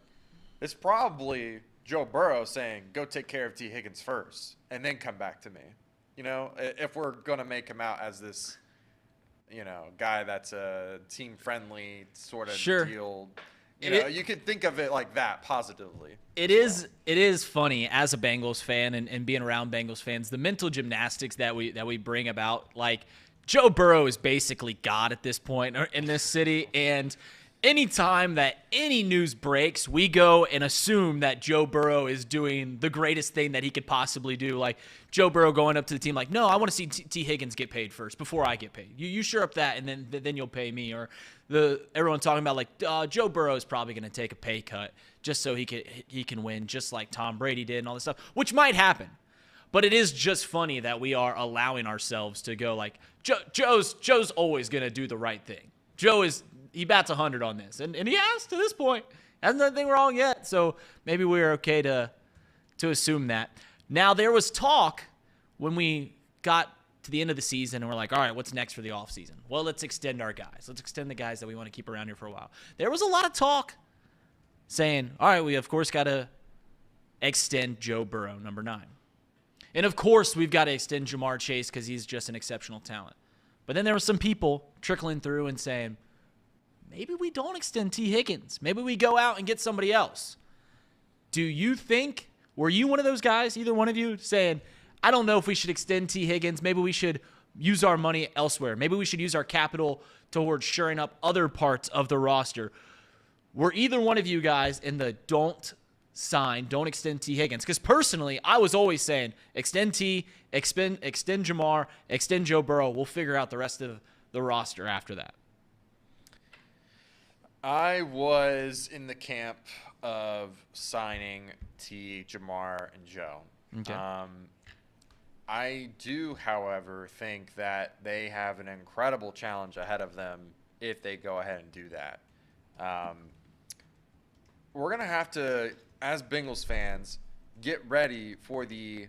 S4: it's probably Joe Burrow saying, go take care of T. Higgins first and then come back to me. You know, if we're going to make him out as this, you know, guy that's a team-friendly sort of deal. You know, you could think of it like that positively.
S14: It is funny as a Bengals fan and being around Bengals fans, the mental gymnastics that we bring about. Like, Joe Burrow is basically God at this point in this city, and anytime that any news breaks, we go and assume that Joe Burrow is doing the greatest thing that he could possibly do. Like Joe Burrow going up to the team like, no, I want to see T Higgins get paid first before I get paid. You sure up that, and then you'll pay me. Or everyone talking about like Joe Burrow is probably going to take a pay cut just so he can win, just like Tom Brady did and all this stuff, which might happen. But it is just funny that we are allowing ourselves to go like, Joe's always going to do the right thing. He bats 100 on this, and he has to this point. Hasn't done anything wrong yet, so maybe we're okay to assume that. Now, there was talk when we got to the end of the season, and we're like, all right, what's next for the offseason? Well, let's extend our guys. Let's extend the guys that we want to keep around here for a while. There was a lot of talk saying, all right, we, of course, got to extend Joe Burrow, number 9. And, of course, we've got to extend Jamar Chase because he's just an exceptional talent. But then there were some people trickling through and saying, maybe we don't extend T Higgins. Maybe we go out and get somebody else. Do you think, were you one of those guys, either one of you, saying, I don't know if we should extend T Higgins. Maybe we should use our money elsewhere. Maybe we should use our capital towards shoring up other parts of the roster. Were either one of you guys in the don't extend T Higgins? Because personally, I was always saying, extend T, extend Jamar, extend Joe Burrow. We'll figure out the rest of the roster after that.
S4: I was in the camp of signing T, Jamar, and Joe.
S14: Okay.
S4: I do, however, think that they have an incredible challenge ahead of them if they go ahead and do that. We're going to have to, as Bengals fans, get ready for the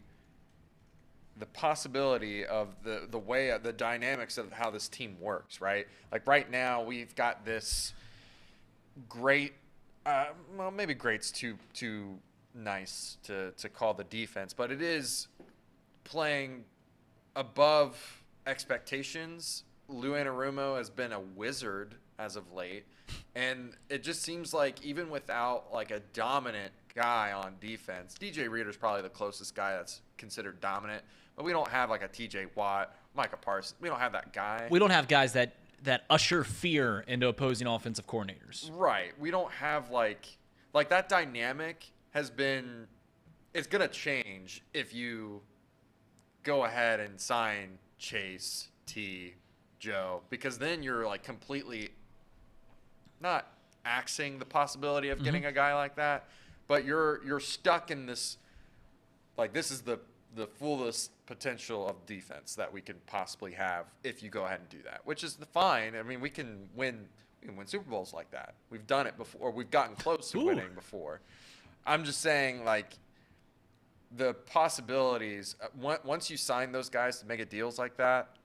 S4: possibility of the way, the dynamics of how this team works, right? Like right now, we've got this great, well, maybe great's too nice to call the defense, but it is playing above expectations. Lou Anarumo has been a wizard as of late, and it just seems like even without like a dominant guy on defense, DJ Reader's probably the closest guy that's considered dominant, but we don't have like a TJ Watt, Micah Parsons. We don't have that guy.
S14: We don't have guys that usher fear into opposing offensive coordinators.
S4: Right. We don't have like that dynamic has been, it's going to change if you go ahead and sign Chase, T, Joe, because then you're like completely not axing the possibility of getting a guy like that, but you're stuck in this, like this is the fullest potential of defense that we could possibly have if you go ahead and do that, which is fine. I mean, we can win Super Bowls like that. We've done it before. We've gotten close to winning before. I'm just saying, like, the possibilities, once you sign those guys to make deals like that,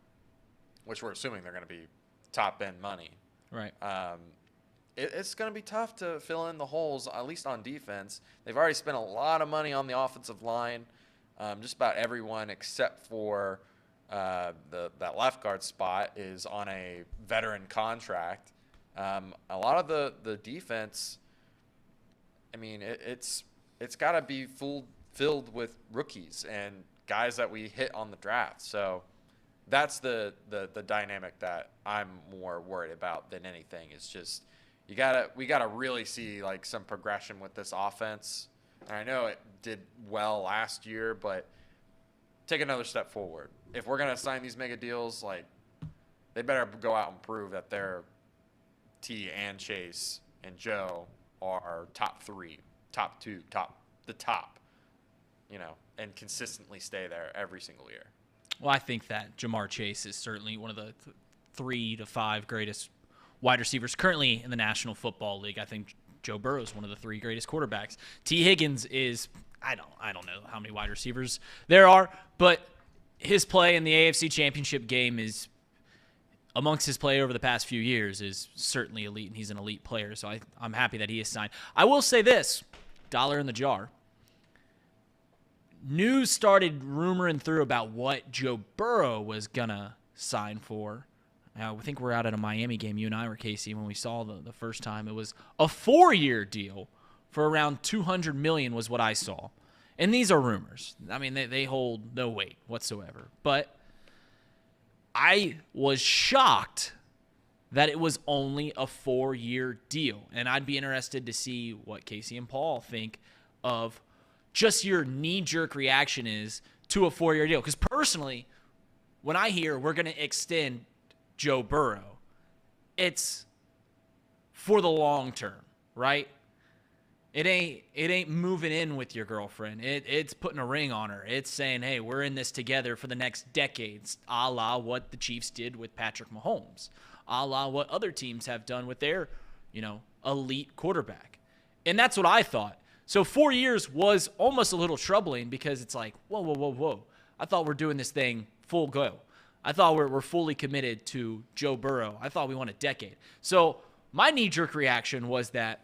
S4: which we're assuming they're going to be top-end money.
S14: Right.
S4: It's going to be tough to fill in the holes, at least on defense. They've already spent a lot of money on the offensive line. Just about everyone except for that left guard spot is on a veteran contract. A lot of the defense, I mean, it's got to be filled with rookies and guys that we hit on the draft. So that's the dynamic that I'm more worried about than anything. It's just we gotta really see like some progression with this offense. And I know it did well last year, but take another step forward. If we're gonna sign these mega deals, like they better go out and prove that their T and Chase and Joe are top 3, top 2, the top, and consistently stay there every single year.
S14: Well, I think that Jamar Chase is certainly one of the 3 to 5 greatest wide receivers currently in the National Football League. I think Joe Burrow is one of the 3 greatest quarterbacks. T Higgins is, I don't know how many wide receivers there are, but his play in the AFC Championship game is, amongst his play over the past few years, is certainly elite, and he's an elite player. So I'm happy that he is signed. I will say this, dollar in the jar. News started rumoring through about what Joe Burrow was going to sign for. I think we're out at a Miami game. You and I were, Casey, when we saw the first time. It was a 4-year deal for around $200 million was what I saw. And these are rumors. I mean, they hold no weight whatsoever. But I was shocked that it was only a 4-year deal. And I'd be interested to see what Casey and Paul think of just your knee-jerk reaction is to a 4-year deal. Because personally, when I hear we're going to extend Joe Burrow, it's for the long term, right? It ain't moving in with your girlfriend. It's putting a ring on her. It's saying, hey, we're in this together for the next decades, a la what the Chiefs did with Patrick Mahomes, a la what other teams have done with their, elite quarterback. And that's what I thought. So 4 years was almost a little troubling because it's like, whoa. I thought we're doing this thing full go. I thought we're fully committed to Joe Burrow. I thought we won a decade. So my knee-jerk reaction was that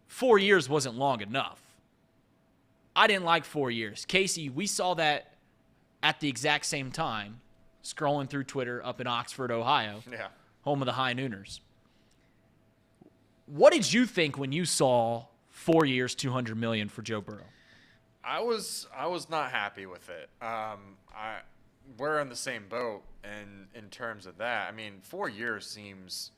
S14: 4 years wasn't long enough. I didn't like 4 years. Casey, we saw that at the exact same time, scrolling through Twitter up in Oxford, Ohio, home of the High Nooners. What did you think when you saw 4 years, $200 million for Joe Burrow?
S4: I was not happy with it. We're in the same boat in terms of that. I mean, 4 years seems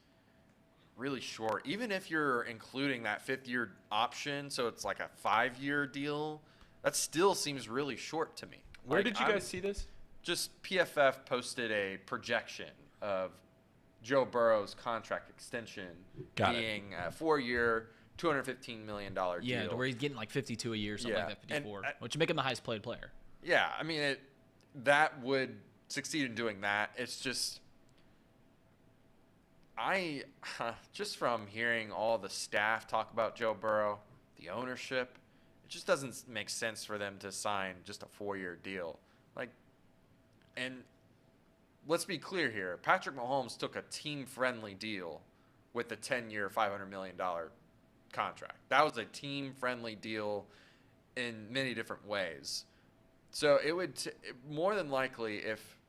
S4: really short, even if you're including that 5th-year option, so it's like a 5-year deal. That still seems really short to me.
S3: Where did you guys see this?
S4: Just PFF posted a projection of Joe Burrow's contract extension being a 4-year, $215 million deal.
S14: Yeah, where he's getting like 52 a year, something like that, 54, which would make him the highest paid player.
S4: Yeah, I mean, that would succeed in doing that. It's just just from hearing all the staff talk about Joe Burrow, the ownership, it just doesn't make sense for them to sign just a 4-year deal. And let's be clear here. Patrick Mahomes took a team-friendly deal with the 10-year, $500 million contract. That was a team-friendly deal in many different ways. So it would more than likely, if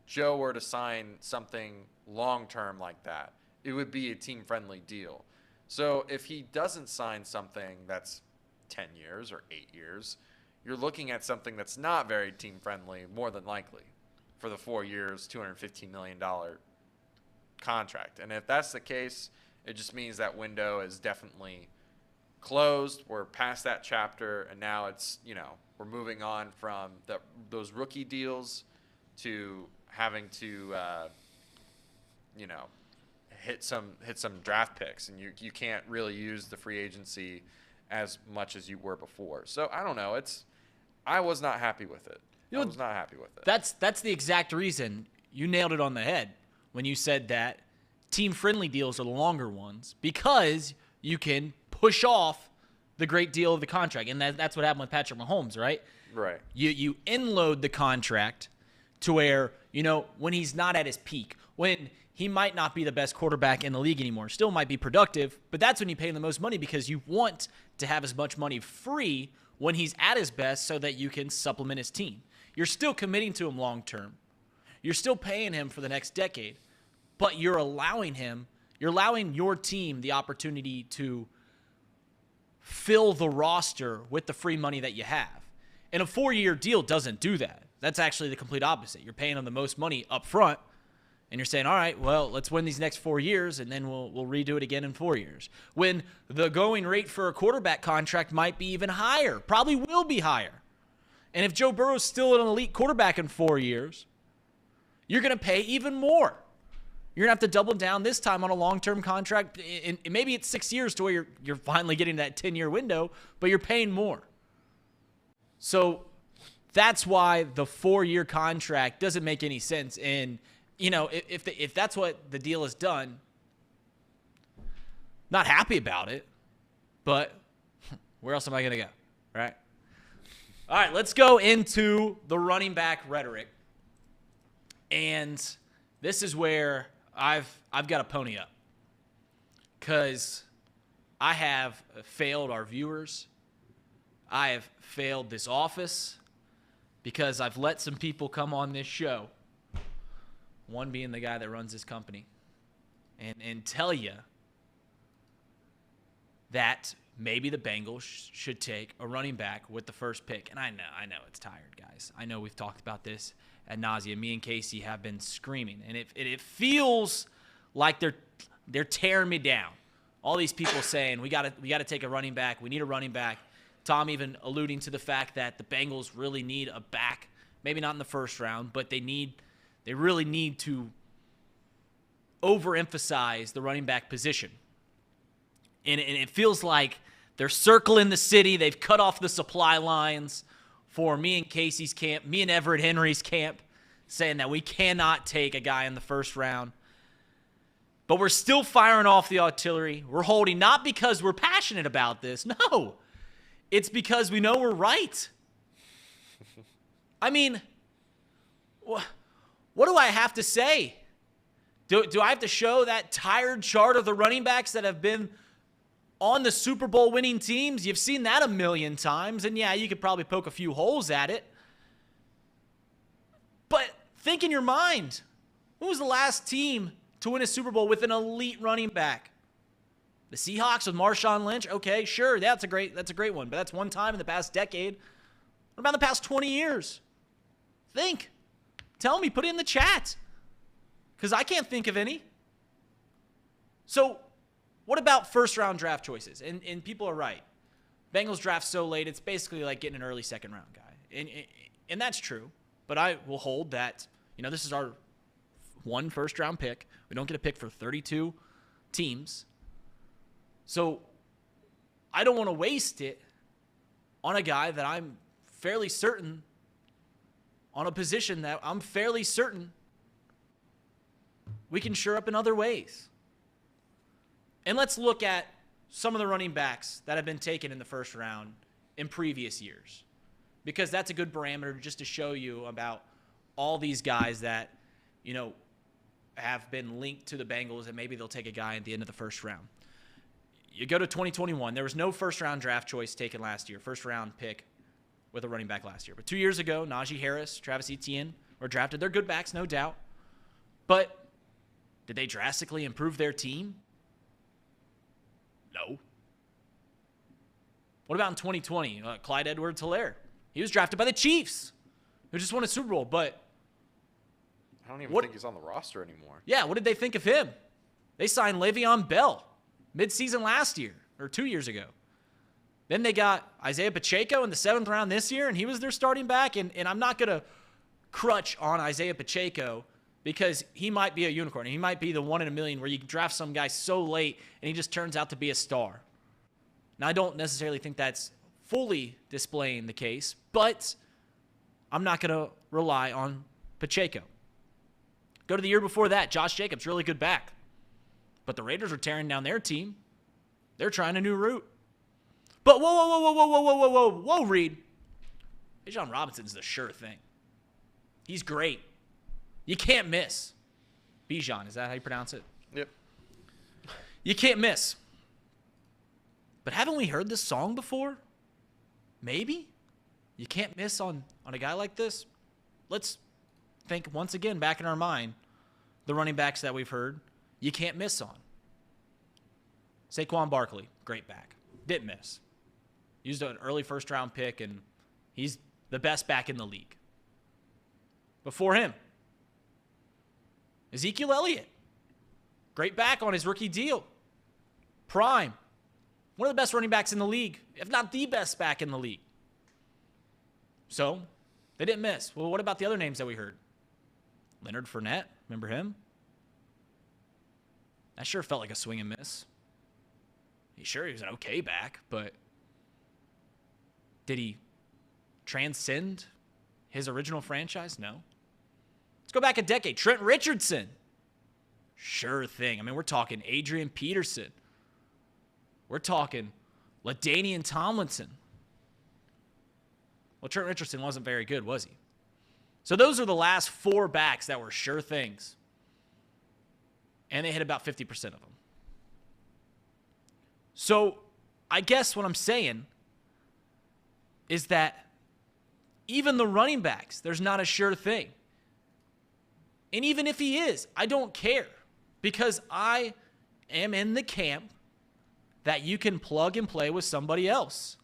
S4: Joe were to sign something long-term like that, it would be a team-friendly deal. So if he doesn't sign something that's 10 years or 8 years, you're looking at something that's not very team-friendly, more than likely, for the 4 years, $215 million contract. And if that's the case, it just means that window is definitely closed. We're past that chapter, and now it's, we're moving on from those rookie deals to having to, hit some draft picks, and you can't really use the free agency as much as you were before. So I don't know. I was not happy with it. I was not happy with it.
S14: That's the exact reason. You nailed it on the head when you said that team-friendly deals are the longer ones, because you can push off the great deal of the contract. And that's what happened with Patrick Mahomes, right?
S4: Right.
S14: You inload the contract to where, when he's not at his peak, when he might not be the best quarterback in the league anymore, still might be productive, but that's when you pay him the most money, because you want to have as much money free when he's at his best so that you can supplement his team. You're still committing to him long term. You're still paying him for the next decade, but you're allowing your team the opportunity to fill the roster with the free money that you have. And a 4-year deal doesn't do that. That's actually the complete opposite. You're paying them the most money up front, and you're saying, all right, well, let's win these next 4 years, and then we'll redo it again in 4 years. When the going rate for a quarterback contract might be even higher, probably will be higher. And if Joe Burrow's still an elite quarterback in 4 years, you're going to pay even more. You're going to have to double down this time on a long-term contract. And maybe it's 6 years to where you're finally getting that 10-year window, but you're paying more. So that's why the 4-year contract doesn't make any sense. And, if that's what the deal is done, not happy about it, but where else am I going to go, right? All right, let's go into the running back rhetoric. And this is where I've got to pony up, because I have failed our viewers. I have failed this office, because I've let some people come on this show, one being the guy that runs this company, and tell you that maybe the Bengals should take a running back with the first pick. And I know it's tired, guys. I know we've talked about this ad nauseum. Me and Casey have been screaming, and it feels like they're tearing me down. All these people saying we got to take a running back. We need a running back. Tom even alluding to the fact that the Bengals really need a back. Maybe not in the first round, but they really need to overemphasize the running back position. And it feels like they're circling the city. They've cut off the supply lines for me and Casey's camp, me and Everett Henry's camp, saying that we cannot take a guy in the first round. But we're still firing off the artillery. We're holding, not because we're passionate about this. No, it's because we know we're right. I mean, what do I have to say? Do I have to show that tired chart of the running backs that have been on the Super Bowl winning teams? You've seen that a million times, and yeah, you could probably poke a few holes at it. But think in your mind, who was the last team to win a Super Bowl with an elite running back? The Seahawks with Marshawn Lynch? Okay, sure, that's a great one, but that's one time in the past decade. What about the past 20 years? Think. Tell me, put it in the chat, because I can't think of any. So what about first-round draft choices? And people are right. Bengals draft so late, it's basically like getting an early second-round guy. And that's true, but I will hold that, this is our one first-round pick. We don't get a pick for 32 teams. So I don't want to waste it on a guy that I'm fairly certain, on a position that I'm fairly certain we can shore up in other ways. And let's look at some of the running backs that have been taken in the first round in previous years, because that's a good parameter just to show you about all these guys that, have been linked to the Bengals, and maybe they'll take a guy at the end of the first round. You go to 2021, there was no first-round draft choice taken last year, first-round pick with a running back last year. But 2 years ago, Najee Harris, Travis Etienne were drafted. They're good backs, no doubt. But did they drastically improve their team? No. What about in 2020? Clyde Edwards-Helaire. He was drafted by the Chiefs, who just won a Super Bowl. But
S4: I don't even think he's on the roster anymore.
S14: Yeah, what did they think of him? They signed Le'Veon Bell midseason last year, or 2 years ago. Then they got Isaiah Pacheco in the 7th round this year, and he was their starting back. And I'm not going to crutch on Isaiah Pacheco, because he might be a unicorn. He might be the one in a million where you draft some guy so late and he just turns out to be a star. Now, I don't necessarily think that's fully displaying the case, but I'm not going to rely on Pacheco. Go to the year before that. Josh Jacobs, really good back. But the Raiders are tearing down their team. They're trying a new route. But whoa, Reed. Bijan Robinson's the sure thing. He's great. You can't miss. Bijan, is that how you pronounce it?
S4: Yep.
S14: You can't miss. But haven't we heard this song before? Maybe? You can't miss on a guy like this? Let's think once again back in our mind the running backs that we've heard you can't miss on. Saquon Barkley, great back. Didn't miss. Used an early first-round pick, and he's the best back in the league. Before him, Ezekiel Elliott, great back on his rookie deal. Prime, one of the best running backs in the league, if not the best back in the league. So, they didn't miss. Well, what about the other names that we heard? Leonard Fournette, remember him? That sure felt like a swing and miss. He was an okay back, but did he transcend his original franchise? No. Let's go back a decade. Trent Richardson. Sure thing. I mean, we're talking Adrian Peterson. We're talking LaDainian Tomlinson. Well, Trent Richardson wasn't very good, was he? So those are the last 4 backs that were sure things. And they hit about 50% of them. So I guess what I'm saying is that even the running backs, there's not a sure thing. And even if he is, I don't care, because I am in the camp that you can plug and play with somebody else.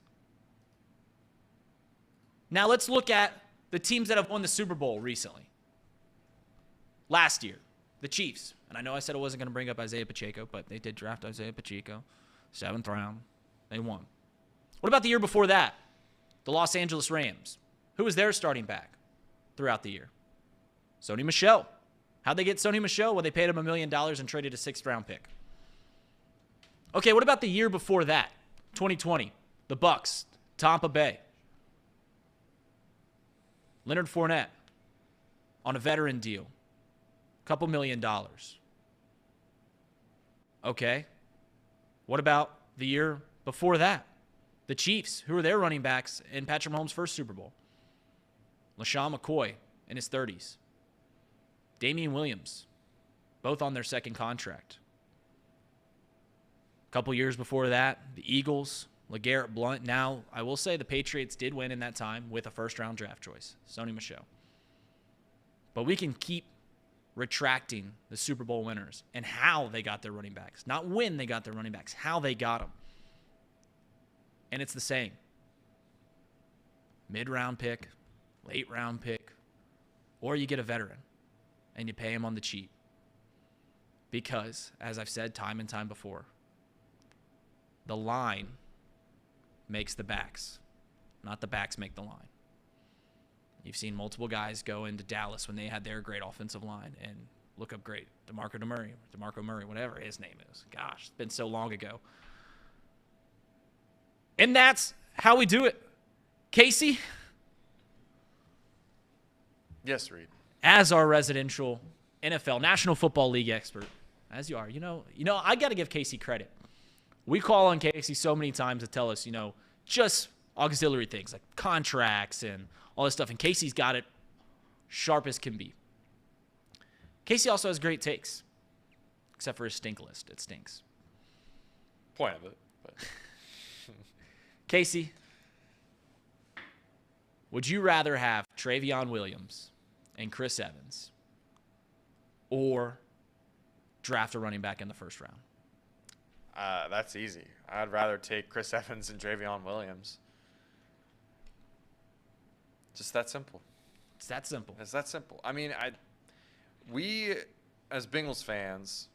S14: Now let's look at the teams that have won the Super Bowl recently. Last year, the Chiefs, And I know I said I wasn't going to bring up Isaiah Pacheco, but they did draft Isaiah Pacheco. 7th round. They won. What about the year before that? The Los Angeles Rams. Who was their starting back throughout the year? Sony Michel. How'd they get Sony Michel? Well, they paid him $1 million and traded a 6th-round pick. Okay, what about the year before that? 2020. The Bucs. Tampa Bay. Leonard Fournette on a veteran deal. Couple $1 million. Okay. What about the year before that? The Chiefs. Who are their running backs in Patrick Mahomes' first Super Bowl? LaShawn McCoy in his 30s. Damian Williams. Both on their 2nd contract. A couple years before that, the Eagles. LeGarrette Blount. Now, I will say the Patriots did win in that time with a 1st-round draft choice. Sony Michel. But we can keep retracting the Super Bowl winners and how they got their running backs. Not when they got their running backs, how they got them. And it's the same. Mid-round pick, late-round pick, or you get a veteran and you pay him on the cheap. Because, as I've said time and time before, the line makes the backs, not the backs make the line. You've seen multiple guys go into Dallas when they had their great offensive line and look up great. DeMarco Murray, whatever his name is. Gosh, it's been so long ago. And that's how we do it. Casey?
S4: Yes, Reed.
S14: As our residential NFL, National Football League expert, as you are, I got to give Casey credit. We call on Casey so many times to tell us, just auxiliary things like contracts and all this stuff. And Casey's got it sharp as can be. Casey also has great takes, except for his stink list. It stinks.
S4: Point of it. But.
S14: Casey, would you rather have Travion Williams and Chris Evans or draft a running back in the 1st round?
S4: That's easy. I'd rather take Chris Evans and Travion Williams. Just that simple.
S14: It's that simple.
S4: It's that simple. I mean, we as Bengals fans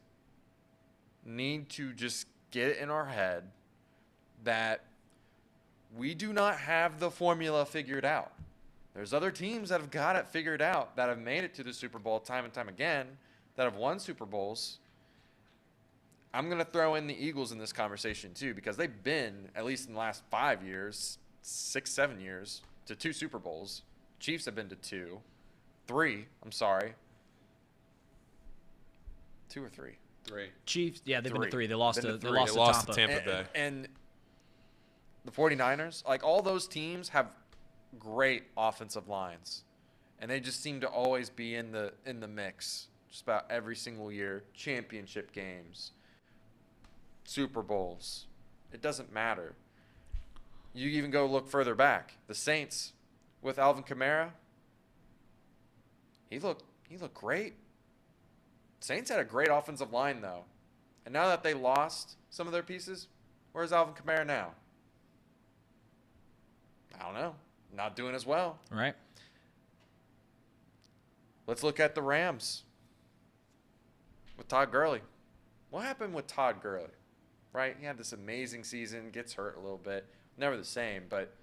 S4: need to just get it in our head that we do not have the formula figured out. There's other teams that have got it figured out, that have made it to the Super Bowl time and time again, that have won Super Bowls. I'm going to throw in the Eagles in this conversation too, because they've been, at least in the last 5 years, 6, 7 years, to 2 Super Bowls. Chiefs have been to 3. I'm sorry. 2 or 3?
S3: 3.
S14: Chiefs, yeah, they've been to 3. They lost to
S3: Tampa Bay.
S4: And the 49ers, like all those teams have great offensive lines. And they just seem to always be in the mix just about every single year. Championship games, Super Bowls. It doesn't matter. You even go look further back. The Saints with Alvin Kamara, he looked great. Saints had a great offensive line though. And now that they lost some of their pieces, where's Alvin Kamara now? I don't know. Not doing as well.
S14: Right.
S4: Let's look at the Rams with Todd Gurley. What happened with Todd Gurley? Right? He had this amazing season, gets hurt a little bit. Never the same, but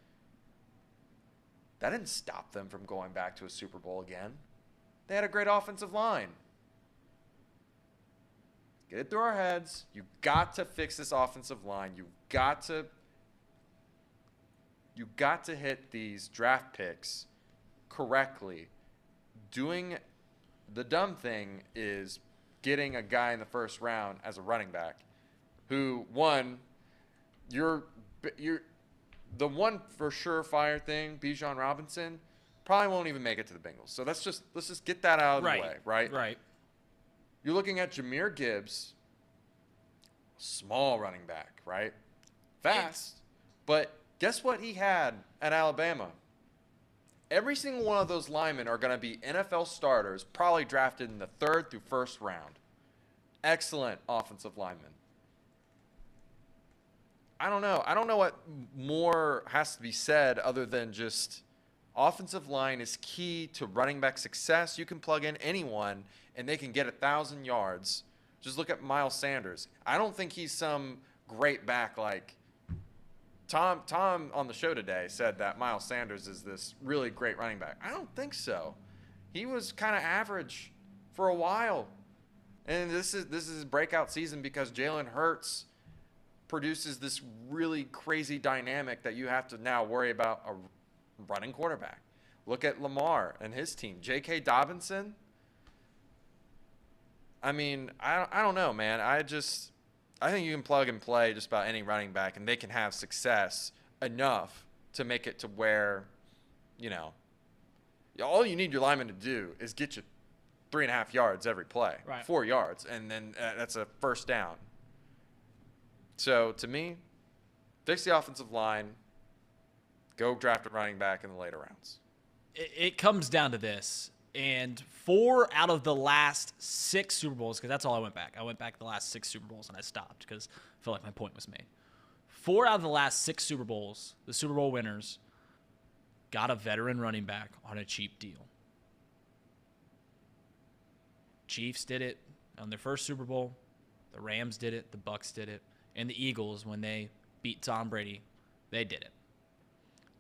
S4: that didn't stop them from going back to a Super Bowl again. They had a great offensive line. Get it through our heads. You've got to fix this offensive line. You've got to hit these draft picks correctly. Doing the dumb thing is getting a guy in the 1st round as a running back who, you're the one for surefire thing, Bijan Robinson, probably won't even make it to the Bengals. So let's just get that out of the way, right?
S14: Right.
S4: You're looking at Jahmyr Gibbs, small running back, right? Fast. But guess what he had at Alabama? Every single one of those linemen are going to be NFL starters, probably drafted in the 3rd through 1st round. Excellent offensive linemen. I don't know. I don't know what more has to be said other than just offensive line is key to running back success. You can plug in anyone, and they can get 1,000 yards. Just look at Miles Sanders. I don't think he's some great back like Tom on the show today said that Miles Sanders is this really great running back. I don't think so. He was kind of average for a while. And this is his breakout season because Jalen Hurts produces this really crazy dynamic that you have to now worry about a running quarterback. Look at Lamar and his team. J.K. Dobbinson. I mean, I don't know, man. I think you can plug and play just about any running back, and they can have success enough to make it to where, all you need your lineman to do is get you 3.5 yards every play,
S14: right.
S4: 4 yards, and then that's a first down. So, to me, fix the offensive line, go draft a running back in the later rounds.
S14: It comes down to this. And 4 out of the last 6 Super Bowls, because that's all I went back. I went back the last 6 Super Bowls, and I stopped because I felt like my point was made. 4 out of the last 6 Super Bowls, the Super Bowl winners got a veteran running back on a cheap deal. Chiefs did it on their first Super Bowl. The Rams did it. The Bucs did it. And the Eagles, when they beat Tom Brady, they did it.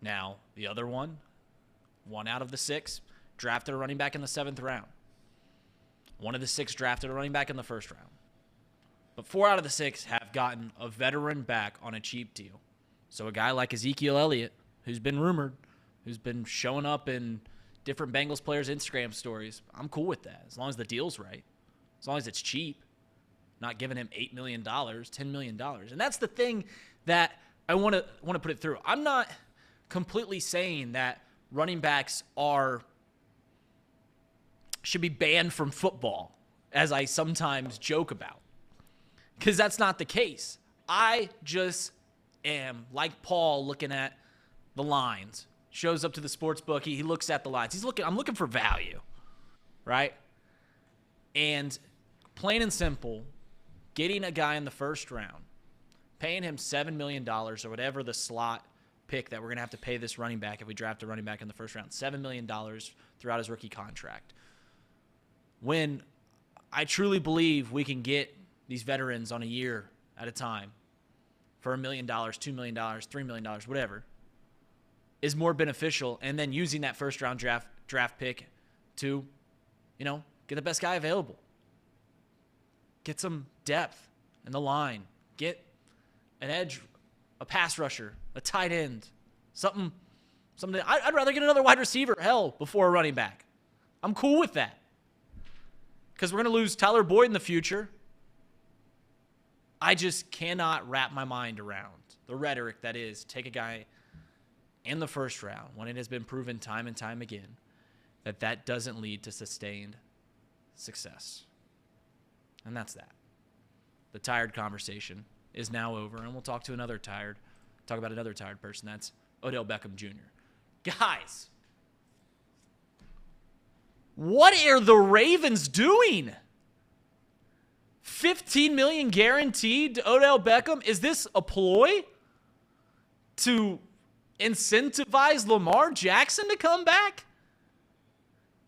S14: Now, the other one out of the 6, drafted a running back in the 7th round. One of the 6 drafted a running back in the 1st round. But 4 out of the 6 have gotten a veteran back on a cheap deal. So a guy like Ezekiel Elliott, who's been rumored, who's been showing up in different Bengals players' Instagram stories, I'm cool with that as long as the deal's right, as long as it's cheap, not giving him $8 million, $10 million. And that's the thing that I want to put it through. I'm not completely saying that running backs should be banned from football, as I sometimes joke about, because that's not the case. I just am like Paul looking at the lines. Shows up to the sports book. He looks at the lines. I'm looking for value, right? And plain and simple, getting a guy in the 1st round, paying him $7 million or whatever the slot pick that we're going to have to pay this running back if we draft a running back in the 1st round, $7 million throughout his rookie contract. When I truly believe we can get these veterans on a year at a time for $1 million, $2 million, $3 million, whatever, is more beneficial, and then using that 1st round draft pick to, get the best guy available. Get some depth in the line. Get an edge, a pass rusher, a tight end, something. I'd rather get another wide receiver, before a running back. I'm cool with that. Because we're going to lose Tyler Boyd in the future. I just cannot wrap my mind around the rhetoric that is take a guy in the 1st round when it has been proven time and time again that doesn't lead to sustained success. And that's that. The tired conversation is now over, and we'll talk about another tired person. That's Odell Beckham Jr. Guys, what are the Ravens doing? $15 million guaranteed to Odell Beckham? Is this a ploy to incentivize Lamar Jackson to come back?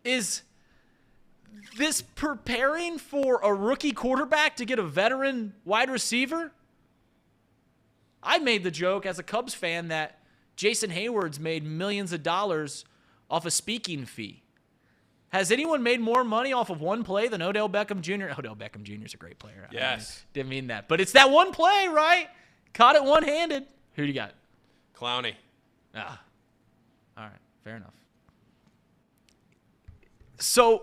S14: Is this preparing for a rookie quarterback to get a veteran wide receiver? I made the joke as a Cubs fan that Jason Hayward's made millions of dollars off a speaking fee. Has anyone made more money off of one play than Odell Beckham Jr.? Odell Beckham Jr. is a great player.
S3: Yes.
S14: Didn't mean that. But it's that one play, right? Caught it one-handed. Who do you got?
S3: Clowney.
S14: All right. Fair enough. So,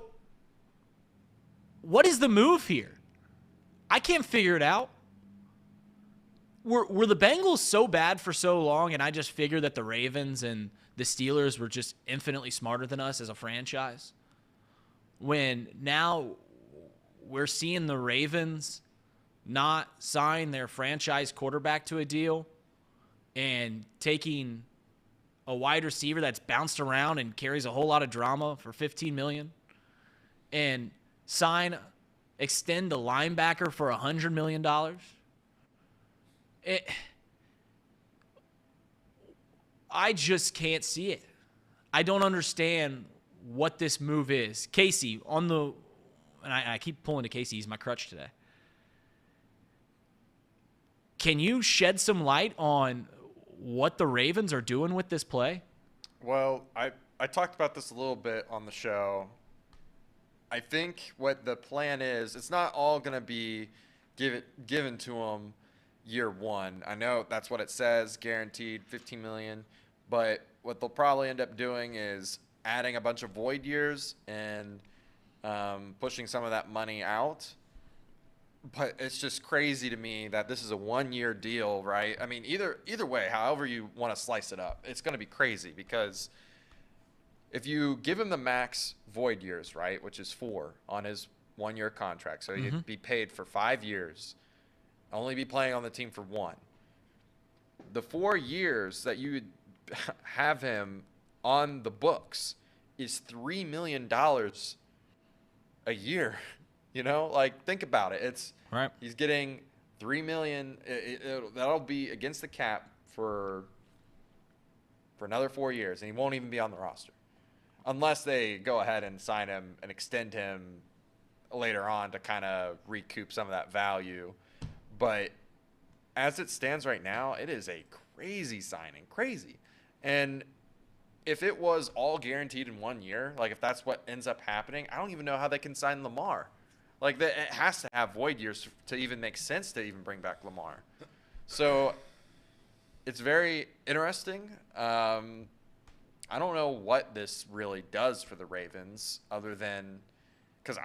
S14: what is the move here? I can't figure it out. Were the Bengals so bad for so long, and I just figured that the Ravens and the Steelers were just infinitely smarter than us as a franchise? When now we're seeing the Ravens not sign their franchise quarterback to a deal and taking a wide receiver that's bounced around and carries a whole lot of drama for $15 million and extend a linebacker for $100 million. I just can't see it. I don't understand what this move is. Casey, and I keep pulling to Casey. He's my crutch today. Can you shed some light on what the Ravens are doing with this play?
S4: Well, I talked about this a little bit on the show. I think what the plan is, it's not all going to be given to them year one. I know that's what it says, guaranteed $15 million. But what they'll probably end up doing is adding a bunch of void years and pushing some of that money out. But it's just crazy to me that this is a one-year deal, right? I mean, either way, however you want to slice it up, it's going to be crazy because if you give him the max void years, right, which is 4 on his one-year contract, so he'd be paid for 5 years, only be playing on the team for 1. The 4 years that you would have him on the books is $3 million a year. You know, like, think about it. It's
S14: right.
S4: He's getting $3 million. That'll be against the cap for another 4 years, and he won't even be on the roster unless they go ahead and sign him and extend him later on to kind of recoup some of that value. But as it stands right now, it is a crazy signing, crazy. And if it was all guaranteed in 1 year, like if that's what ends up happening, I don't even know how they can sign Lamar. Like, it has to have void years to even make sense to even bring back Lamar. So it's very interesting. I don't know what this really does for the Ravens other than because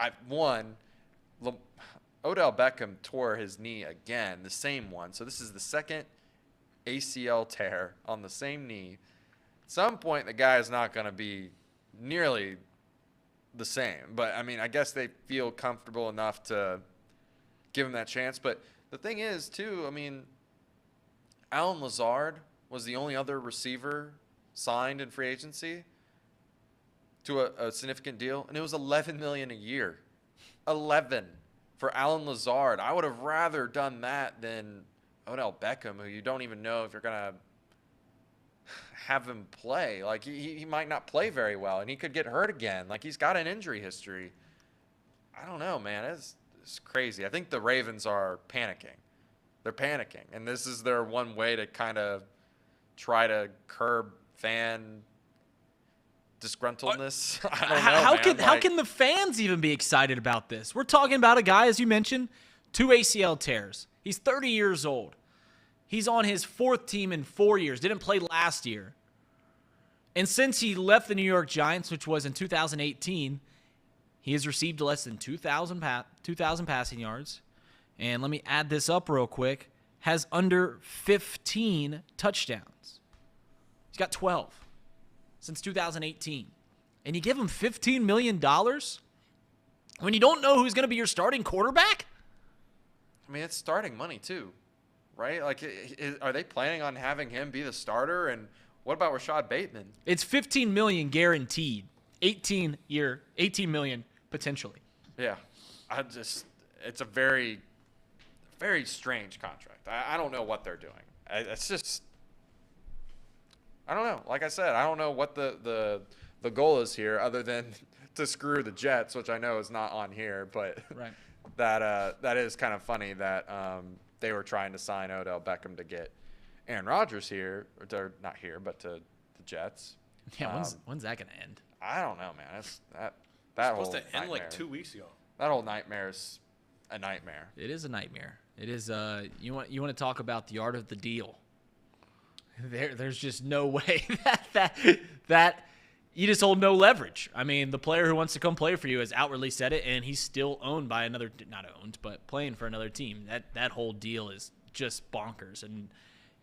S4: Odell Beckham tore his knee again, the same one. So this is the second ACL tear on the same knee. At some point, the guy is not going to be nearly the same. But, I mean, I guess they feel comfortable enough to give him that chance. But the thing is, too, I mean, Allen Lazard was the only other receiver signed in free agency to a significant deal, and it was $11 million a year. 11 for Allen Lazard. I would have rather done that than Odell Beckham, who you don't even know if you're going to have him play. Like, he might not play very well, and he could get hurt again. Like, he's got an injury history. I don't know, man. It's crazy. I think the Ravens are panicking. They're panicking, and this is their one way to kind of try to curb fan disgruntledness. I don't know,
S14: how can the fans even be excited about this? We're talking about a guy, as you mentioned, 2 ACL tears. He's 30 years old. He's on his 4th team in 4 years. Didn't play last year. And since he left the New York Giants, which was in 2018, he has received less than 2,000 passing yards. And let me add this up real quick. Has under 15 touchdowns. He's got 12 since 2018. And you give him $15 million when you don't know who's going to be your starting quarterback?
S4: I mean, it's starting money too, right? Like, are they planning on having him be the starter? And what about Rashad Bateman?
S14: It's $15 million guaranteed. 18 million potentially.
S4: Yeah. It's a very, very strange contract. I don't know what they're doing. It's just, I don't know. Like I said, I don't know what the goal is here other than to screw the Jets, which I know is not on here, but
S14: right.
S4: that is kind of funny that they were trying to sign Odell Beckham to get Aaron Rodgers here, or not here, but to the Jets.
S14: Yeah, when's that going to end?
S4: I don't know, man.
S15: That was supposed to end like 2 weeks ago.
S4: That whole nightmare is a nightmare.
S14: It is a nightmare. It is. You want to talk about the art of the deal? There's just no way that you just hold no leverage. I mean, the player who wants to come play for you has outwardly said it, and he's still owned by another, not owned, but playing for another team. That whole deal is just bonkers, and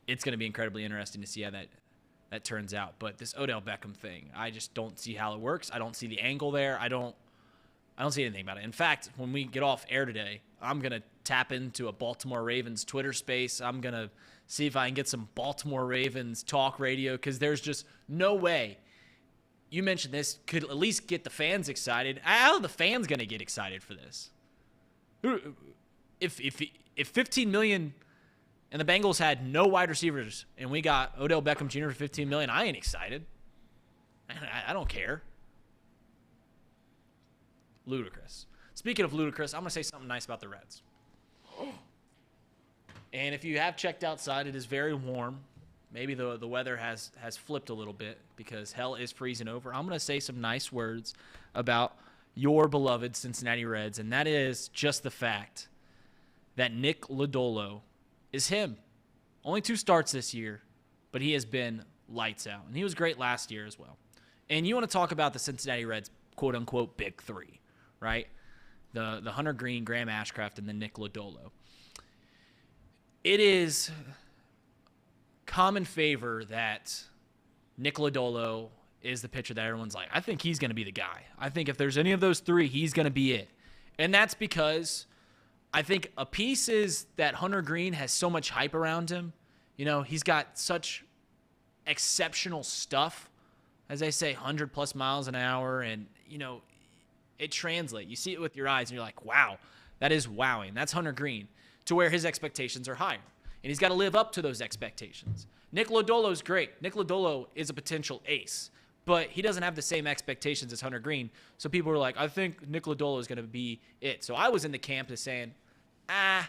S14: it's going to be incredibly interesting to see how that turns out. But this Odell Beckham thing, I just don't see how it works. I don't see the angle there. I don't see anything about it. In fact, when we get off air today, I'm going to tap into a Baltimore Ravens Twitter space. I'm going to see if I can get some Baltimore Ravens talk radio, because there's just no way. You mentioned this could at least get the fans excited. How are the fans going to get excited for this? If $15 million and the Bengals had no wide receivers and we got Odell Beckham Jr. for $15 million, I ain't excited. I don't care. Ludicrous. Speaking of ludicrous, I'm going to say something nice about the Reds. And if you have checked outside, it is very warm. Maybe the weather has flipped a little bit because hell is freezing over. I'm going to say some nice words about your beloved Cincinnati Reds, and that is just the fact that Nick Lodolo is him. Only 2 starts this year, but he has been lights out. And he was great last year as well. And you want to talk about the Cincinnati Reds, quote-unquote, big 3, right? The Hunter Green, Graham Ashcraft, and then Nick Lodolo. It is common favor that Nick Lodolo is the pitcher that everyone's like, I think he's going to be the guy. I think if there's any of those 3, he's going to be it. And that's because I think a piece is that Hunter Green has so much hype around him. You know, he's got such exceptional stuff. As I say, 100+ miles an hour, and, you know, it translates. You see it with your eyes, and you're like, wow, that is wowing. That's Hunter Green, to where his expectations are higher. And he's got to live up to those expectations. Nick Lodolo's great. Nick Lodolo is a potential ace, but he doesn't have the same expectations as Hunter Green. So people were like, I think Nick Lodolo is going to be it. So I was in the camp of saying, I'm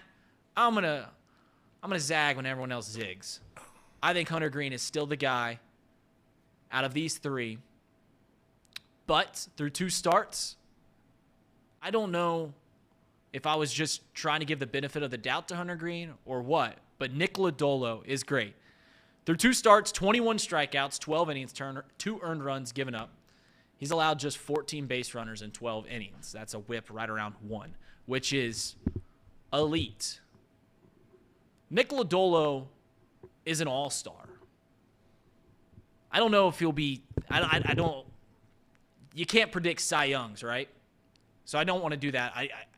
S14: gonna zag when everyone else zigs. I think Hunter Green is still the guy out of these 3. But through 2 starts, I don't know if I was just trying to give the benefit of the doubt to Hunter Green or what, but Nick Lodolo is great. Through 2 starts, 21 strikeouts, 12 innings, 2 earned runs given up. He's allowed just 14 base runners in 12 innings. That's a whip right around 1, which is elite. Nick Lodolo is an all-star. I don't know if he'll be I don't you can't predict Cy Youngs, right? So I don't want to do that.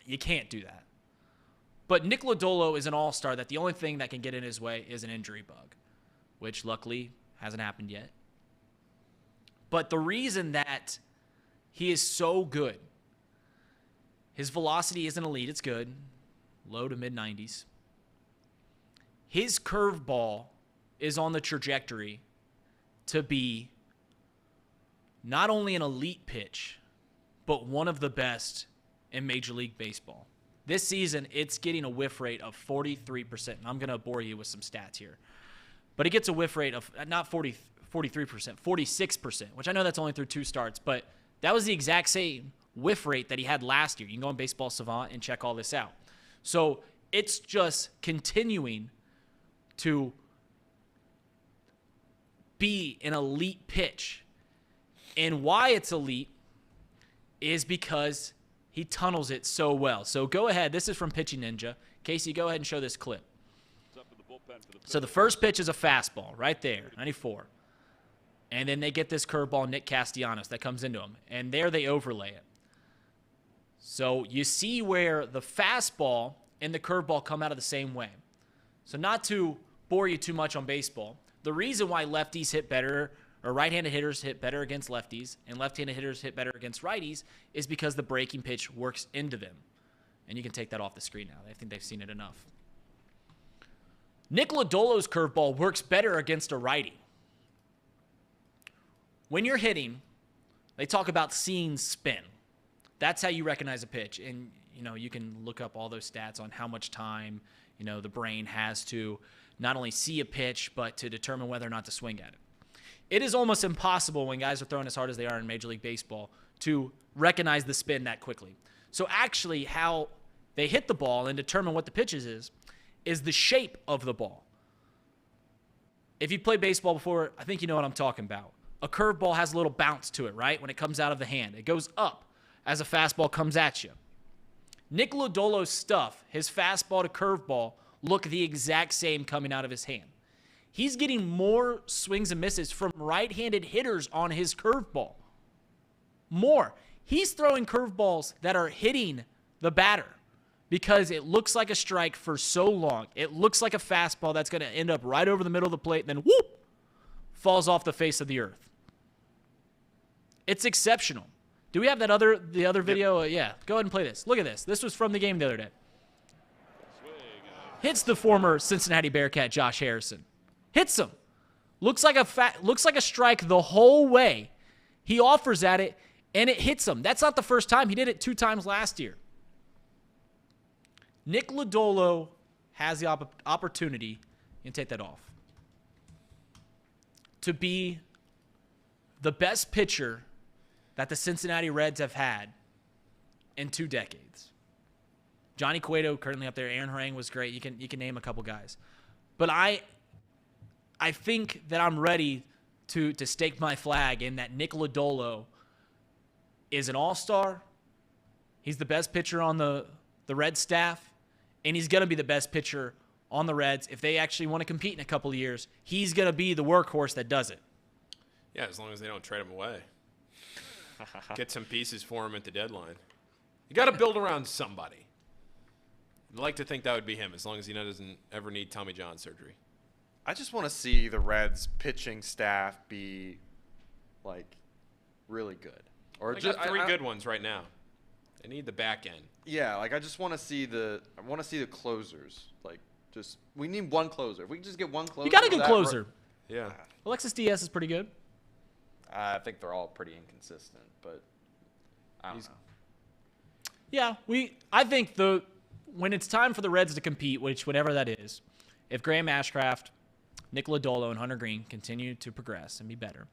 S14: You can't do that. But Nick Lodolo is an all-star that the only thing that can get in his way is an injury bug, which luckily hasn't happened yet. But the reason that he is so good, his velocity isn't elite, it's good, low to mid-90s. His curveball is on the trajectory to be not only an elite pitch, but one of the best in Major League Baseball. This season, it's getting a whiff rate of 43%. And I'm going to bore you with some stats here. But it gets a whiff rate of not 43%, 46%, which I know that's only through 2 starts, but that was the exact same whiff rate that he had last year. You can go on Baseball Savant and check all this out. So it's just continuing to be an elite pitch. And why it's elite is because he tunnels it so well. So go ahead. This is from Pitching Ninja. Casey, go ahead and show this clip. So the first pitch is a fastball right there, 94. And then they get this curveball, Nick Castellanos, that comes into him. And there they overlay it. So you see where the fastball and the curveball come out of the same way. So not to bore you too much on baseball, the reason why lefties hit better, or right-handed hitters hit better against lefties, and left-handed hitters hit better against righties, is because the breaking pitch works into them. And you can take that off the screen now. I think they've seen it enough. Nick Lodolo's curveball works better against a righty. When you're hitting, they talk about seeing spin. That's how you recognize a pitch. And, you can look up all those stats on how much time, the brain has to not only see a pitch, but to determine whether or not to swing at it. It is almost impossible when guys are throwing as hard as they are in Major League Baseball to recognize the spin that quickly. So actually how they hit the ball and determine what the pitch is the shape of the ball. If you played baseball before, I think you know what I'm talking about. A curveball has a little bounce to it, right? When it comes out of the hand. It goes up as a fastball comes at you. Nick Lodolo's stuff, his fastball to curveball, look the exact same coming out of his hand. He's getting more swings and misses from right-handed hitters on his curveball. More. He's throwing curveballs that are hitting the batter because it looks like a strike for so long. It looks like a fastball that's going to end up right over the middle of the plate and then whoop, falls off the face of the earth. It's exceptional. Do we have the other video? Yeah, go ahead and play this. Look at this. This was from the game the other day. Hits the former Cincinnati Bearcat Josh Harrison. Hits him. Looks like a strike the whole way. He offers at it, and it hits him. That's not the first time. He did it 2 times last year. Nick Lodolo has the opportunity, and take that off, to be the best pitcher that the Cincinnati Reds have had in 2 decades. Johnny Cueto currently up there. Aaron Harang was great. You can name a couple guys. But I think that I'm ready to stake my flag in that Nick Lodolo is an all-star. He's the best pitcher on the Reds staff, and he's going to be the best pitcher on the Reds. If they actually want to compete in a couple of years, he's going to be the workhorse that does it.
S3: Yeah, as long as they don't trade him away. Get some pieces for him at the deadline. You got to build around somebody. I'd like to think that would be him, as long as he doesn't ever need Tommy John surgery.
S4: I just want to see the Reds pitching staff be, like, really good.
S3: Or just got 3 good ones right now. They need the back end.
S4: Yeah, like I just want to see the closers. Like, just we need one closer. If we can just get one closer.
S14: You got a good closer.
S3: Yeah.
S14: Alexis Diaz is pretty good.
S4: I think they're all pretty inconsistent, but I don't know.
S14: Yeah, I think when it's time for the Reds to compete, whenever that is, if Graham Ashcraft, Nick Lodolo, and Hunter Green continue to progress and be better,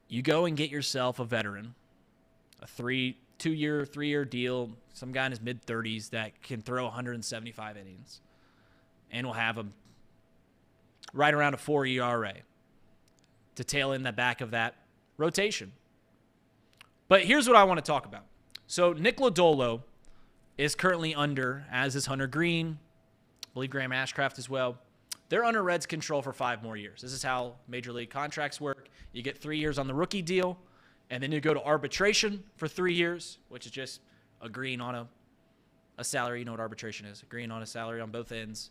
S14: you go and get yourself a veteran, a 2-year, 3-year deal, some guy in his mid-30s that can throw 175 innings and will have right around a 4 ERA to tail in the back of that rotation. But here's what I want to talk about. So Nick Lodolo is currently under, as is Hunter Green, I believe Graham Ashcraft as well. They're under Reds control for 5 more years. This is how Major League contracts work. You get 3 years on the rookie deal, and then you go to arbitration for 3 years, which is just agreeing on a salary. You know what arbitration is. Agreeing on a salary on both ends.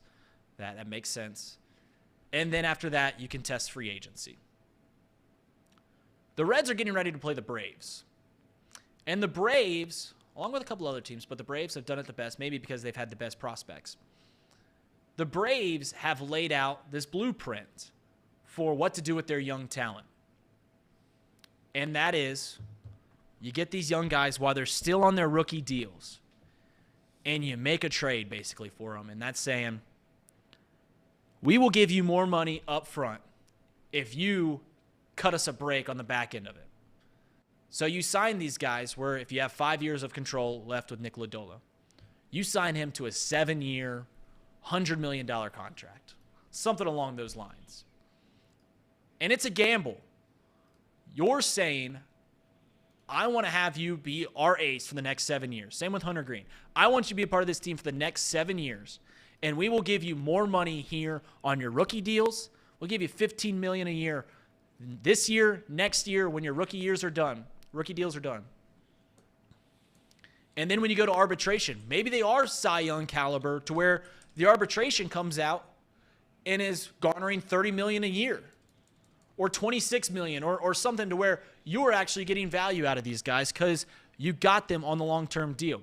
S14: That makes sense. And then after that, you can test free agency. The Reds are getting ready to play the Braves. And the Braves, along with a couple other teams, but the Braves have done it the best, maybe because they've had the best prospects. The Braves have laid out this blueprint for what to do with their young talent. And that is, you get these young guys while they're still on their rookie deals, and you make a trade basically for them. And that's saying, we will give you more money up front if you cut us a break on the back end of it. So you sign these guys where if you have 5 years of control left with Nick Lodolo, you sign him to a 7-year, $100 million contract, something along those lines. And it's a gamble. You're saying, I want to have you be our ace for the next 7 years. Same with Hunter Green. I want you to be a part of this team for the next 7 years, and we will give you more money here on your rookie deals. We'll give you $15 million a year this year, next year, when your rookie deals are done. And then when you go to arbitration, maybe they are Cy Young caliber to where the arbitration comes out and is garnering $30 million a year or $26 million or something to where you are actually getting value out of these guys because you got them on the long-term deal.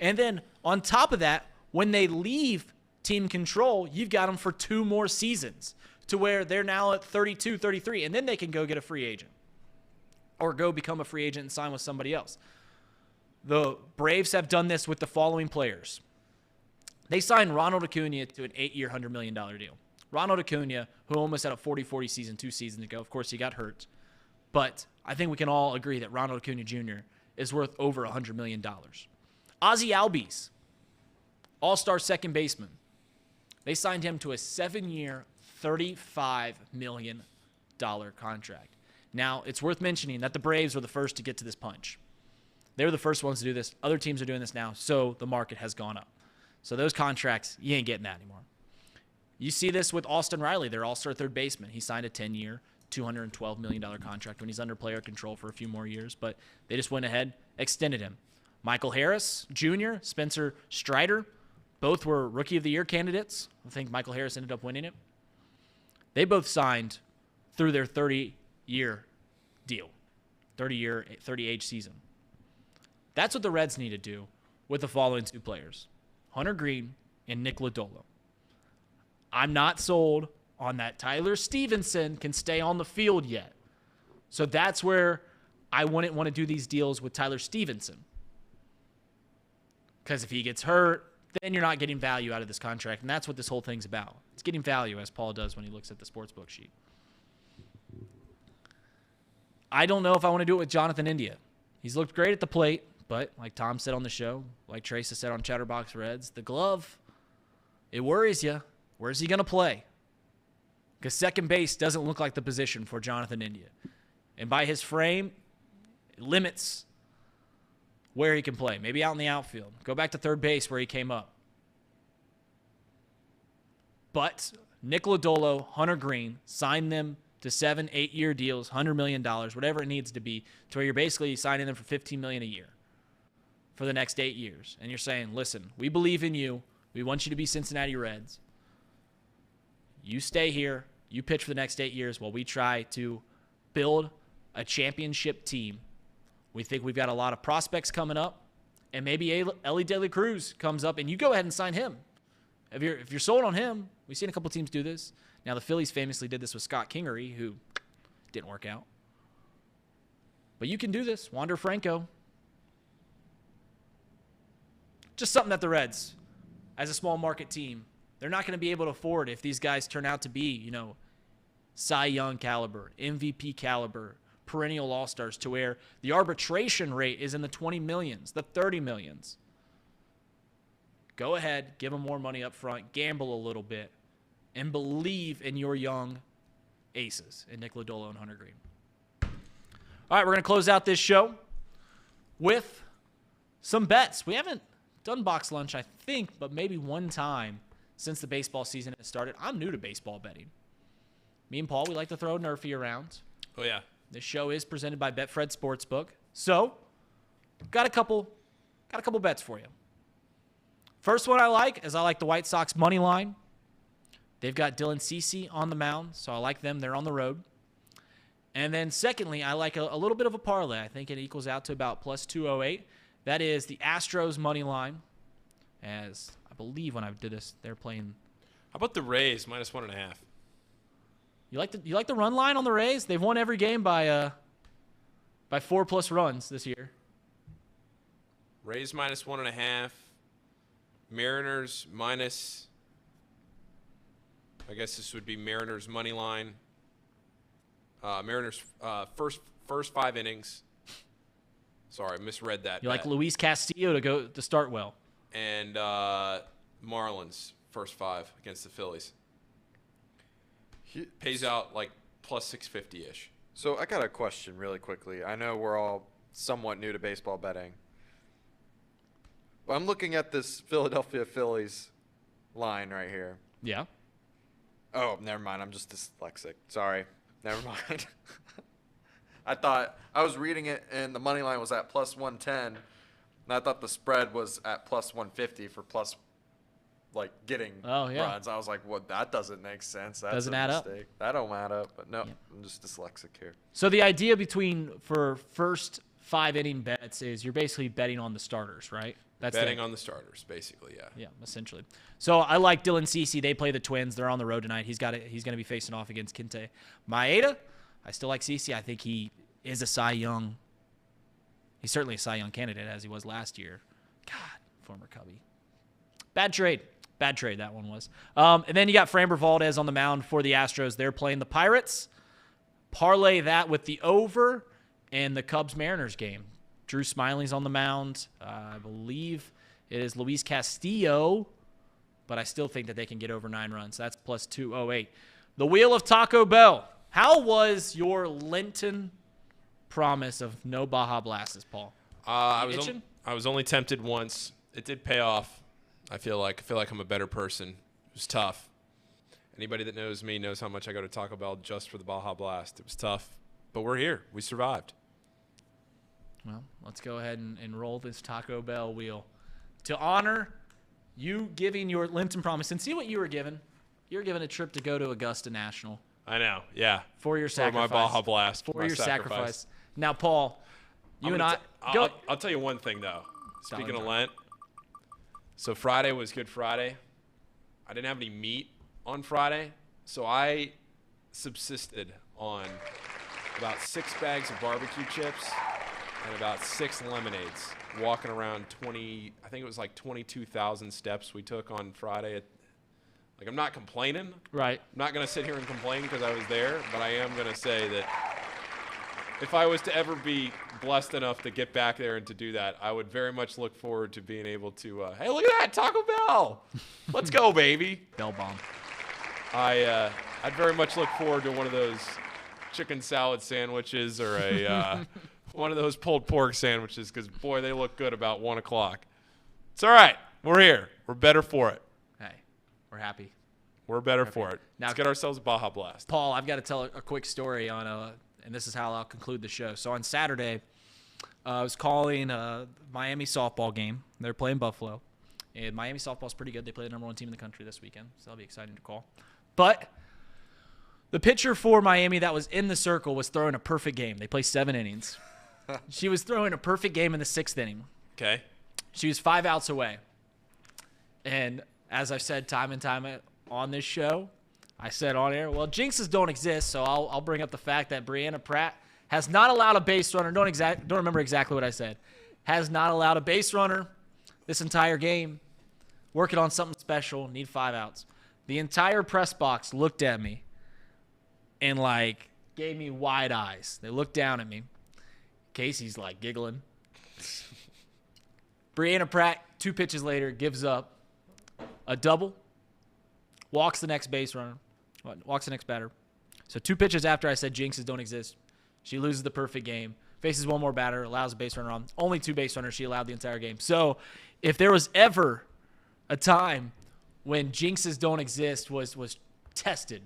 S14: And then on top of that, when they leave team control, you've got them for 2 more seasons to where they're now at 32, 33, and then they can go get a free agent or go become a free agent and sign with somebody else. The Braves have done this with the following players. They signed Ronald Acuna to an 8-year, $100 million deal. Ronald Acuna, who almost had a 40-40 season 2 seasons ago. Of course, he got hurt. But I think we can all agree that Ronald Acuna Jr. is worth over $100 million. Ozzie Albies, all-star second baseman. They signed him to a 7-year, $35 million contract. Now, it's worth mentioning that the Braves were the first to get to this punch. They were the first ones to do this. Other teams are doing this now, so the market has gone up. So those contracts, you ain't getting that anymore. You see this with Austin Riley, their all-star third baseman. He signed a 10-year, $212 million contract when he's under player control for a few more years, but they just went ahead, extended him. Michael Harris Jr., Spencer Strider, both were Rookie of the Year candidates. I think Michael Harris ended up winning it. They both signed through their 30-year deal, 30-year, 30-age season. That's what the Reds need to do with the following 2 players, Hunter Green and Nick Lodolo. I'm not sold on that Tyler Stevenson can stay on the field yet. So that's where I wouldn't want to do these deals with Tyler Stevenson. Because if he gets hurt, then you're not getting value out of this contract. And that's what this whole thing's about. It's getting value, as Paul does when he looks at the sportsbook sheet. I don't know if I want to do it with Jonathan India. He's looked great at the plate, but like Tom said on the show, like Trace has said on Chatterbox Reds, the glove, it worries you. Where's he going to play? Because second base doesn't look like the position for Jonathan India. And by his frame, it limits where he can play. Maybe out in the outfield. Go back to third base where he came up. But Nick Lodolo, Hunter Green, signed them to 7-8 year deals, $100 million, whatever it needs to be, to where you're basically signing them for $15 million a year for the next 8 years. And you're saying, listen, we believe in you. We want you to be Cincinnati Reds. You stay here. You pitch for the next 8 years while we try to build a championship team. We think we've got a lot of prospects coming up, and maybe Ellie De La Cruz comes up, and you go ahead and sign him. If you're sold on him, we've seen a couple teams do this. Now, the Phillies famously did this with Scott Kingery, who didn't work out. But you can do this. Wander Franco. Just something that the Reds, as a small market team, they're not going to be able to afford if these guys turn out to be, Cy Young caliber, MVP caliber, perennial all-stars, to where the arbitration rate is in the 20 millions, the 30 millions. Go ahead, give them more money up front, gamble a little bit, and believe in your young aces in Nick Lodolo and Hunter Green. All right, we're going to close out this show with some bets. We haven't done box lunch, I think, but maybe one time since the baseball season has started. I'm new to baseball betting. Me and Paul, we like to throw Nerfy around.
S3: Oh, yeah.
S14: This show is presented by Betfred Sportsbook. So, got a couple bets for you. First one I like is the White Sox money line. They've got Dylan Cease on the mound, so I like them. They're on the road. And then secondly, I like a little bit of a parlay. I think it equals out to about plus 208. That is the Astros money line. As I believe when I did this, they're playing.
S3: How about the Rays minus 1.5?
S14: You like the run line on the Rays? They've won every game by 4+ runs this year.
S3: Rays minus 1.5. Mariners minus. I guess this would be Mariners money line. Mariners first 5 innings. Sorry, misread that.
S14: You like Luis Castillo to start well.
S3: And Marlins first 5 against the Phillies. Pays out like plus 650-ish.
S4: So I got a question really quickly. I know we're all somewhat new to baseball betting. But I'm looking at this Philadelphia Phillies line right here.
S14: Yeah.
S4: Oh, never mind. I'm just dyslexic. Sorry. Never mind. I thought I was reading it and the money line was at plus 110. And I thought the spread was at plus 150 for plus getting runs. I was like, well, that doesn't make sense. That's
S14: doesn't
S4: a
S14: add
S4: mistake.
S14: up.
S4: That don't add up. But no, I'm just dyslexic here.
S14: So the idea for first 5 inning bets is you're basically betting on the starters, right? That's
S3: betting on the starters, basically, yeah.
S14: Yeah, essentially. So I like Dylan Cease. They play the Twins. They're on the road tonight. He's going to be facing off against Kente Maeda. I still like Cease. I think he is a Cy Young. He's certainly a Cy Young candidate, as he was last year. God, former Cubby. Bad trade, that one was. And then you got Framber Valdez on the mound for the Astros. They're playing the Pirates. Parlay that with the over and the Cubs-Mariners game. Drew Smiley's on the mound. I believe it is Luis Castillo, but I still think that they can get over 9 runs. That's plus 208. The Wheel of Taco Bell. How was your Lenten promise of no Baja Blasts, Paul?
S3: I was only tempted once. It did pay off. I feel like I'm a better person. It was tough. Anybody that knows me knows how much I go to Taco Bell just for the Baja Blast. It was tough, but we're here. We survived.
S14: Well, let's go ahead and roll this Taco Bell wheel to honor you giving your Lenten promise. And see what you were given. You were given a trip to go to Augusta National.
S3: I know, yeah.
S14: For your sacrifice.
S3: For my Baja Blast.
S14: For your sacrifice. Now, Paul,
S3: I'll tell you one thing, though. Speaking of Lent, so Friday was Good Friday. I didn't have any meat on Friday, so I subsisted on about 6 bags of barbecue chips, and about 6 lemonades. Walking around 20, I think it was like 22,000 steps we took on Friday. Like, I'm not complaining.
S14: Right.
S3: I'm not going to sit here and complain because I was there, but I am going to say that if I was to ever be blessed enough to get back there and to do that, I would very much look forward to being able to, hey, look at that, Taco Bell. Let's go, baby.
S14: Bell bomb.
S3: I'd very much look forward to one of those chicken salad sandwiches or a one of those pulled pork sandwiches because, boy, they look good about 1 o'clock. It's all right. We're here. We're better for it.
S14: Hey, we're happy.
S3: We're better for it.
S14: Now,
S3: let's get ourselves Baja Blast.
S14: Paul, I've got to tell a quick story on and this is how I'll conclude the show. So on Saturday, I was calling a Miami softball game. They're playing Buffalo. And Miami softball's pretty good. They play the number 1 team in the country this weekend, so that'll be exciting to call. But the pitcher for Miami that was in the circle was throwing a perfect game. They play 7 innings. She was throwing a perfect game in the 6th inning.
S3: Okay.
S14: She was 5 outs away. And as I've said time and time on this show, I said on air, well, jinxes don't exist, so I'll bring up the fact that Brianna Pratt has not allowed a base runner. Don't remember exactly what I said. Has not allowed a base runner this entire game. Working on something special. Need 5 outs. The entire press box looked at me and, like, gave me wide eyes. They looked down at me. Casey's, like, giggling. Brianna Pratt, 2 pitches later, gives up a double. Walks the next base runner. Walks the next batter. So 2 pitches after I said jinxes don't exist, she loses the perfect game. Faces 1 more batter, allows a base runner on. Only 2 base runners she allowed the entire game. So if there was ever a time when jinxes don't exist was tested.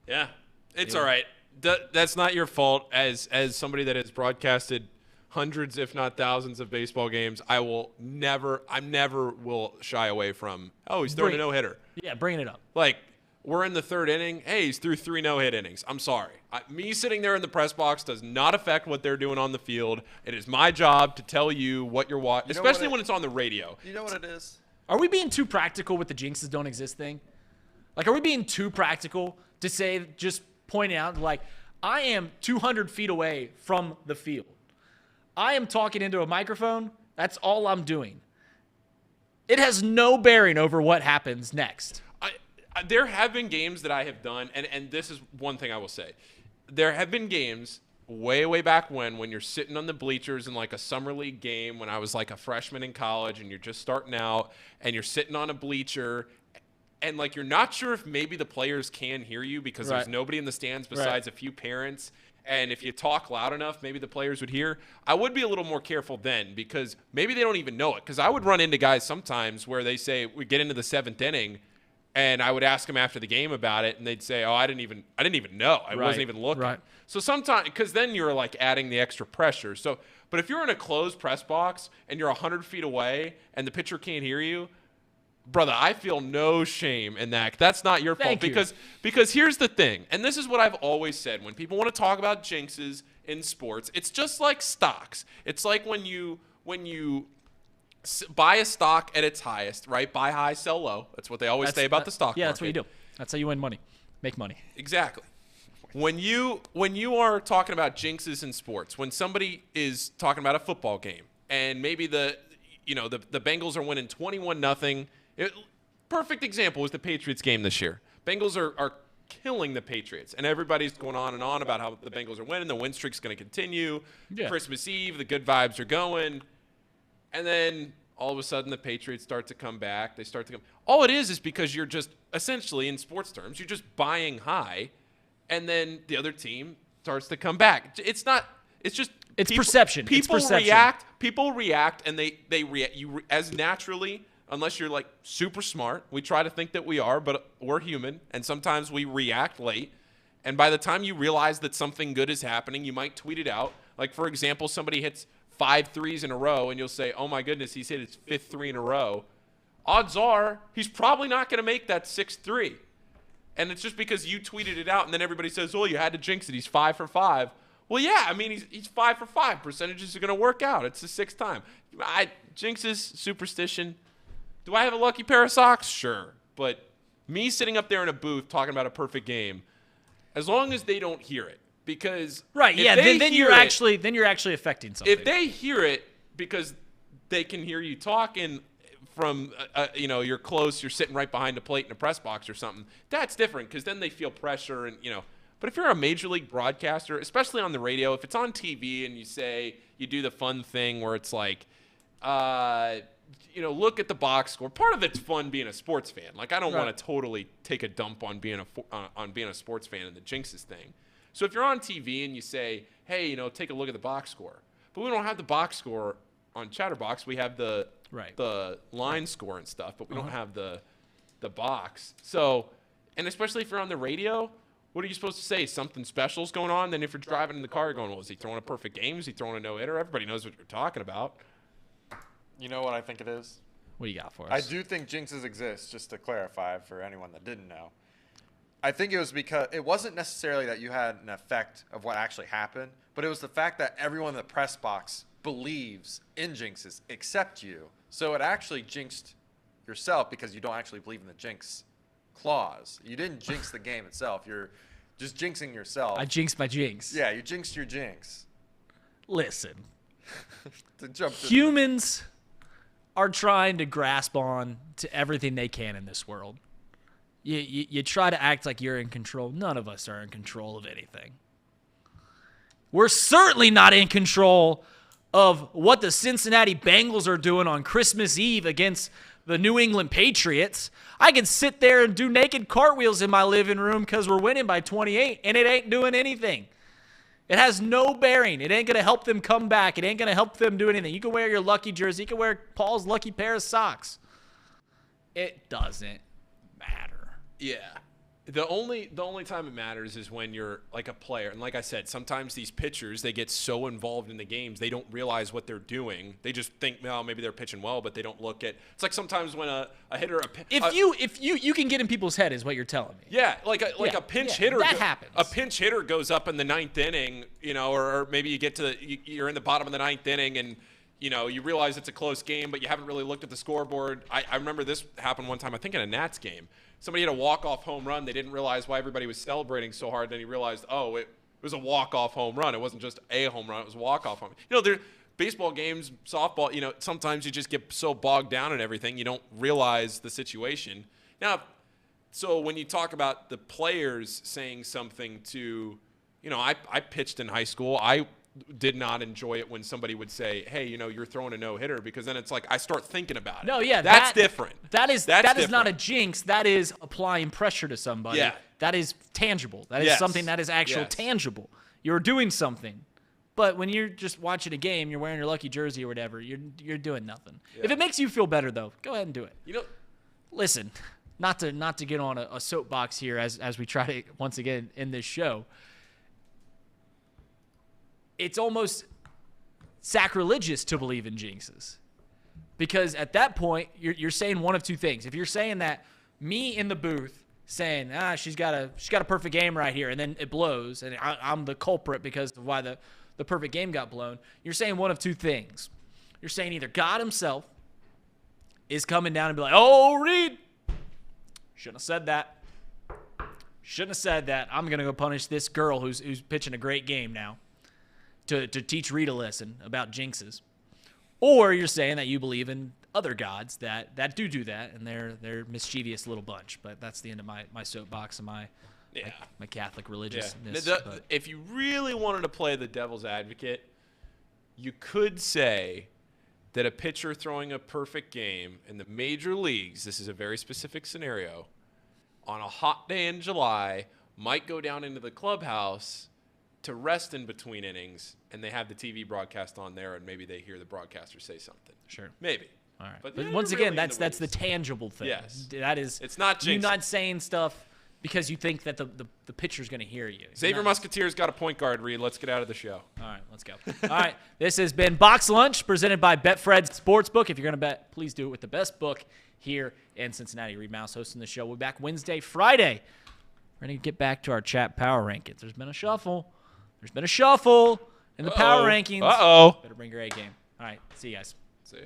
S3: Yeah, it's all right. That's not your fault. As somebody that has broadcasted hundreds, if not thousands, of baseball games, I never will shy away from, oh, he's throwing a no-hitter.
S14: Yeah, bringing it up.
S3: Like, we're in the 3rd inning. Hey, he's threw 3 no-hit innings. I'm sorry. Me sitting there in the press box does not affect what they're doing on the field. It is my job to tell you what you're watching, especially when it's on the radio.
S9: You know what it is?
S14: Are we being too practical with the jinxes don't exist thing? Like, are we being too practical to say, just point out, like, I am 200 feet away from the field. I am talking into a microphone. That's all I'm doing. It has no bearing over what happens next.
S3: There have been games that I have done, and this is one thing I will say. There have been games way back when you're sitting on the bleachers in like a summer league game when I was like a freshman in college and you're just starting out and you're sitting on a bleacher and like you're not sure if maybe the players can hear you because there's nobody in the stands besides a few parents. And if you talk loud enough, maybe the players would hear. I would be a little more careful then because maybe they don't even know it. Because I would run into guys sometimes where they say we get into the 7th inning, and I would ask them after the game about it, and they'd say, "Oh, I didn't even know. I wasn't even looking."
S14: Right.
S3: So sometimes, because then you're like adding the extra pressure. So, but if you're in a closed press box and you're 100 feet away and the pitcher can't hear you, brother, I feel no shame in that. That's not your fault. Because here's the thing, and this is what I've always said. When people want to talk about jinxes in sports, it's just like stocks. It's like when you buy a stock at its highest, right? Buy high, sell low. That's what they always say about the stock market.
S14: Yeah, that's what you do. That's how you win money. Make money.
S3: Exactly. When you are talking about jinxes in sports, when somebody is talking about a football game and maybe the Bengals are winning 21-0. Perfect example was the Patriots game this year. Bengals are killing the Patriots, and everybody's going on and on about how the Bengals are winning. The win streak's going to continue. Yeah. Christmas Eve, the good vibes are going. And then all of a sudden the Patriots start to come back. They start to come. All it is because you're just essentially, in sports terms, you're just buying high, and then the other team starts to come back. It's not. It's just.
S14: It's perception.
S3: People
S14: it's perception.
S3: react. People react, and they react. As naturally, unless you're like super smart. We try to think that we are, but we're human, and sometimes we react late. And by the time you realize that something good is happening, you might tweet it out. Like, for example, somebody hits 5 threes in a row, and you'll say, oh, my goodness, he's hit his 5th 3 in a row. Odds are he's probably not going to make that 6th 3. And it's just because you tweeted it out, and then everybody says, oh, you had to jinx it. He's 5 for 5. Well, yeah, I mean, he's 5 for 5. Percentages are going to work out. It's the 6th time. Jinxes, superstition. Do I have a lucky pair of socks? Sure. But me sitting up there in a booth talking about a perfect game, as long as they don't hear it, because
S14: right, yeah, then you're actually affecting something.
S3: If they hear it because they can hear you talking from you're close, you're sitting right behind the plate in a press box or something, that's different because then they feel pressure and But if you're a major league broadcaster, especially on the radio, if it's on TV and you do the fun thing where it's like, look at the box score. Part of it's fun being a sports fan. Like I don't want to totally take a dump on being a sports fan and the jinxes thing. So if you're on TV and you say, hey, take a look at the box score, but we don't have the box score on Chatterbox. We have the line score and stuff, but we don't have the box. So, and especially if you're on the radio, what are you supposed to say? Something special's going on? Then if you're driving in the car, you're going, well, is he throwing a perfect game? Is he throwing a no-hitter? Everybody knows what you're talking about.
S9: You know what I think it is?
S14: What do you got for us?
S9: I do think jinxes exist, just to clarify for anyone that didn't know. I think it was because it wasn't necessarily that you had an effect of what actually happened, but it was the fact that everyone in the press box believes in jinxes except you. So it actually jinxed yourself because you don't actually believe in the jinx clause. You didn't jinx the game itself. You're just jinxing yourself.
S14: I jinxed my jinx.
S9: Yeah, you jinxed your jinx.
S14: Listen. Humans are trying to grasp on to everything they can in this world. You try to act like you're in control. None of us are in control of anything. We're certainly not in control of what the Cincinnati Bengals are doing on Christmas Eve against the New England Patriots. I can sit there and do naked cartwheels in my living room because we're winning by 28, and it ain't doing anything. It has no bearing. It ain't going to help them come back. It ain't going to help them do anything. You can wear your lucky jersey. You can wear Paul's lucky pair of socks. It doesn't matter.
S3: Yeah. The only time it matters is when you're like a player. And like I said, sometimes these pitchers, they get so involved in the games, they don't realize what they're doing. They just think, well, maybe they're pitching well, but they don't look at. It's like sometimes when a hitter.
S14: If you can get in people's head, is what you're telling me.
S3: Yeah, a pinch hitter.
S14: That happens.
S3: A pinch hitter goes up in the ninth inning, or maybe you get to you're in the bottom of the ninth inning and. You realize it's a close game, but you haven't really looked at the scoreboard. I remember this happened one time, I think in a Nats game. Somebody had a walk-off home run. They didn't realize why everybody was celebrating so hard. Then he realized, it was a walk-off home run. It wasn't just a home run. It was a walk-off home run. There baseball games, softball, sometimes you just get so bogged down in everything, you don't realize the situation. Now, so when you talk about the players saying something to, I pitched in high school. I did not enjoy it when somebody would say, hey, you're throwing a no-hitter, because then it's like I start thinking about it.
S14: No, yeah.
S3: That's different.
S14: That is not a jinx. That is applying pressure to somebody.
S3: Yeah.
S14: That is tangible. That is something that is actual tangible. You're doing something. But when you're just watching a game, you're wearing your lucky jersey or whatever, you're doing nothing. Yeah. If it makes you feel better, though, go ahead and do it. Listen, not to get on a soapbox here as we try to, once again, end this show, it's almost sacrilegious to believe in jinxes, because at that point you're saying one of two things. If you're saying that me in the booth saying she's got a perfect game right here, and then it blows and I'm the culprit because of why the perfect game got blown, you're saying one of two things. You're saying either God himself is coming down and be like, oh, Reed, shouldn't have said that. I'm gonna go punish this girl who's pitching a great game now. To teach Reed a lesson about jinxes. Or you're saying that you believe in other gods that do that, and they're mischievous little bunch. But that's the end of my soapbox and my Catholic religiousness.
S3: Yeah. If you really wanted to play the devil's advocate, you could say that a pitcher throwing a perfect game in the major leagues, this is a very specific scenario, on a hot day in July, might go down into the clubhouse to rest in between innings, and they have the TV broadcast on there, and maybe they hear the broadcaster say something.
S14: Sure.
S3: Maybe.
S14: All right. But once again, that's the tangible thing.
S3: Yes.
S14: That is.
S3: It's not jinxing.
S14: You're not saying stuff because you think that the pitcher's going to hear you.
S3: Xavier Musketeer's got a point guard, Reed. Let's get out of the show.
S14: All right, let's go. All right, this has been Box Lunch presented by Betfred Sportsbook. If you're going to bet, please do it with the best book here in Cincinnati. Reed Mouse hosting the show. We'll be back Wednesday, Friday. We're going to get back to our chat power rankings. There's been a shuffle in the power rankings.
S3: Uh-oh.
S14: Better bring your A game. All right, see you guys.
S3: See ya.